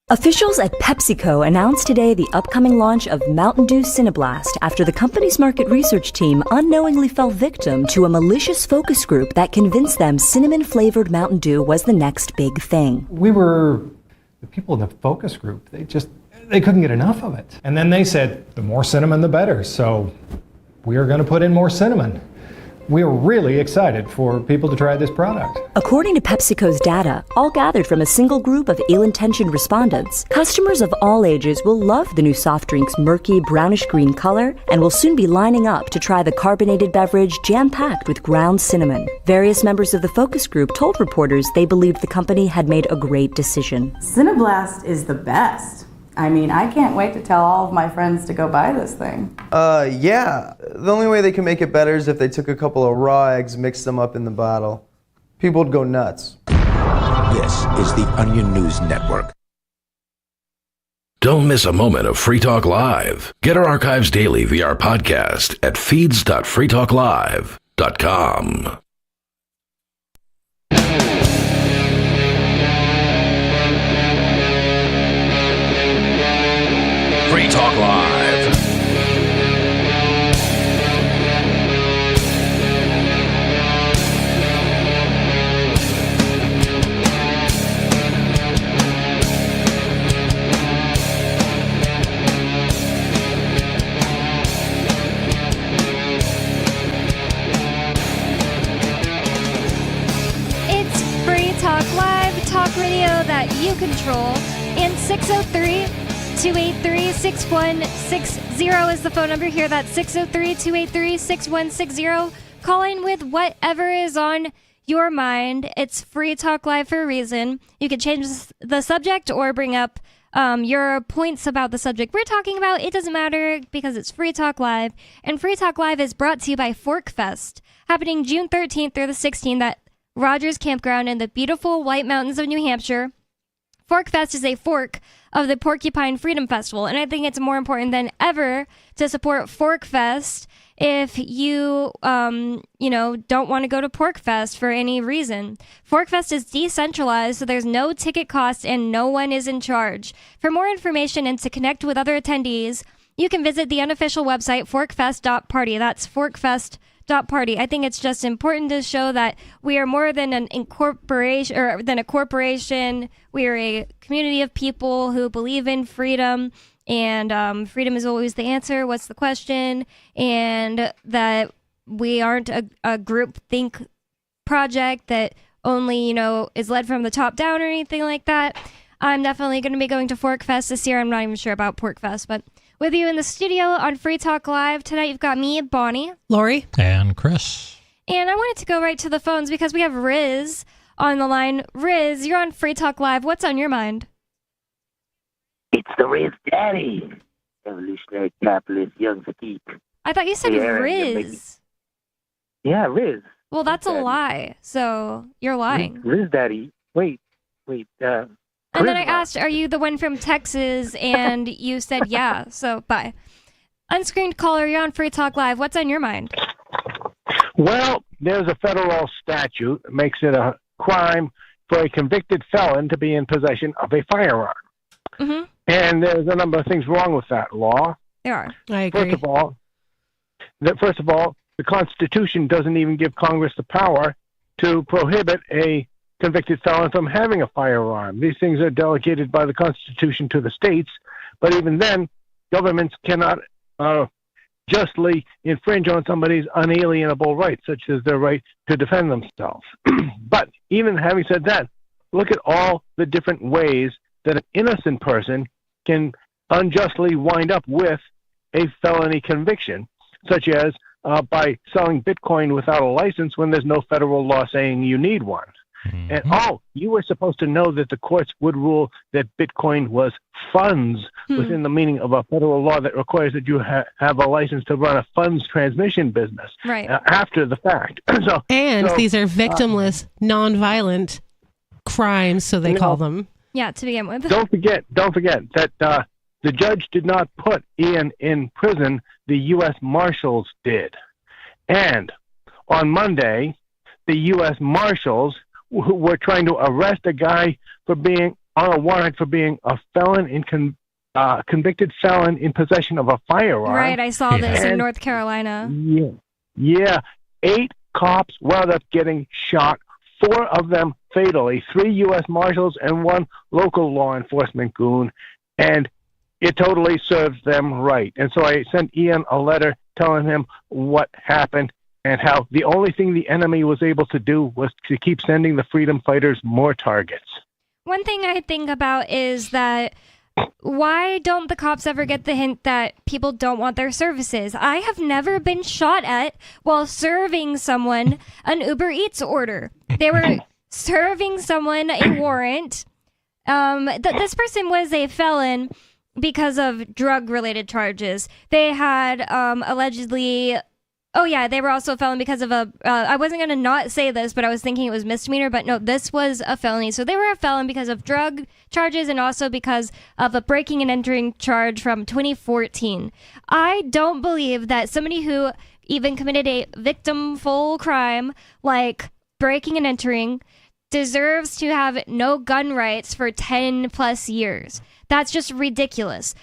Officials at PepsiCo announced today the upcoming launch of Mountain Dew Cineblast after the company's market research team unknowingly fell victim to a malicious focus group that convinced them cinnamon-flavored Mountain Dew was the next big thing. The people in the focus group, they couldn't get enough of it. And then they said, the more cinnamon, the better. So we are going to put in more cinnamon. We are really excited for people to try this product. According to PepsiCo's data, all gathered from a single group of ill-intentioned respondents, customers of all ages will love the new soft drink's murky brownish-green color and will soon be lining up to try the carbonated beverage jam-packed with ground cinnamon. Various members of the focus group told reporters they believed the company had made a great decision. Cineblast is the best. I mean, I can't wait to tell all of my friends to go buy this thing. Yeah. The only way they can make it better is if they took a couple of raw eggs, mixed them up in the bottle. People would go nuts. This is the Onion News Network. Don't miss a moment of Free Talk Live. Get our archives daily via our podcast at feeds.freetalklive.com. Free Talk Live. It's Free Talk Live, talk radio that you control, and 603-283-6160 is the phone number here. That's 603-283-6160. Calling with whatever is on your mind. It's Free Talk Live for a reason. You can change the subject or bring up your points about the subject we're talking about. It doesn't matter because it's Free Talk Live. And Free Talk Live is brought to you by Fork Fest, happening June 13th through the 16th at Rogers Campground in the beautiful White Mountains of New Hampshire. Fork Fest is a fork of the Porcupine Freedom Festival, and I think it's more important than ever to support Fork Fest if you, don't want to go to Pork Fest for any reason. Fork Fest is decentralized, so there's no ticket cost and no one is in charge. For more information and to connect with other attendees, you can visit the unofficial website, forkfest.party. That's forkfest.party. I think it's just important to show that we are more than an incorporation or than a corporation. We are a community of people who believe in freedom, and freedom is always the answer. What's the question? And that we aren't a group think project that only, is led from the top down or anything like that. I'm definitely going to be going to Forkfest this year. I'm not even sure about Porkfest, but with you in the studio on Free Talk Live tonight, you've got me, Bonnie, Lori, and Chris. And I wanted to go right to the phones because we have Riz on the line. Riz, you're on Free Talk Live. What's on your mind? It's the Riz Daddy, evolutionary capitalist, young fatigue. I thought you said Riz. Yeah, Riz. Well, that's a lie. So you're lying. Riz Daddy. Wait. And then I asked, are you the one from Texas? And you said, yeah. So bye. Unscreened caller, you're on Free Talk Live. What's on your mind? Well, there's a federal statute that makes it a crime for a convicted felon to be in possession of a firearm. Mm-hmm. And there's a number of things wrong with that law. There are. I agree. First of all, the Constitution doesn't even give Congress the power to prohibit a convicted felon from having a firearm. These things are delegated by the Constitution to the states, but even then, governments cannot justly infringe on somebody's unalienable rights, such as their right to defend themselves. But even having said that, look at all the different ways that an innocent person can unjustly wind up with a felony conviction, such as by selling Bitcoin without a license when there's no federal law saying you need one. And you were supposed to know that the courts would rule that Bitcoin was funds within the meaning of a federal law that requires that you have a license to run a funds transmission business after the fact. These are victimless, nonviolent crimes, so they call them. Yeah, to begin with. Don't forget that the judge did not put Ian in prison. The U.S. Marshals did. And on Monday, the U.S. Marshals who were trying to arrest a guy for being on a warrant for being a felon in convicted felon in possession of a firearm. Right, I saw this in North Carolina. Yeah. 8 cops wound up getting shot, 4 of them fatally, 3 U.S. Marshals and 1 local law enforcement goon, and it totally serves them right. And so I sent Ian a letter telling him what happened, and how the only thing the enemy was able to do was to keep sending the freedom fighters more targets. One thing I think about is that why don't the cops ever get the hint that people don't want their services? I have never been shot at while serving someone an Uber Eats order. They were serving someone a warrant. This person was a felon because of drug-related charges. They had allegedly... Oh, yeah, they were also a felon because of I wasn't going to not say this, but I was thinking it was misdemeanor. But no, this was a felony. So they were a felon because of drug charges and also because of a breaking and entering charge from 2014. I don't believe that somebody who even committed a victimful crime like breaking and entering deserves to have no gun rights for 10 plus years. That's just ridiculous.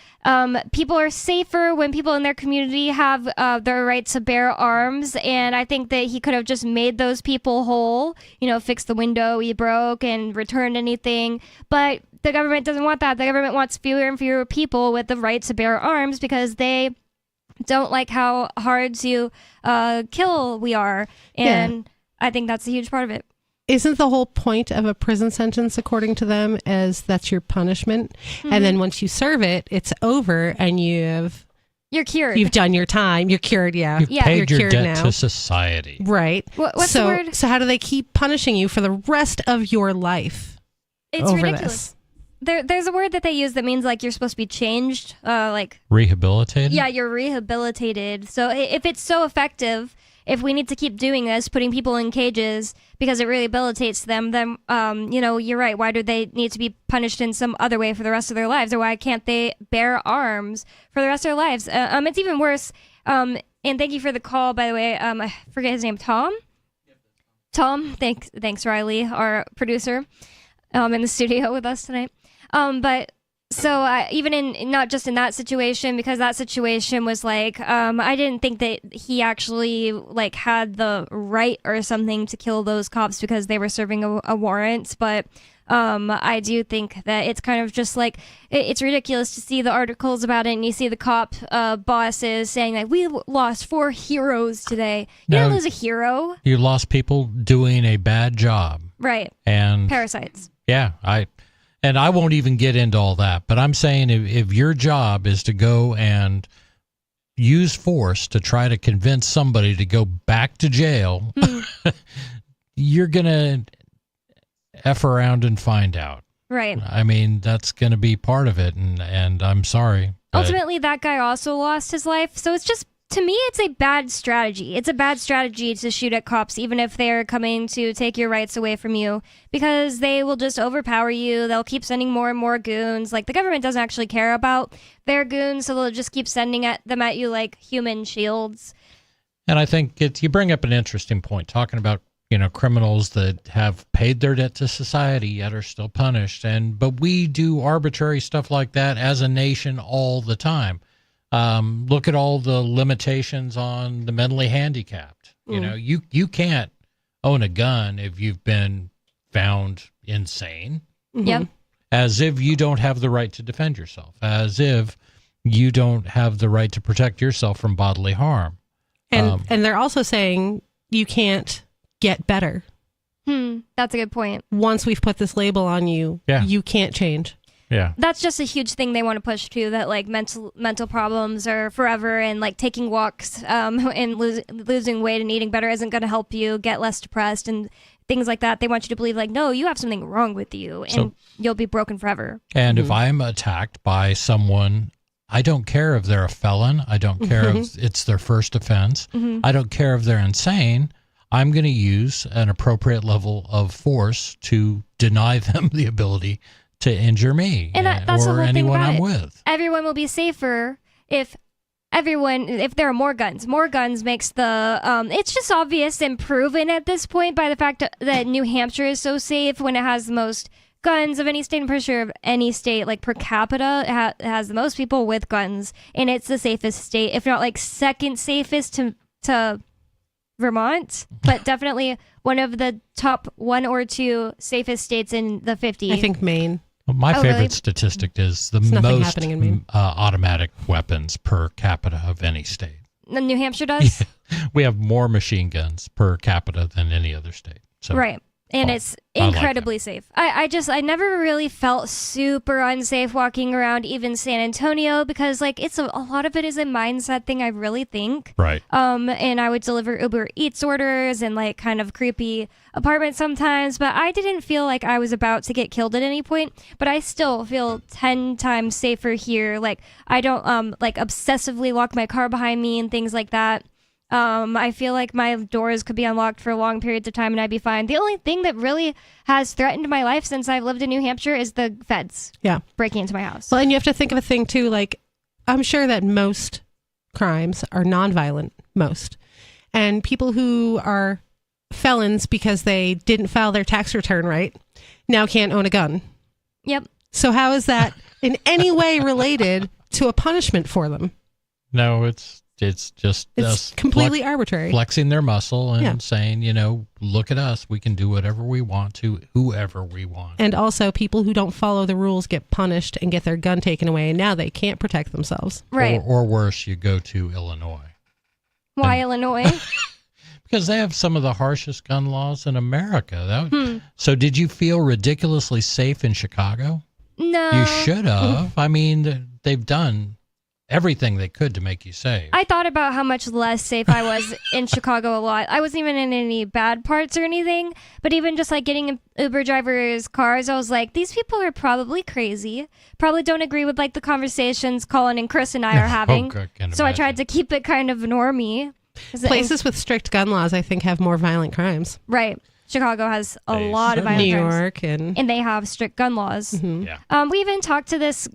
People are safer when people in their community have their right to bear arms, and I think that he could have just made those people whole, fixed the window he broke and returned anything. But the government doesn't want that. The government wants fewer and fewer people with the right to bear arms because they don't like how hard to kill we are. And I think that's a huge part of it. Isn't the whole point of a prison sentence, according to them, is that's your punishment? Mm-hmm. And then once you serve it, it's over and you're cured. You've done your time. You're cured, You've paid your debt to society. Right. What's the word? So how do they keep punishing you for the rest of your life? It's ridiculous. There's a word that they use that means like you're supposed to be changed. Like rehabilitated? Yeah, you're rehabilitated. So if it's so effective... If we need to keep doing this, putting people in cages because it rehabilitates them, then, you're right. Why do they need to be punished in some other way for the rest of their lives? Or why can't they bear arms for the rest of their lives? It's even worse. And thank you for the call, by the way. I forget his name. Tom? Tom, thanks, Riley, our producer, in the studio with us tonight. So even in not just in that situation, because that situation was like, I didn't think that he actually like had the right or something to kill those cops because they were serving a warrant. But I do think that it's kind of just like, it's ridiculous to see the articles about it and you see the cop bosses saying like, we lost 4 heroes today. You don't lose a hero. You lost people doing a bad job. Right. And parasites. Yeah, And I won't even get into all that, but I'm saying if your job is to go and use force to try to convince somebody to go back to jail, you're going to F around and find out. Right. I mean, that's going to be part of it, and I'm sorry. Ultimately, that guy also lost his life, so it's just, to me, it's a bad strategy. It's a bad strategy to shoot at cops, even if they're coming to take your rights away from you, because they will just overpower you. They'll keep sending more and more goons. Like, the government doesn't actually care about their goons, so they'll just keep sending them at you like human shields. And I think you bring up an interesting point, talking about, criminals that have paid their debt to society yet are still punished. But we do arbitrary stuff like that as a nation all the time. Look at all the limitations on the mentally handicapped. You can't own a gun if you've been found insane. Yep. As if you don't have the right to defend yourself, as if you don't have the right to protect yourself from bodily harm. And they're also saying you can't get better. That's a good point. Once we've put this label on you, you can't change. Yeah. That's just a huge thing they want to push too, that like mental problems are forever, and like taking walks and losing weight and eating better isn't going to help you get less depressed and things like that. They want you to believe like, no, you have something wrong with you and you'll be broken forever. And if I'm attacked by someone, I don't care if they're a felon. I don't care if it's their first offense. I don't care if they're insane. I'm going to use an appropriate level of force to deny them the ability to injure me and that's or the whole anyone thing about I'm it. with. Everyone will be safer if there are more guns. More guns makes the it's just obvious and proven at this point by the fact that New Hampshire is so safe when it has the most guns of any state. I'm pretty sure of any state, like per capita, it has the most people with guns, and it's the safest state, if not like second safest to Vermont, but definitely one of the top 1 or 2 safest states in the 50. I think Maine. My favorite really? statistic is the There's nothing most happening in Maine. automatic weapons per capita of any state. New Hampshire does? We have more machine guns per capita than any other state. So, right. And it's incredibly safe. I never really felt super unsafe walking around even San Antonio, because like it's a lot of it is a mindset thing, I really think. Right. And I would deliver Uber Eats orders and like kind of creepy apartments sometimes, but I didn't feel like I was about to get killed at any point, but I still feel 10 times safer here. Like I don't like obsessively lock my car behind me and things like that. I feel like my doors could be unlocked for long periods of time and I'd be fine. The only thing that really has threatened my life since I've lived in New Hampshire is the feds breaking into my house. Well, and you have to think of a thing too, like I'm sure that most crimes are nonviolent, most. And people who are felons because they didn't file their tax return right now can't own a gun. Yep. So how is that in any way related to a punishment for them? No, it's just it's completely arbitrary. Flexing their muscle and saying, look at us. We can do whatever we want to whoever we want. And also people who don't follow the rules get punished and get their gun taken away. And now they can't protect themselves. Right. Or worse, you go to Illinois. Why Illinois? Because they have some of the harshest gun laws in America. So did you feel ridiculously safe in Chicago? No. You should have. I mean, they've done everything they could to make you safe. I thought about how much less safe I was in Chicago a lot. I wasn't even in any bad parts or anything, but even just like getting in Uber drivers' cars, I was like, these people are probably crazy. Probably don't agree with like the conversations Colin and Chris and I are having. So I tried to keep it kind of normy. Places with strict gun laws, I think, have more violent crimes. Right. Chicago has a lot of violent New crimes. York and they have strict gun laws. Mm-hmm. We even talked to this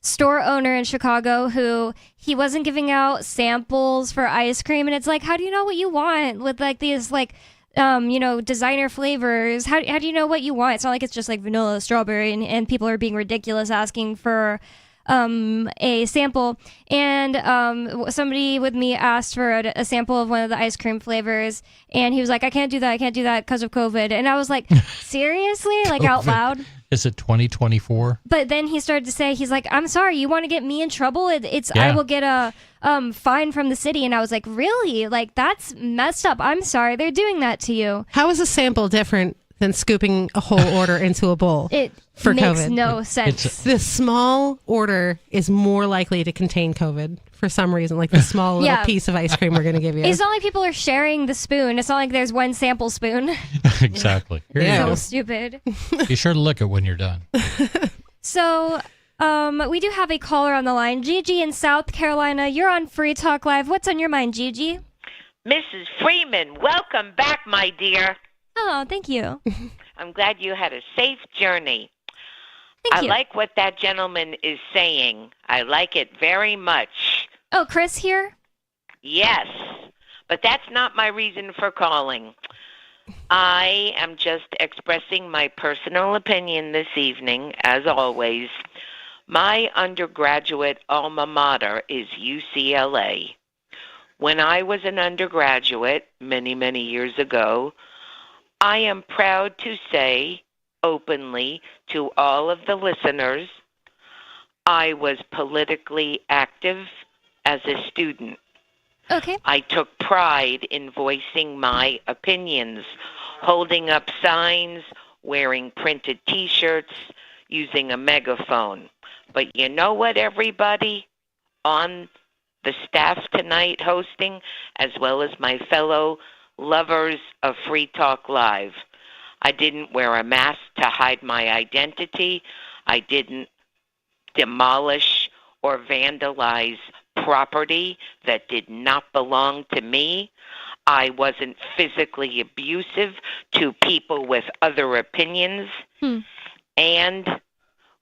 store owner in Chicago who he wasn't giving out samples for ice cream, and it's like, how do you know what you want with like these like designer flavors? How do you know what you want? It's not like it's just like vanilla, strawberry, and people are being ridiculous asking for a sample. And somebody with me asked for a sample of one of the ice cream flavors, and he was like, I can't do that because of COVID. And I was like, seriously? Like out loud? Is it 2024? But then he started to say, he's like, I'm sorry, you want to get me in trouble? I will get a fine from the city. And I was like, really? Like, that's messed up. I'm sorry they're doing that to you. How is a sample different than scooping a whole order into a bowl. It for makes COVID. no sense. The small order is more likely to contain COVID for some reason, like the small little piece of ice cream we're going to give you. It's not like people are sharing the spoon. It's not like there's one sample spoon. Exactly. Here you So go. stupid. Be sure to lick it when you're done. So, we do have a caller on the line. Gigi in South Carolina, you're on Free Talk Live. What's on your mind, Gigi? Mrs. Freeman, welcome back, my dear. Oh, thank you. I'm glad you had a safe journey. Thank I you. like what that gentleman is saying. I like it very much. Oh, Chris here? Yes, but that's not my reason for calling. I am just expressing my personal opinion this evening, as always. My undergraduate alma mater is UCLA. When I was an undergraduate many, many years ago, I am proud to say openly to all of the listeners, I was politically active as a student. Okay. I took pride in voicing my opinions, holding up signs, wearing printed T-shirts, using a megaphone. But you know what, everybody on the staff tonight hosting, as well as my fellow lovers of Free Talk Live, I didn't wear a mask to hide my identity. I didn't demolish or vandalize property that did not belong to me. I wasn't physically abusive to people with other opinions. And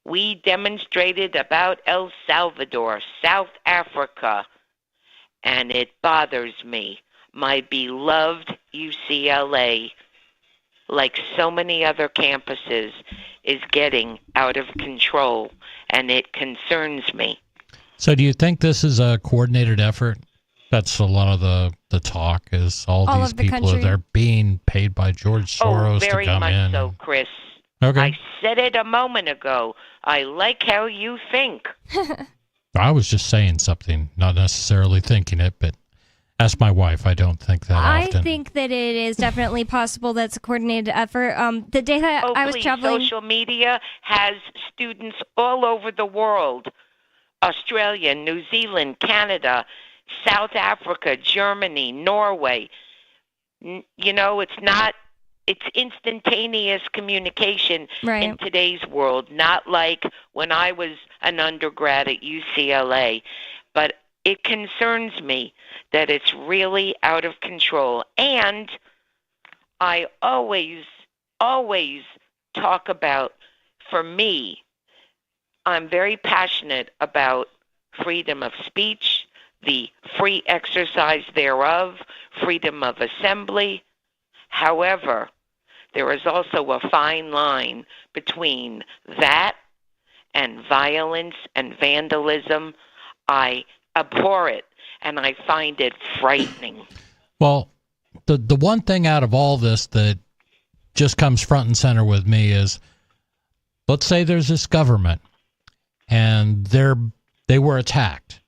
we demonstrated about El Salvador, South Africa, and it bothers me. My beloved UCLA, like so many other campuses, is getting out of control, and it concerns me. So do you think this is a coordinated effort? That's a lot of the talk is all these of the people, country? they're being paid by George Soros to Very come much in. so, Chris. Okay. I said it a moment ago. I like how you think. I was just saying something, not necessarily thinking it, but ask my wife. I don't think that I often. think that it is definitely possible that's a coordinated effort. The day that I was Please, traveling... social media has students all over the world. Australia, New Zealand, Canada, South Africa, Germany, Norway. You know, it's instantaneous communication in today's world, not like when I was an undergrad at UCLA. But it concerns me that it's really out of control. And I always talk about, for me, I'm very passionate about freedom of speech, the free exercise thereof, freedom of assembly. However, there is also a fine line between that and violence and vandalism. I abhor it, and I find it frightening. Well, the one thing out of all this that just comes front and center with me is, let's say there's this government, and they were attacked,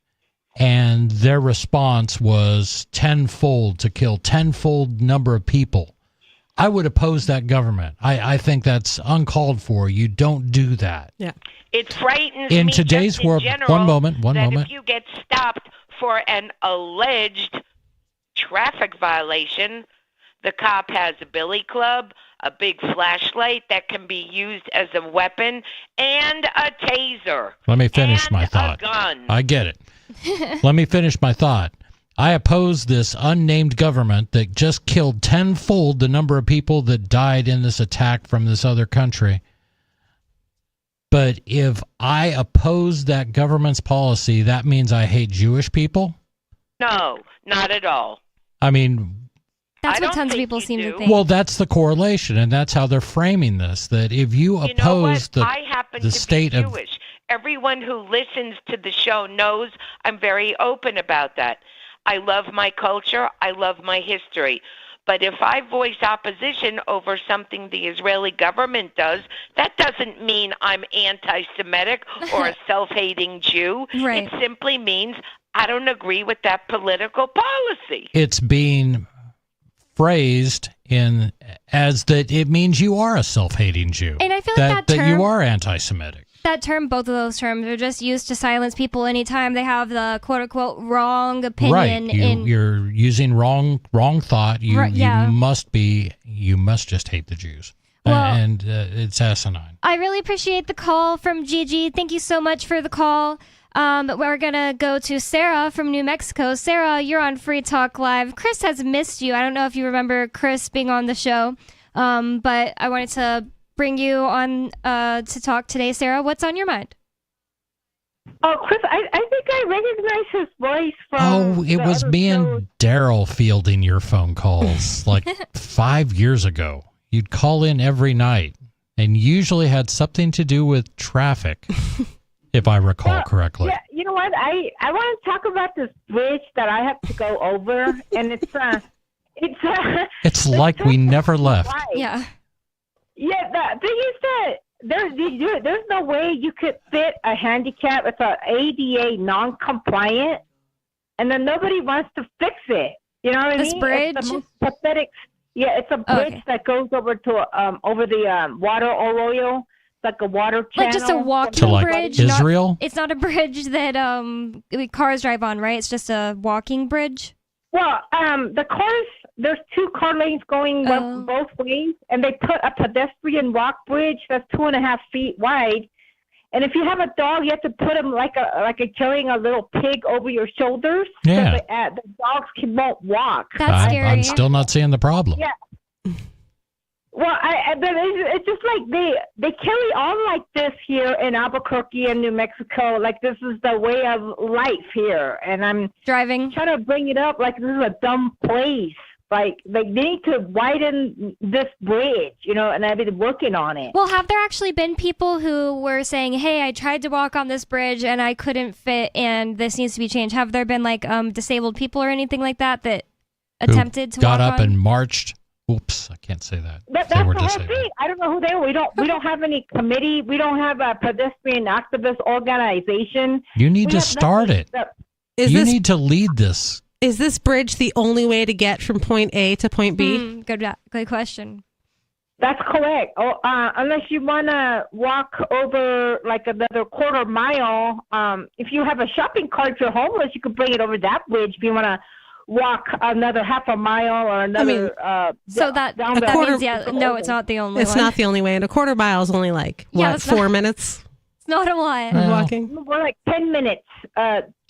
and their response was tenfold to kill tenfold number of people. I would oppose that government. I think that's uncalled for. You don't do that. Yeah. It frightens In me today's just in world, general one moment. that if you get stopped for an alleged traffic violation, the cop has a billy club, a big flashlight that can be used as a weapon, and a taser. Let me finish my thought. Gun. I get it. Let me finish my thought. I oppose this unnamed government that just killed tenfold the number of people that died in this attack from this other country. But if I oppose that government's policy, that means I hate Jewish people? No, not at all. I mean, That's what tons of people seem to think. well, that's the correlation, and that's how they're framing this, that if you oppose I happen the to state be of... Jewish. Everyone who listens to the show knows I'm very open about that. I love my culture. I love my history. But if I voice opposition over something the Israeli government does, that doesn't mean I'm anti-Semitic or a self-hating Jew. Right. It simply means I don't agree with that political policy. It's being phrased in as that it means you are a self-hating Jew. And I feel like that you are anti-Semitic. That term, both of those terms, are just used to silence people anytime they have the quote-unquote wrong opinion. Right, you're using wrong thought. You must just hate the Jews. Well, and it's asinine. I really appreciate the call from Gigi. Thank you so much for the call. We're going to go to Sarah from New Mexico. Sarah, you're on Free Talk Live. Chris has missed you. I don't know if you remember Chris being on the show, but I wanted to bring you on to talk today. Sarah, what's on your mind? Oh, Chris, I think I recognize his voice from... Oh, it was me and Daryl fielding your phone calls like 5 years ago. You'd call in every night and usually had something to do with traffic, if I recall correctly. Yeah, you know what? I want to talk about this bridge that I have to go over, and it's like we never left. Yeah. Yeah, the thing is that there's no way you could fit a handicap. It's an ADA non-compliant, and then nobody wants to fix it. You know what I mean? This bridge? It's the most pathetic. Yeah, it's a bridge that goes over to over the water arroyo. It's like a water channel. Like just a walking bridge? Israel? It's not a bridge that cars drive on, right? It's just a walking bridge? Well, the cars, there's 2 car lanes going both ways, and they put a pedestrian walk bridge that's 2.5 feet wide. And if you have a dog, you have to put them like a carrying a little pig over your shoulders. Yeah. So the dogs won't walk. That's scary. I'm still not seeing the problem. Yeah. Well, but it's just like they carry on like this here in Albuquerque and New Mexico. Like this is the way of life here, and I'm trying to bring it up like this is a dumb place. Like they need to widen this bridge, you know, and I've been working on it. Well, have there actually been people who were saying, "Hey, I tried to walk on this bridge and I couldn't fit, and this needs to be changed"? Have there been like disabled people or anything like that attempted to got walk up on? and marched? Oops, I can't say that. That's the whole thing. I don't know who they were. We don't have any committee. We don't have a pedestrian activist organization. You need to start it. You need to lead this. Is this bridge the only way to get from point A to point B? Good question. That's correct. Unless you want to walk over like another quarter mile. If you have a shopping cart, if you're homeless, you could bring it over that bridge. If you want to walk another half a mile or another... so that means, it's not the only It's one. not the only way. And a quarter mile is only like, 4 minutes? It's not a lot. Walking? We're like 10 minutes.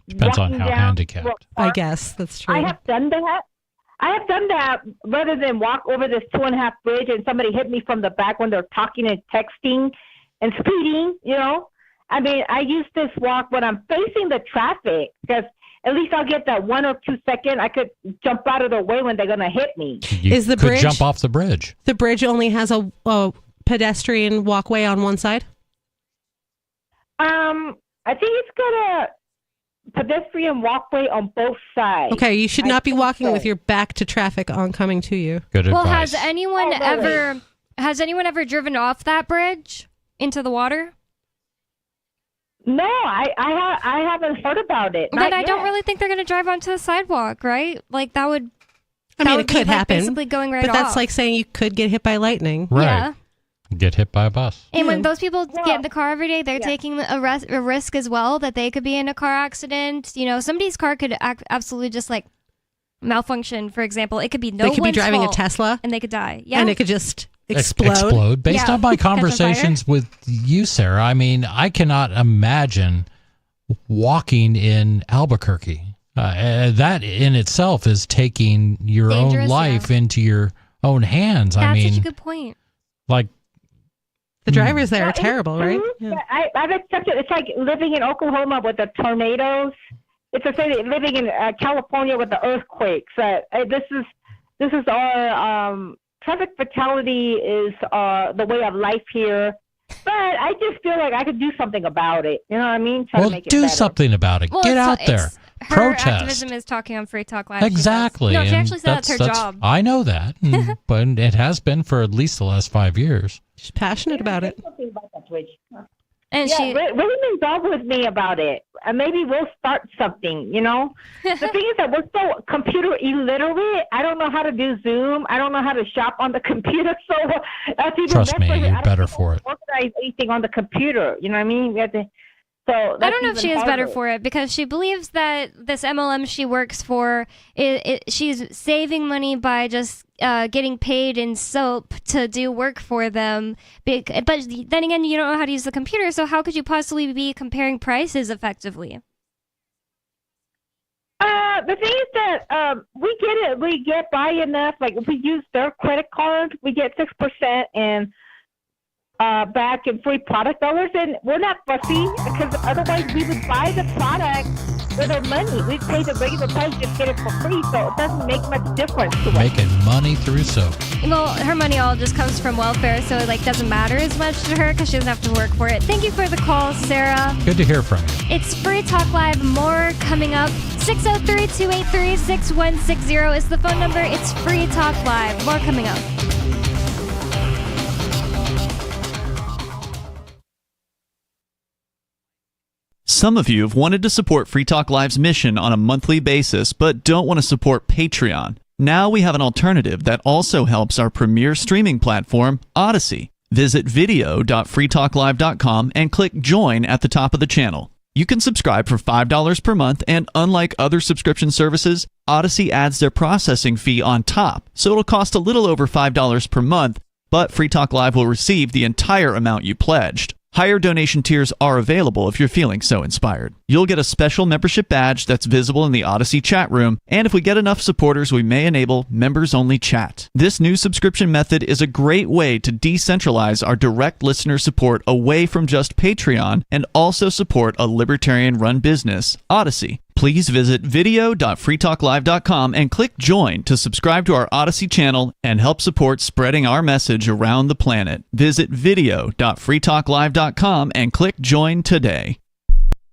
Depends on how handicapped. I guess that's true. I have done that rather than walk over this 2.5 bridge and somebody hit me from the back when they're talking and texting and speeding, you know. I mean, I use this walk when I'm facing the traffic because at least I'll get that 1 or 2 second. I could jump out of the way when they're going to hit me. Is the bridge jump off the bridge? The bridge only has a pedestrian walkway on one side? I think it's got a pedestrian walkway on both sides. Okay, you should not be walking with your back to traffic oncoming to you. Good Well, advice. has anyone ever driven off that bridge into the water? No, I haven't heard about it. But I don't really think they're going to drive onto the sidewalk, right? Like that would. It could happen. Basically going right but that's off. like saying you could get hit by lightning. Right. Yeah. Get hit by a bus. And when those people get in the car every day, they're taking a risk as well that they could be in a car accident. You know, somebody's car could absolutely just like malfunction. For example, it could be They could be driving a Tesla, and they could die. Yeah, and it could just explode. Based on my conversations with you, Sarah, I mean, I cannot imagine walking in Albuquerque. That in itself is taking your own life into your own hands. That's I mean, such a good point. Like the drivers there are terrible, right? Yeah. I've accepted. It's like living in Oklahoma with the tornadoes. It's the same living in California with the earthquakes. This is our traffic fatality is the way of life here. But I just feel like I could do something about it. You know what I mean? Try to make it do better. something about it. Well, Get out there. Her Protest. activism is talking on Free Talk Live. Exactly. No, she and actually said that's her job. I know that, but it has been for at least the last 5 years. She's passionate about it. Something about that bridge. And yeah, really involved with me about it. And maybe we'll start something, you know? The thing is that we're so computer illiterate. I don't know how to do Zoom. I don't know how to shop on the computer. So that's even Trust me, you're better for it. Organize anything on the computer. You know what I mean? We have to, so I don't know if she is better for it because she believes that this MLM she works for, she's saving money by just getting paid in soap to do work for them. But then again, you don't know how to use the computer, so how could you possibly be comparing prices effectively? The thing is that we get by enough. Like if we use their credit card, we get 6% and back in free product dollars, and we're not fussy because otherwise we would buy the product with our money. We pay the regular price, just get it for free, so it doesn't make much difference to us. Making money through soap. Well, her money all just comes from welfare, so it doesn't matter as much to her because she doesn't have to work for it. Thank you for the call, Sarah. Good to hear from you. It's Free Talk Live. More coming up. 603-283-6160 is the phone number. It's Free Talk Live. More coming up. Some of you have wanted to support Free Talk Live's mission on a monthly basis, but don't want to support Patreon. Now we have an alternative that also helps our premier streaming platform, Odyssey. Visit video.freetalklive.com and click Join at the top of the channel. You can subscribe for $5 per month, and unlike other subscription services, Odyssey adds their processing fee on top, so it'll cost a little over $5 per month, but Free Talk Live will receive the entire amount you pledged. Higher donation tiers are available if you're feeling so inspired. You'll get a special membership badge that's visible in the Odyssey chat room, and if we get enough supporters, we may enable members-only chat. This new subscription method is a great way to decentralize our direct listener support away from just Patreon and also support a libertarian-run business, Odyssey. Please visit video.freetalklive.com and click Join to subscribe to our Odyssey channel and help support spreading our message around the planet. Visit video.freetalklive.com and click Join today.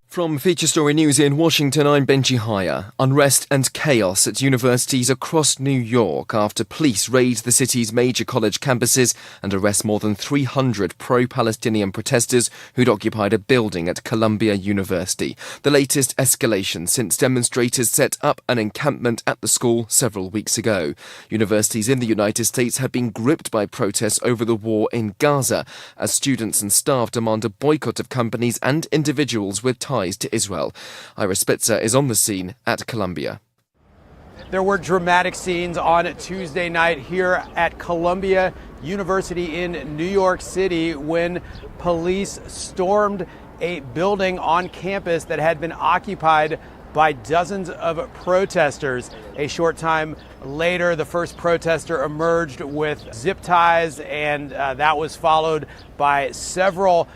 From Feature Story News in Washington, I'm Benji Haya. Unrest and chaos at universities across New York after police raid the city's major college campuses and arrest more than 300 pro-Palestinian protesters who'd occupied a building at Columbia University. The latest escalation since demonstrators set up an encampment at the school several weeks ago. Universities in the United States have been gripped by protests over the war in Gaza as students and staff demand a boycott of companies and individuals with ties to Israel. Ira Spitzer is on the scene at Columbia. There were dramatic scenes on Tuesday night here at Columbia University in New York City when police stormed a building on campus that had been occupied by dozens of protesters. A short time later, the first protester emerged with zip ties, and that was followed by several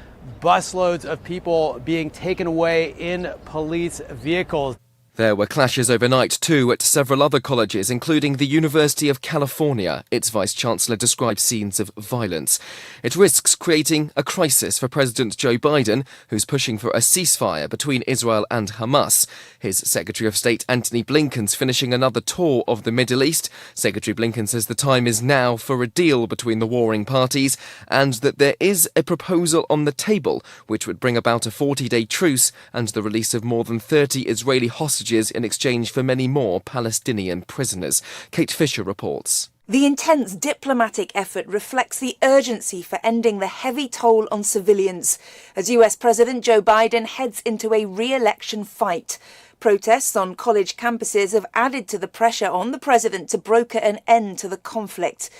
busloads of people being taken away in police vehicles. There were clashes overnight too at several other colleges, including the University of California. Its vice-chancellor described scenes of violence. It risks creating a crisis for President Joe Biden, who's pushing for a ceasefire between Israel and Hamas. His Secretary of State Antony Blinken's finishing another tour of the Middle East. Secretary Blinken says the time is now for a deal between the warring parties and that there is a proposal on the table which would bring about a 40-day truce and the release of more than 30 Israeli hostages in exchange for many more Palestinian prisoners. Kate Fisher reports. The intense diplomatic effort reflects the urgency for ending the heavy toll on civilians as US President Joe Biden heads into a re-election fight. Protests on college campuses have added to the pressure on the president to broker an end to the conflict.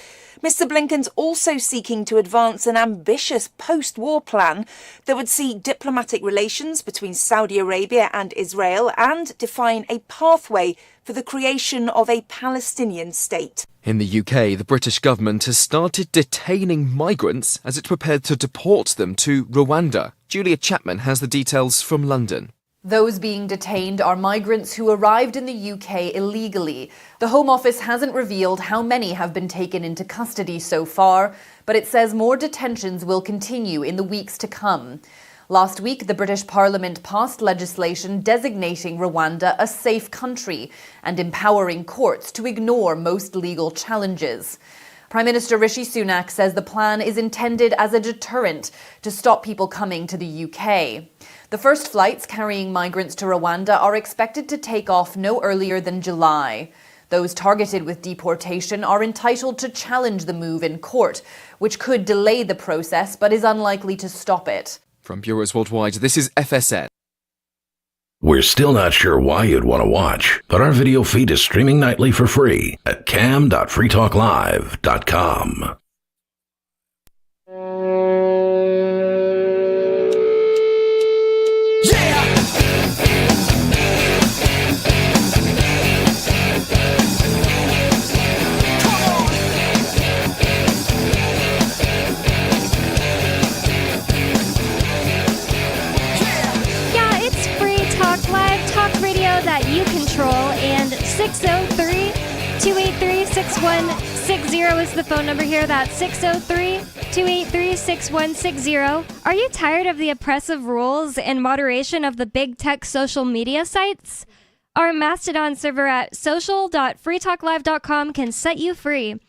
Mr. Blinken's also seeking to advance an ambitious post-war plan that would see diplomatic relations between Saudi Arabia and Israel and define a pathway for the creation of a Palestinian state. In the UK, the British government has started detaining migrants as it prepared to deport them to Rwanda. Julia Chapman has the details from London. Those being detained are migrants who arrived in the UK illegally. The Home Office hasn't revealed how many have been taken into custody so far, but it says more detentions will continue in the weeks to come. Last week, the British Parliament passed legislation designating Rwanda a safe country and empowering courts to ignore most legal challenges. Prime Minister Rishi Sunak says the plan is intended as a deterrent to stop people coming to the UK. The first flights carrying migrants to Rwanda are expected to take off no earlier than July. Those targeted with deportation are entitled to challenge the move in court, which could delay the process but is unlikely to stop it. From Bureaus Worldwide, this is FSN. We're still not sure why you'd want to watch, but our video feed is streaming nightly for free at cam.freetalklive.com. That you control, and 603-283-6160 is the phone number here. That's 603-283-6160. Are you tired of the oppressive rules and moderation of the big tech social media sites? Our Mastodon server at social.freetalklive.com can set you free.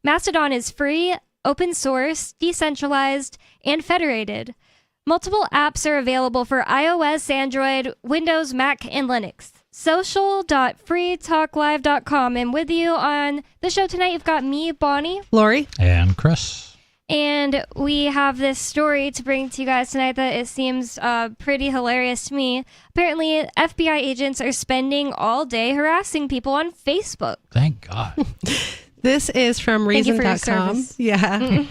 Mastodon is free, open source, decentralized, and federated. Multiple apps are available for iOS, Android, Windows, Mac, and Linux. Social.freetalklive.com. And with you on the show tonight, you've got me, Bonnie, Lori, and Chris. And we have this story to bring to you guys tonight that it seems pretty hilarious to me. Apparently, FBI agents are spending all day harassing people on Facebook. Thank God. This is from Reason.com. Yeah.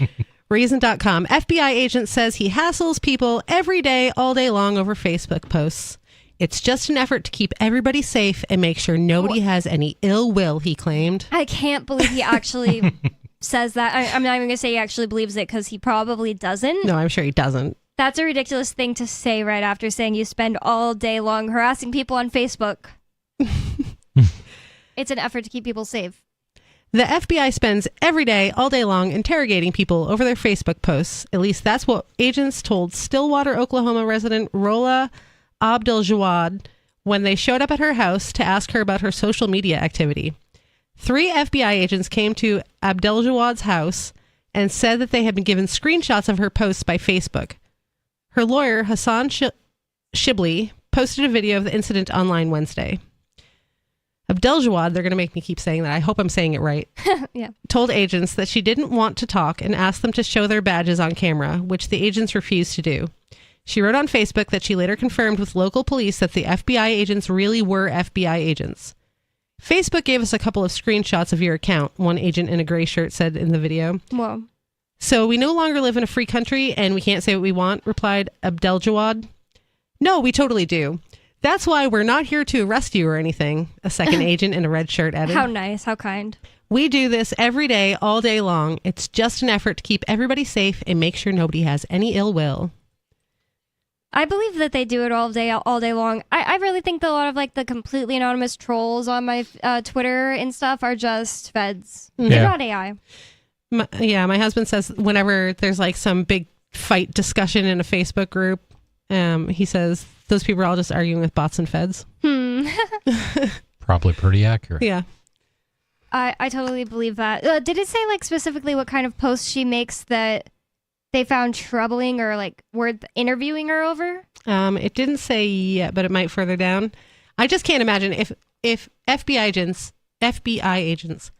Reason.com. FBI agent says he hassles people every day, all day long over Facebook posts. It's just an effort to keep everybody safe and make sure nobody has any ill will, he claimed. I can't believe he actually says that. I'm not even going to say he actually believes it because he probably doesn't. No, I'm sure he doesn't. That's a ridiculous thing to say right after saying you spend all day long harassing people on Facebook. It's an effort to keep people safe. The FBI spends every day, all day long, interrogating people over their Facebook posts. At least that's what agents told Stillwater, Oklahoma resident Rola Abdeljawad when they showed up at her house to ask her about her social media activity. 3 FBI agents came to Abdeljawad's house and said that they had been given screenshots of her posts by Facebook. Her lawyer, Hassan Shibli, posted a video of the incident online Wednesday. Abdeljawad, they're going to make me keep saying that. I hope I'm saying it right. Yeah. Told agents that she didn't want to talk and asked them to show their badges on camera, which the agents refused to do. She wrote on Facebook that she later confirmed with local police that the FBI agents really were FBI agents. Facebook gave us a couple of screenshots of your account, one agent in a gray shirt said in the video. Whoa. So we no longer live in a free country and we can't say what we want, replied Abdeljawad. No, we totally do. That's why we're not here to arrest you or anything, a second agent in a red shirt added. How nice, how kind. We do this every day, all day long. It's just an effort to keep everybody safe and make sure nobody has any ill will. I believe that they do it all day long. I really think that a lot of like the completely anonymous trolls on my Twitter and stuff are just feds. Yeah. They're not AI. My husband says whenever there's like some big fight discussion in a Facebook group, he says those people are all just arguing with bots and feds. Probably pretty accurate. Yeah. I totally believe that. Did it say like specifically what kind of posts she makes that they found troubling or like worth interviewing her over? It didn't say yet, but it might further down. I just can't imagine if FBI agents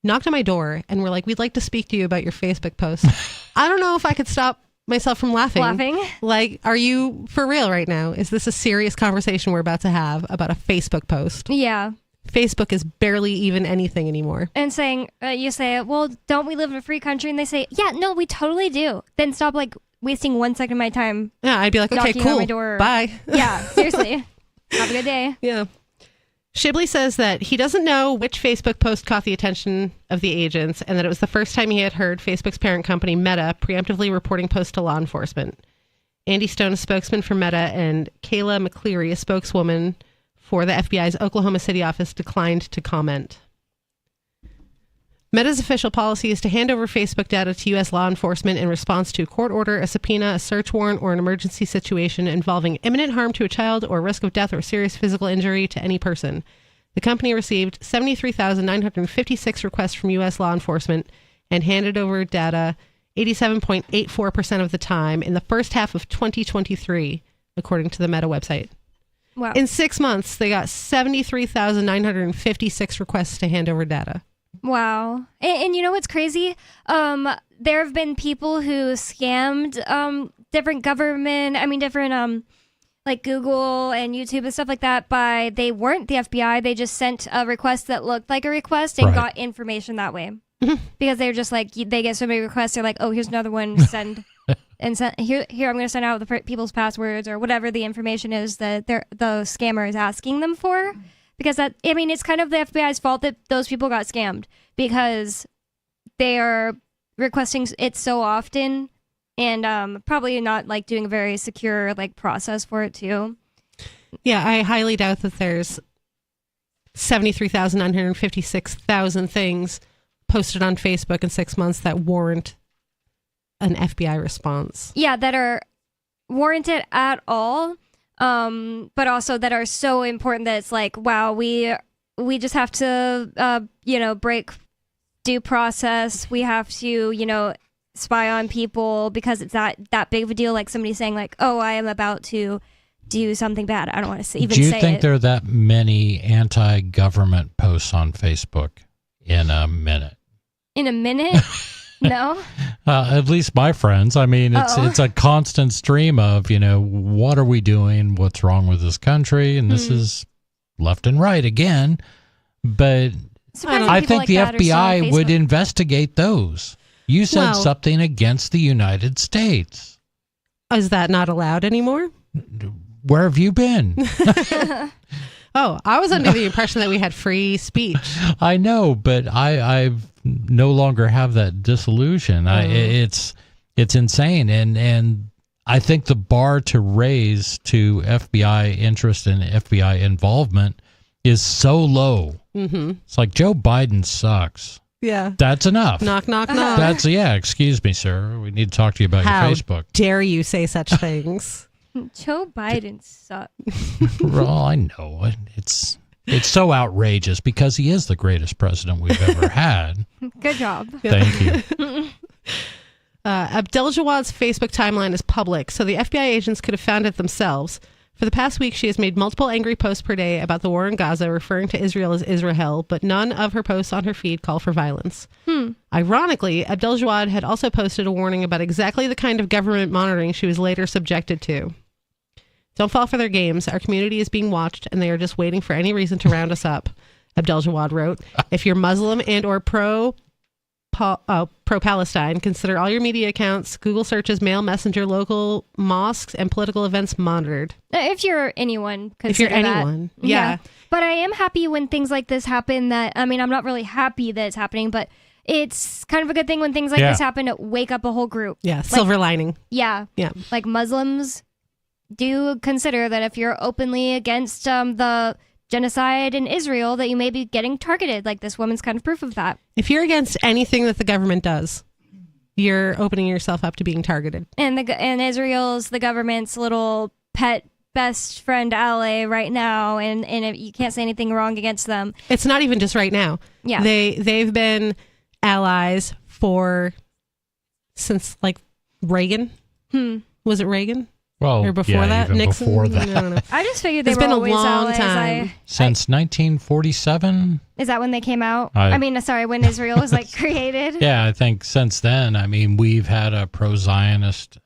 knocked on my door and were like, "We'd like to speak to you about your Facebook post." I don't know if I could stop myself from laughing. Like, are you for real right now? Is this a serious conversation we're about to have about a Facebook post? Yeah. Facebook is barely even anything anymore. And saying, you say, well, don't we live in a free country? And they say, yeah, no, we totally do. Then stop like wasting 1 second of my time. Yeah, I'd be like, okay, cool. On my door. Bye. Yeah, seriously. Have a good day. Yeah. Shibli says that he doesn't know which Facebook post caught the attention of the agents and that it was the first time he had heard Facebook's parent company, Meta, preemptively reporting posts to law enforcement. Andy Stone, a spokesman for Meta, and Kayla McCleary, a spokeswoman for the FBI's Oklahoma City office, declined to comment. Meta's official policy is to hand over Facebook data to U.S. law enforcement in response to a court order, a subpoena, a search warrant, or an emergency situation involving imminent harm to a child or risk of death or serious physical injury to any person. The company received 73,956 requests from U.S. law enforcement and handed over data 87.84% of the time in the first half of 2023, according to the Meta website. Wow. In 6 months, they got 73,956 requests to hand over data. Wow. And you know what's crazy? There have been people who scammed different different like Google and YouTube and stuff like that they weren't the FBI. They just sent a request that looked like a request and got information that way. Because they're just like, they get so many requests, they're like, oh, here's another one, send. And here I'm going to send out the people's passwords or whatever the information is that the scammer is asking them for. Because it's kind of the FBI's fault that those people got scammed because they are requesting it so often and probably not like doing a very secure like process for it too. Yeah, I highly doubt that there's 73,956,000 things posted on Facebook in 6 months that warrant an FBI response. Yeah, that are warranted at all, but also that are so important that it's like, wow, we just have to, break due process. We have to, spy on people because it's that big of a deal. Like somebody saying like, oh, I am about to do something bad. I don't want to even say it. Do you think there are that many anti-government posts on Facebook in a minute? In a minute? No. At least my friends. I mean, it's a constant stream of, what are we doing? What's wrong with this country? And this is left and right again. But I think the FBI would investigate those. You said something against the United States. Is that not allowed anymore? Where have you been? Oh, I was under the impression that we had free speech. I know, but I no longer have that disillusion. It's insane, and I think the bar to raise to FBI interest and FBI involvement is so low. Mm-hmm. It's like Joe Biden sucks. Yeah, that's enough. Knock, knock, knock. Excuse me, sir. We need to talk to you about your Facebook. How dare you say such things? Joe Biden sucks. Well, I know. It's so outrageous because he is the greatest president we've ever had. Good job. Thank you. Abdeljawad's Facebook timeline is public, so the FBI agents could have found it themselves. For the past week, she has made multiple angry posts per day about the war in Gaza, referring to Israel as Israel, but none of her posts on her feed call for violence. Ironically, Abdeljawad had also posted a warning about exactly the kind of government monitoring she was later subjected to. Don't fall for their games. Our community is being watched, and they are just waiting for any reason to round us up, Abdeljawad wrote. If you're Muslim and or pro-Palestine, consider all your media accounts, Google searches, mail, messenger, local mosques, and political events monitored. If you're anyone, consider that. If you're anyone, yeah. But I am happy when things like this happen I'm not really happy that it's happening, but it's kind of a good thing when things like this happen to wake up a whole group. Yeah, silver lining. Yeah. Yeah. Like Muslims do consider that if you're openly against the genocide in Israel, that you may be getting targeted. Like this woman's kind of proof of that. If you're against anything that the government does, you're opening yourself up to being targeted. And Israel's the government's little pet best friend ally right now, and you can't say anything wrong against them. It's not even just right now. Yeah, they've been allies since like Reagan. Was it Reagan? Well, or before that, Nixon. Before that. I don't know. I just figured it's been always a long time. Since 1947. Is that when they came out? When Israel was like created. Yeah, I think since then. I mean, we've had a pro-Zionist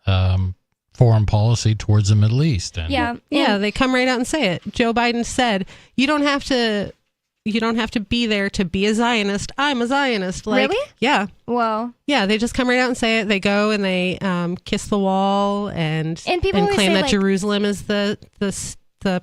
foreign policy towards the Middle East. And yeah, they come right out and say it. Joe Biden said, "You don't have to be there to be a Zionist. I'm a Zionist." Like, really? Yeah. Whoa. Yeah, they just come right out and say it. They go and they kiss the wall and people claim that like, Jerusalem is the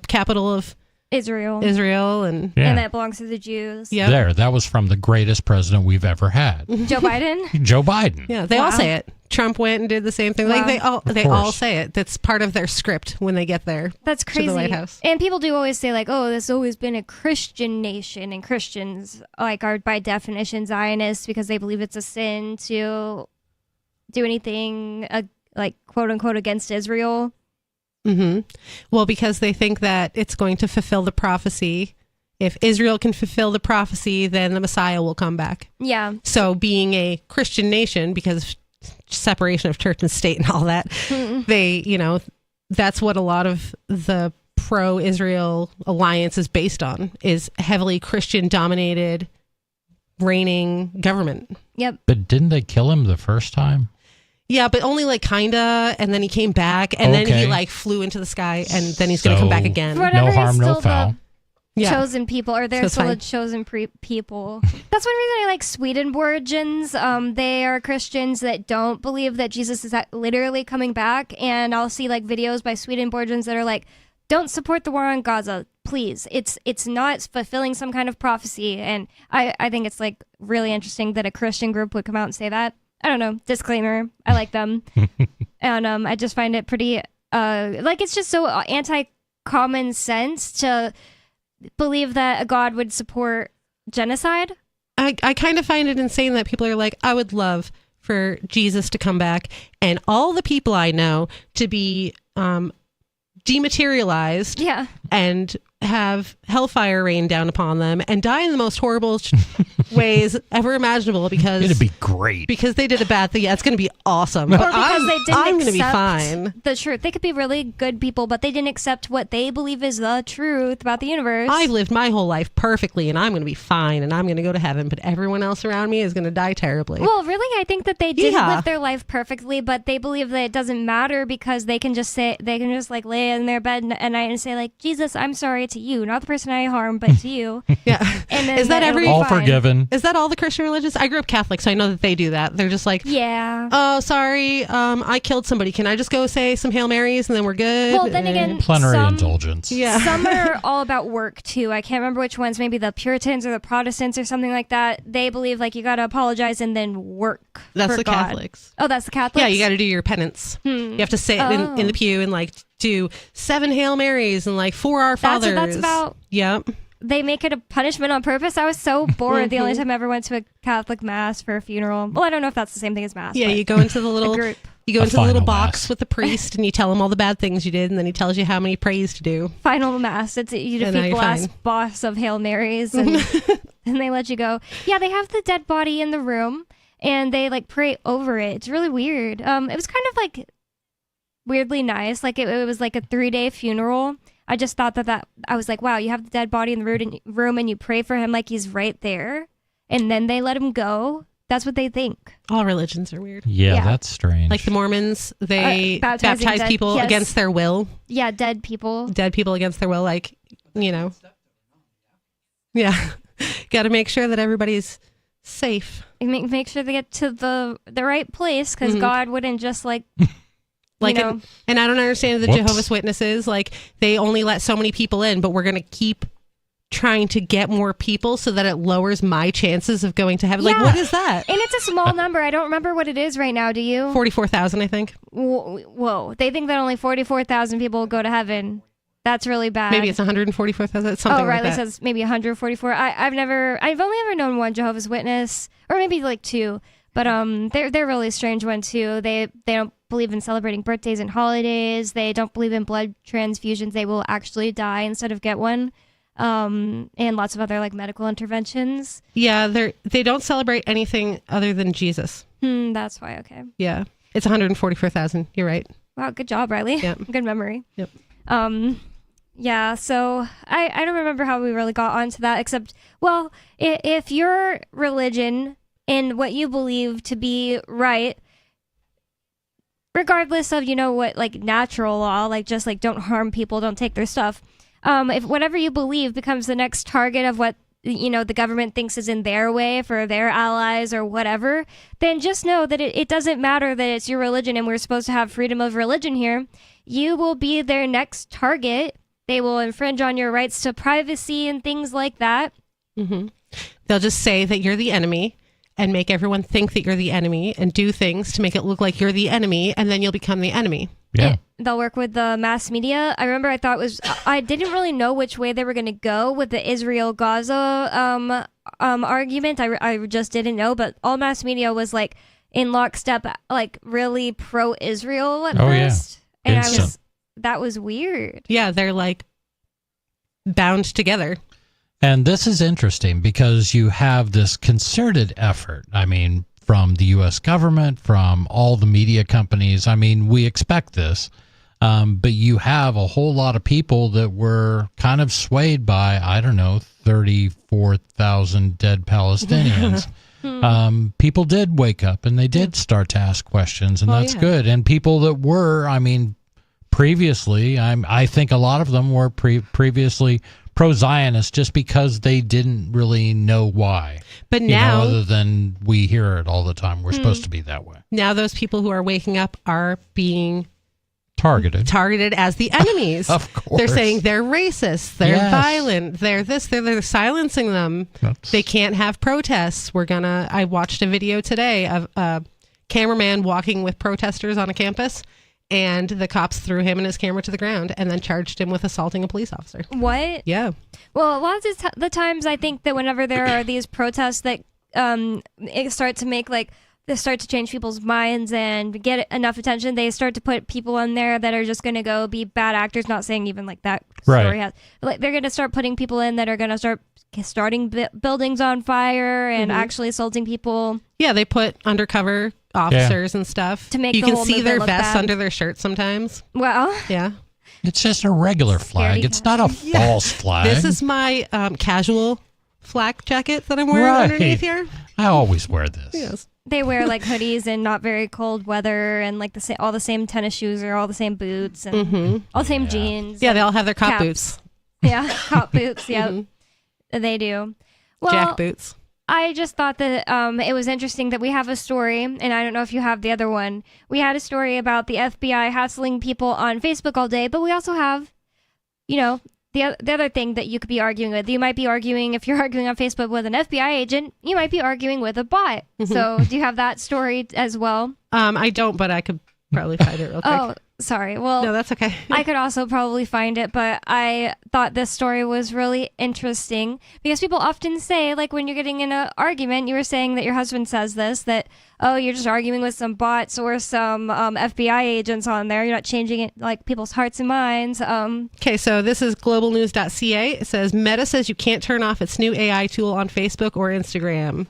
capital of Israel, and that belongs to the Jews. Yeah, that was from the greatest president we've ever had. Joe Biden. Joe Biden. Yeah, they all say it. Trump went and did the same thing. Wow. Like they all say it. That's part of their script when they get there. That's crazy. To the White House. And people do always say like, "Oh, this has always been a Christian nation, and Christians like are by definition Zionists because they believe it's a sin to do anything like quote unquote against Israel." Mm-hmm. Well, because they think that it's going to fulfill the prophecy if Israel can fulfill the prophecy, then the Messiah will come back. Yeah. So being a Christian nation, because of separation of church and state and all that, they, that's what a lot of the pro-Israel alliance is based on, is heavily Christian-dominated reigning government. Yep. But didn't they kill him the first time? Yeah, but only like kinda, and then he came back, and then he like flew into the sky, and then he's going to come back again. No harm, no foul. Chosen people, or they're So it's still the fine. chosen people. That's one reason I like Swedenborgians. They are Christians that don't believe that Jesus is literally coming back, and I'll see like videos by Swedenborgians that are like, don't support the war on Gaza, please. It's not fulfilling some kind of prophecy, and I think it's like really interesting that a Christian group would come out and say that. I don't know, disclaimer, I like them. And I just find it pretty, like it's just so anti-common sense to believe that a God would support genocide. I kind of find it insane that people are like, I would love for Jesus to come back and all the people I know to be dematerialized and have hellfire rain down upon them and die in the most horrible ways ever imaginable because it'd be great because they did a bad thing. Yeah, it's going to be awesome. Or But because they didn't I'm going to be accept fine. the truth. They could be really good people, but they didn't accept what they believe is the truth about the universe. I've lived my whole life perfectly and I'm going to be fine and I'm going to go to heaven, but everyone else around me is going to die terribly. Well, really, I think that they did Yeah. live their life perfectly, but they believe that it doesn't matter because they can just like lay in their bed at night and say like, Jesus, I'm sorry to you, not the person I harmed, but to you. Yeah. And then Is that it'll be all fine. forgiven? Is that all the Christian religions? I grew up Catholic, so I know that they do that. They're just like, Yeah. oh, sorry, I killed somebody. Can I just go say some Hail Marys and then we're good? Well, then again, Plenary some- indulgence. Yeah. Some are all about work too. I can't remember which ones. Maybe the Puritans or the Protestants or something like that. They believe like you got to apologize and then work. That's for the God. Catholics. Oh, that's the Catholics. Yeah, you got to do your penance. You have to sit in the pew and like do 7 Hail Marys and like 4 Our That's what Fathers. that's about. Yep. They make it a punishment on purpose. I was so bored the only time I ever went to a Catholic mass for a funeral. Well, I don't know if that's the same thing as mass. Yeah, but you go into the little group. you go A into the little final box mass. with the priest and you tell him all the bad things you did and then he tells you how many prays to do. Final mass. It's you And now defeat you're the last fine. boss of Hail Marys, and and they let you go. Yeah, they have the dead body in the room and they like pray over it. It's really weird. It was kind of like weirdly nice. Like it was like a 3-day funeral. I just thought that I was like, wow, you have the dead body in the room and you pray for him like he's right there, and then they let him go. That's what they think. All religions are weird. Yeah, that's strange. Like the Mormons, they baptizing baptize dead- people yes. against their will. Yeah, dead people. Dead people against their will, like, Yeah. Got to make sure that everybody's safe. Make sure they get to the right place, because God wouldn't just like Like, you know. and I don't understand the Whoops. Jehovah's Witnesses. Like, they only let so many people in, but we're going to keep trying to get more people so that it lowers my chances of going to heaven. Like, Yeah. what is that? And it's a small number. I don't remember what it is right now. Do you? 44,000, I think. Whoa. They think that only 44,000 people will go to heaven. That's really bad. Maybe it's 144,000. It's something like Riley that. says maybe 144. I've only ever known one Jehovah's Witness, or maybe like 2. But they're really strange one too. They don't believe in celebrating birthdays and holidays. They don't believe in blood transfusions. They will actually die instead of get one. And lots of other like medical interventions. Yeah, they don't celebrate anything other than Jesus. That's why. Okay. Yeah. It's 144,000. You're right. Wow. Good job, Riley. Yep. Good memory. Yep. Yeah, so I don't remember how we really got onto that, except, well, if your religion and what you believe to be right, regardless of, what, like, natural law, like, just, like, don't harm people, don't take their stuff, if whatever you believe becomes the next target of what, the government thinks is in their way for their allies or whatever, then just know that it doesn't matter that it's your religion and we're supposed to have freedom of religion here. You will be their next target. They will infringe on your rights to privacy and things like that. Mm-hmm. They'll just say that you're the enemy and make everyone think that you're the enemy and do things to make it look like you're the enemy, and then you'll become the enemy. Yeah. They'll work with the mass media. I remember I didn't really know which way they were going to go with the Israel-Gaza argument. I just didn't know, but all mass media was like in lockstep, like really pro-Israel at first. Yeah. And that was weird. Yeah, they're like bound together. And this is interesting because you have this concerted effort. I mean, from the U.S. government, from all the media companies. I mean, we expect this. But you have a whole lot of people that were kind of swayed by, 34,000 dead Palestinians. People did wake up and they did start to ask questions, and that's good. And people that were, previously, I think a lot of them were previously pro-Zionist just because they didn't really know why. But now, other than we hear it all the time, we're supposed to be that way. Now those people who are waking up are being targeted as the enemies. Of course. They're saying they're racist, they're violent, they're silencing them. They can't have protests. I watched a video today of a cameraman walking with protesters on a campus, and the cops threw him and his camera to the ground and then charged him with assaulting a police officer. What? Yeah. Well, a lot of the times I think that whenever there are these protests that start to change people's minds and get enough attention, they start to put people in there that are just going to go be bad actors. Not saying even like that story has, but they're going to start putting people in that are going to start starting buildings on fire and actually assaulting people. Yeah, they put undercover officers and stuff to make you the can whole see their movement look vests bad. under their shirts sometimes. Well, yeah, it's just a regular flag. It's not a false flag. This is my casual flak jacket that I'm wearing underneath here. I always wear this. Yes. They wear like hoodies in not very cold weather, and like all the same tennis shoes or all the same boots and all the same jeans. Yeah, they all have their cop caps. boots. Yeah, cop boots. Yeah, they do. Well, Jack boots. I just thought that it was interesting that we have a story, and I don't know if you have the other one. We had a story about the FBI hassling people on Facebook all day, but we also have, the other thing that you could be arguing with. You might be arguing, if you're arguing on Facebook with an FBI agent, you might be arguing with a bot. So do you have that story as well? I don't, but I could probably find it real quick. Oh, sorry. Well, no, that's okay. I could also probably find it, but I thought this story was really interesting because people often say, like when you're getting in an argument, you were saying that your husband says this, that, oh, you're just arguing with some bots or some FBI agents on there. You're not changing it, like people's hearts and minds. Okay, so this is globalnews.ca. It says Meta says you can't turn off its new AI tool on Facebook or Instagram.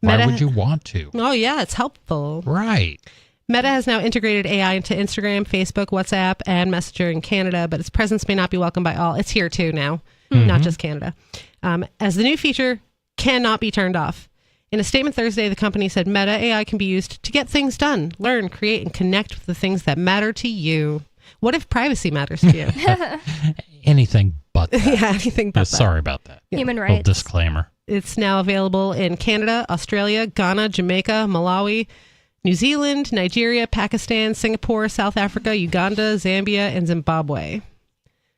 Why would you want to? Oh, yeah, it's helpful. Right. Meta has now integrated AI into Instagram, Facebook, WhatsApp, and Messenger in Canada, but its presence may not be welcomed by all. It's here too now, not just Canada. As the new feature cannot be turned off. In a statement Thursday, the company said Meta AI can be used to get things done, learn, create, and connect with the things that matter to you. What if privacy matters to you? Anything but that. Yeah, anything but that. Sorry about that. Human Little rights. disclaimer. It's now available in Canada, Australia, Ghana, Jamaica, Malawi, New Zealand, Nigeria, Pakistan, Singapore, South Africa, Uganda, Zambia, and Zimbabwe.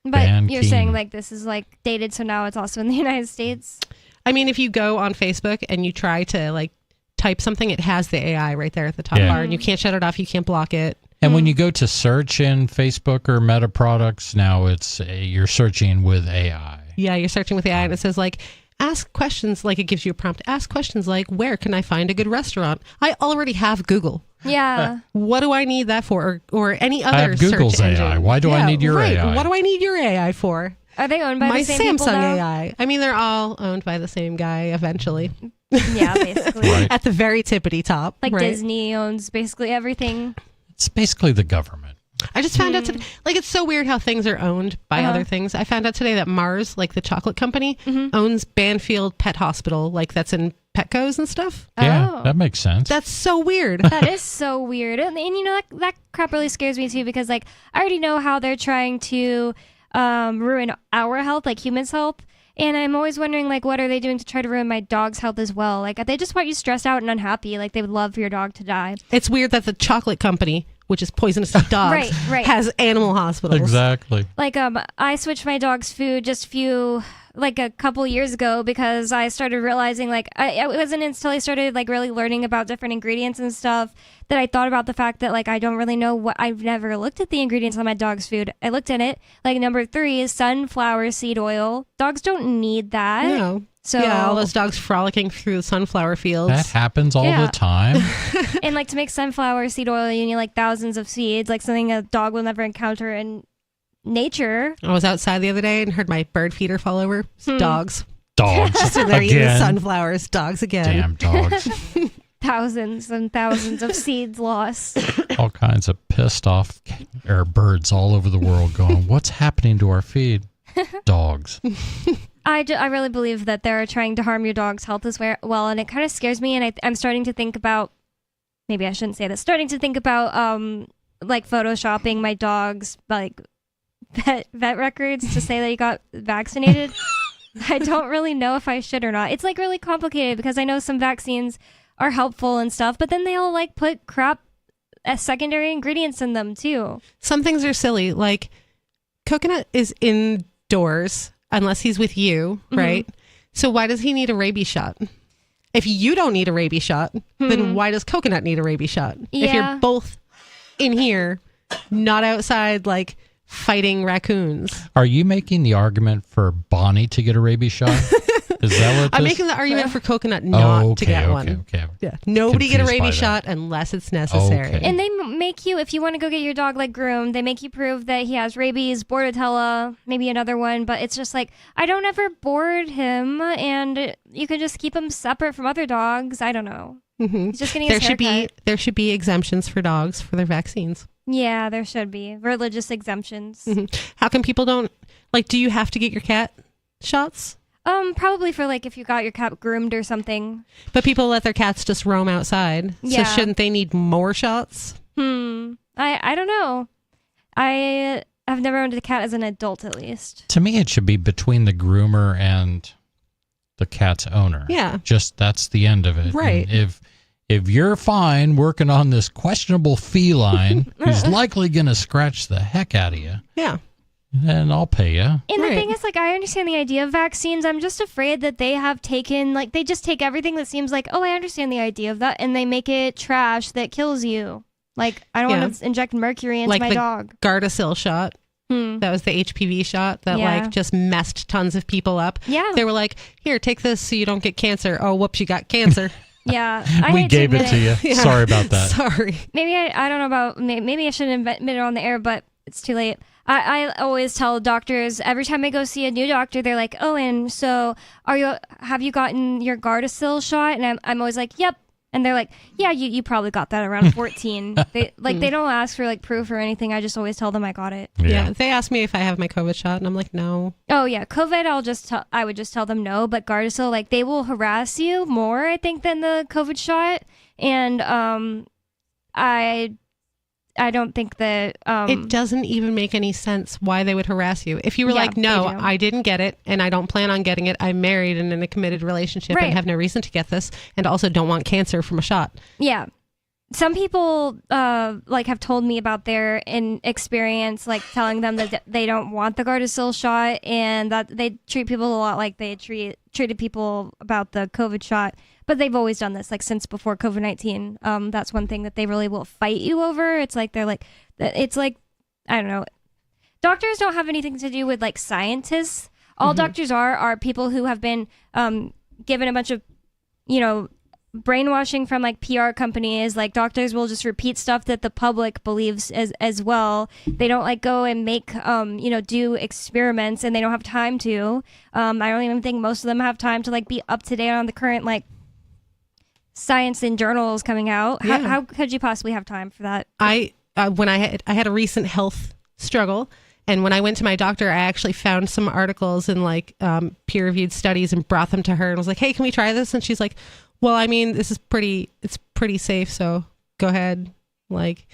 But you're saying like this is like dated, so now it's also in the United States? I mean, if you go on Facebook and you try to like type something, it has the AI right there at the top bar, and you can't shut it off, you can't block it. And when you go to search in Facebook or Meta products, now it's you're searching with AI. Yeah, you're searching with AI, and it says like, ask questions, like it gives you a prompt. Ask questions like, where can I find a good restaurant? I already have Google. Yeah. What do I need that for? Or any other I have Google's search AI. engine? Why do I need your AI? What do I need your AI for? Are they owned by my the same Samsung people now? AI? I mean, they're all owned by the same guy eventually. Yeah, basically. At the very tippity top. Like right? Disney owns basically everything. It's basically the government. I just found out today, like, it's so weird how things are owned by other things. I found out today that Mars, like the chocolate company, owns Banfield Pet Hospital, like that's in Petco's and stuff. Yeah, that makes sense. That's so weird. That is so weird. And you know, that crap really scares me too, because like I already know how they're trying to ruin our health, like humans' health. And I'm always wondering, like, what are they doing to try to ruin my dog's health as well? Like, they just want you stressed out and unhappy. Like, they would love for your dog to die. It's weird that the chocolate company, which is poisonous to dogs, right. has animal hospitals. Exactly. Like, I switched my dog's food just a couple years ago because I started realizing, like, it wasn't until I started, like, really learning about different ingredients and stuff that I thought about the fact that, like, I don't really know I've never looked at the ingredients on my dog's food. I looked at it. Like, number 3 is sunflower seed oil. Dogs don't need that. No. So, yeah, all those dogs frolicking through the sunflower fields. That happens all the time. And, like, to make sunflower seed oil, you need, like, thousands of seeds, like something a dog will never encounter in nature. I was outside the other day and heard my bird feeder fall over. Dogs. Dogs. So they're eating Again. sunflowers. Dogs again. Damn dogs. Thousands and thousands of seeds lost. All kinds of pissed off birds all over the world going, what's happening to our feed? Dogs. I really believe that they're trying to harm your dog's health as well, and it kind of scares me, and I'm starting to think about, maybe I shouldn't say this, starting to think about like photoshopping my dog's like vet records to say that he got vaccinated. I don't really know if I should or not. It's like really complicated because I know some vaccines are helpful and stuff, but then they all like put crap as secondary ingredients in them too. Some things are silly, like Coconut is indoors unless he's with you, right? So why does he need a rabies shot? If you don't need a rabies shot, then why does Coconut need a rabies shot? Yeah. If you're both in here, not outside, like fighting raccoons. Are you making the argument for Bonnie to get a rabies shot? Is that what I'm this- making the argument for Coconut not to get one. Okay. Yeah, nobody get a Confused by rabies that. shot unless it's necessary. And they make you, if you want to go get your dog like groomed, they make you prove that he has rabies, Bordetella, maybe another one. But it's just like, I don't ever board him, and you could just keep him separate from other dogs. I don't know. He's just getting his haircut. There should be exemptions for dogs for their vaccines. Yeah, there should be religious exemptions. How come people don't like? Do you have to get your cat shots? Probably for like if you got your cat groomed or something. But people let their cats just roam outside. Yeah. So shouldn't they need more shots? I don't know. I have never owned a cat as an adult, at least. To me, it should be between the groomer and the cat's owner. Yeah. Just that's the end of it. Right. And if you're fine working on this questionable feline who's likely going to scratch the heck out of you, yeah, then I'll pay you. And the thing is, like, I understand the idea of vaccines. I'm just afraid that they have taken, like, they just take everything that seems like, oh, I understand the idea of that, and they make it trash that kills you. Like, I don't want to inject mercury into like my the dog. Gardasil shot. That was the HPV shot that like just messed tons of people up. Yeah. They were like, here, take this so you don't get cancer. Oh, whoops, you got cancer. Yeah. We gave it to you. Yeah. Sorry about that. Sorry. Maybe I don't know about, maybe I shouldn't admit it on the air, but it's too late. I always tell doctors, every time I go see a new doctor, they're like, oh, and so have you gotten your Gardasil shot? And I'm always like, yep. And they're like, yeah, you probably got that around 14. They don't ask for like proof or anything. I just always tell them I got it. Yeah. They asked me if I have my COVID shot, and I'm like, no. Oh yeah, COVID. I would just tell them no. But Gardasil, like they will harass you more, I think, than the COVID shot. And I don't think that it doesn't even make any sense why they would harass you. If you were like, no, I didn't get it and I don't plan on getting it. I'm married and in a committed relationship and have no reason to get this and also don't want cancer from a shot. Yeah. Some people like have told me about their experience, like telling them that they don't want the Gardasil shot and that they treat people a lot like they treated people about the COVID shot. But they've always done this, like since before COVID-19. That's one thing that they really will fight you over. It's like it's like, I don't know. Doctors don't have anything to do with like scientists. All doctors are people who have been given a bunch of, brainwashing from like PR companies. Like doctors will just repeat stuff that the public believes as well. They don't like go and make do experiments, and they don't have time to. I don't even think most of them have time to like be up to date on the current like science and journals coming out. Yeah. How could you possibly have time for that? When I had a recent health struggle, and when I went to my doctor, I actually found some articles and like peer-reviewed studies and brought them to her and was like, hey, can we try this? And she's like, well, I mean, it's pretty safe, so go ahead. Like,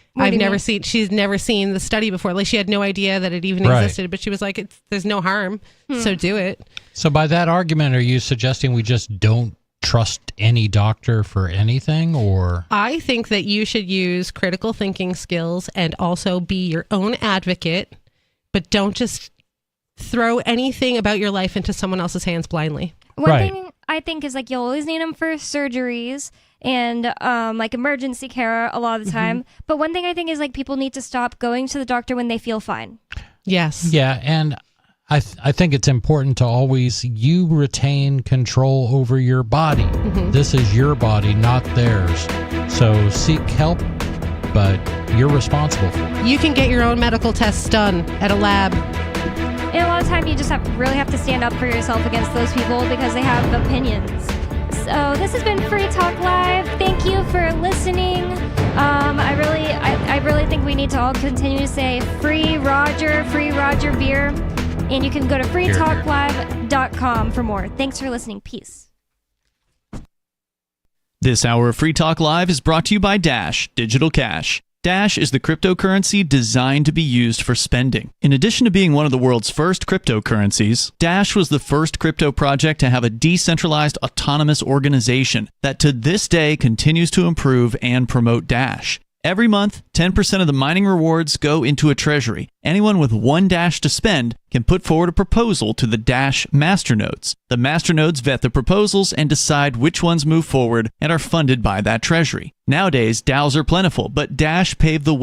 she's never seen the study before. Like, she had no idea that it even existed, but she was like, there's no harm, so do it. So by that argument, are you suggesting we just don't trust any doctor for anything, or? I think that you should use critical thinking skills and also be your own advocate, but don't just throw anything about your life into someone else's hands blindly. One thing I think is like you'll always need them for surgeries and like emergency care a lot of the time. But one thing I think is like people need to stop going to the doctor when they feel fine. Yes. Yeah, and I think it's important to always you retain control over your body. This is your body, not theirs. So seek help but you're responsible for it. You can get your own medical tests done at a lab. And a lot of time you just really have to stand up for yourself against those people because they have opinions. So this has been Free Talk Live. Thank you for listening. I really think we need to all continue to say free Roger beer. And you can go to freetalklive.com for more. Thanks for listening. Peace. This hour of Free Talk Live is brought to you by Dash Digital Cash. Dash is the cryptocurrency designed to be used for spending. In addition to being one of the world's first cryptocurrencies, Dash was the first crypto project to have a decentralized autonomous organization that to this day continues to improve and promote Dash. Every month, 10% of the mining rewards go into a treasury. Anyone with one Dash to spend can put forward a proposal to the Dash masternodes. The masternodes vet the proposals and decide which ones move forward and are funded by that treasury. Nowadays, DAOs are plentiful, but Dash paved the way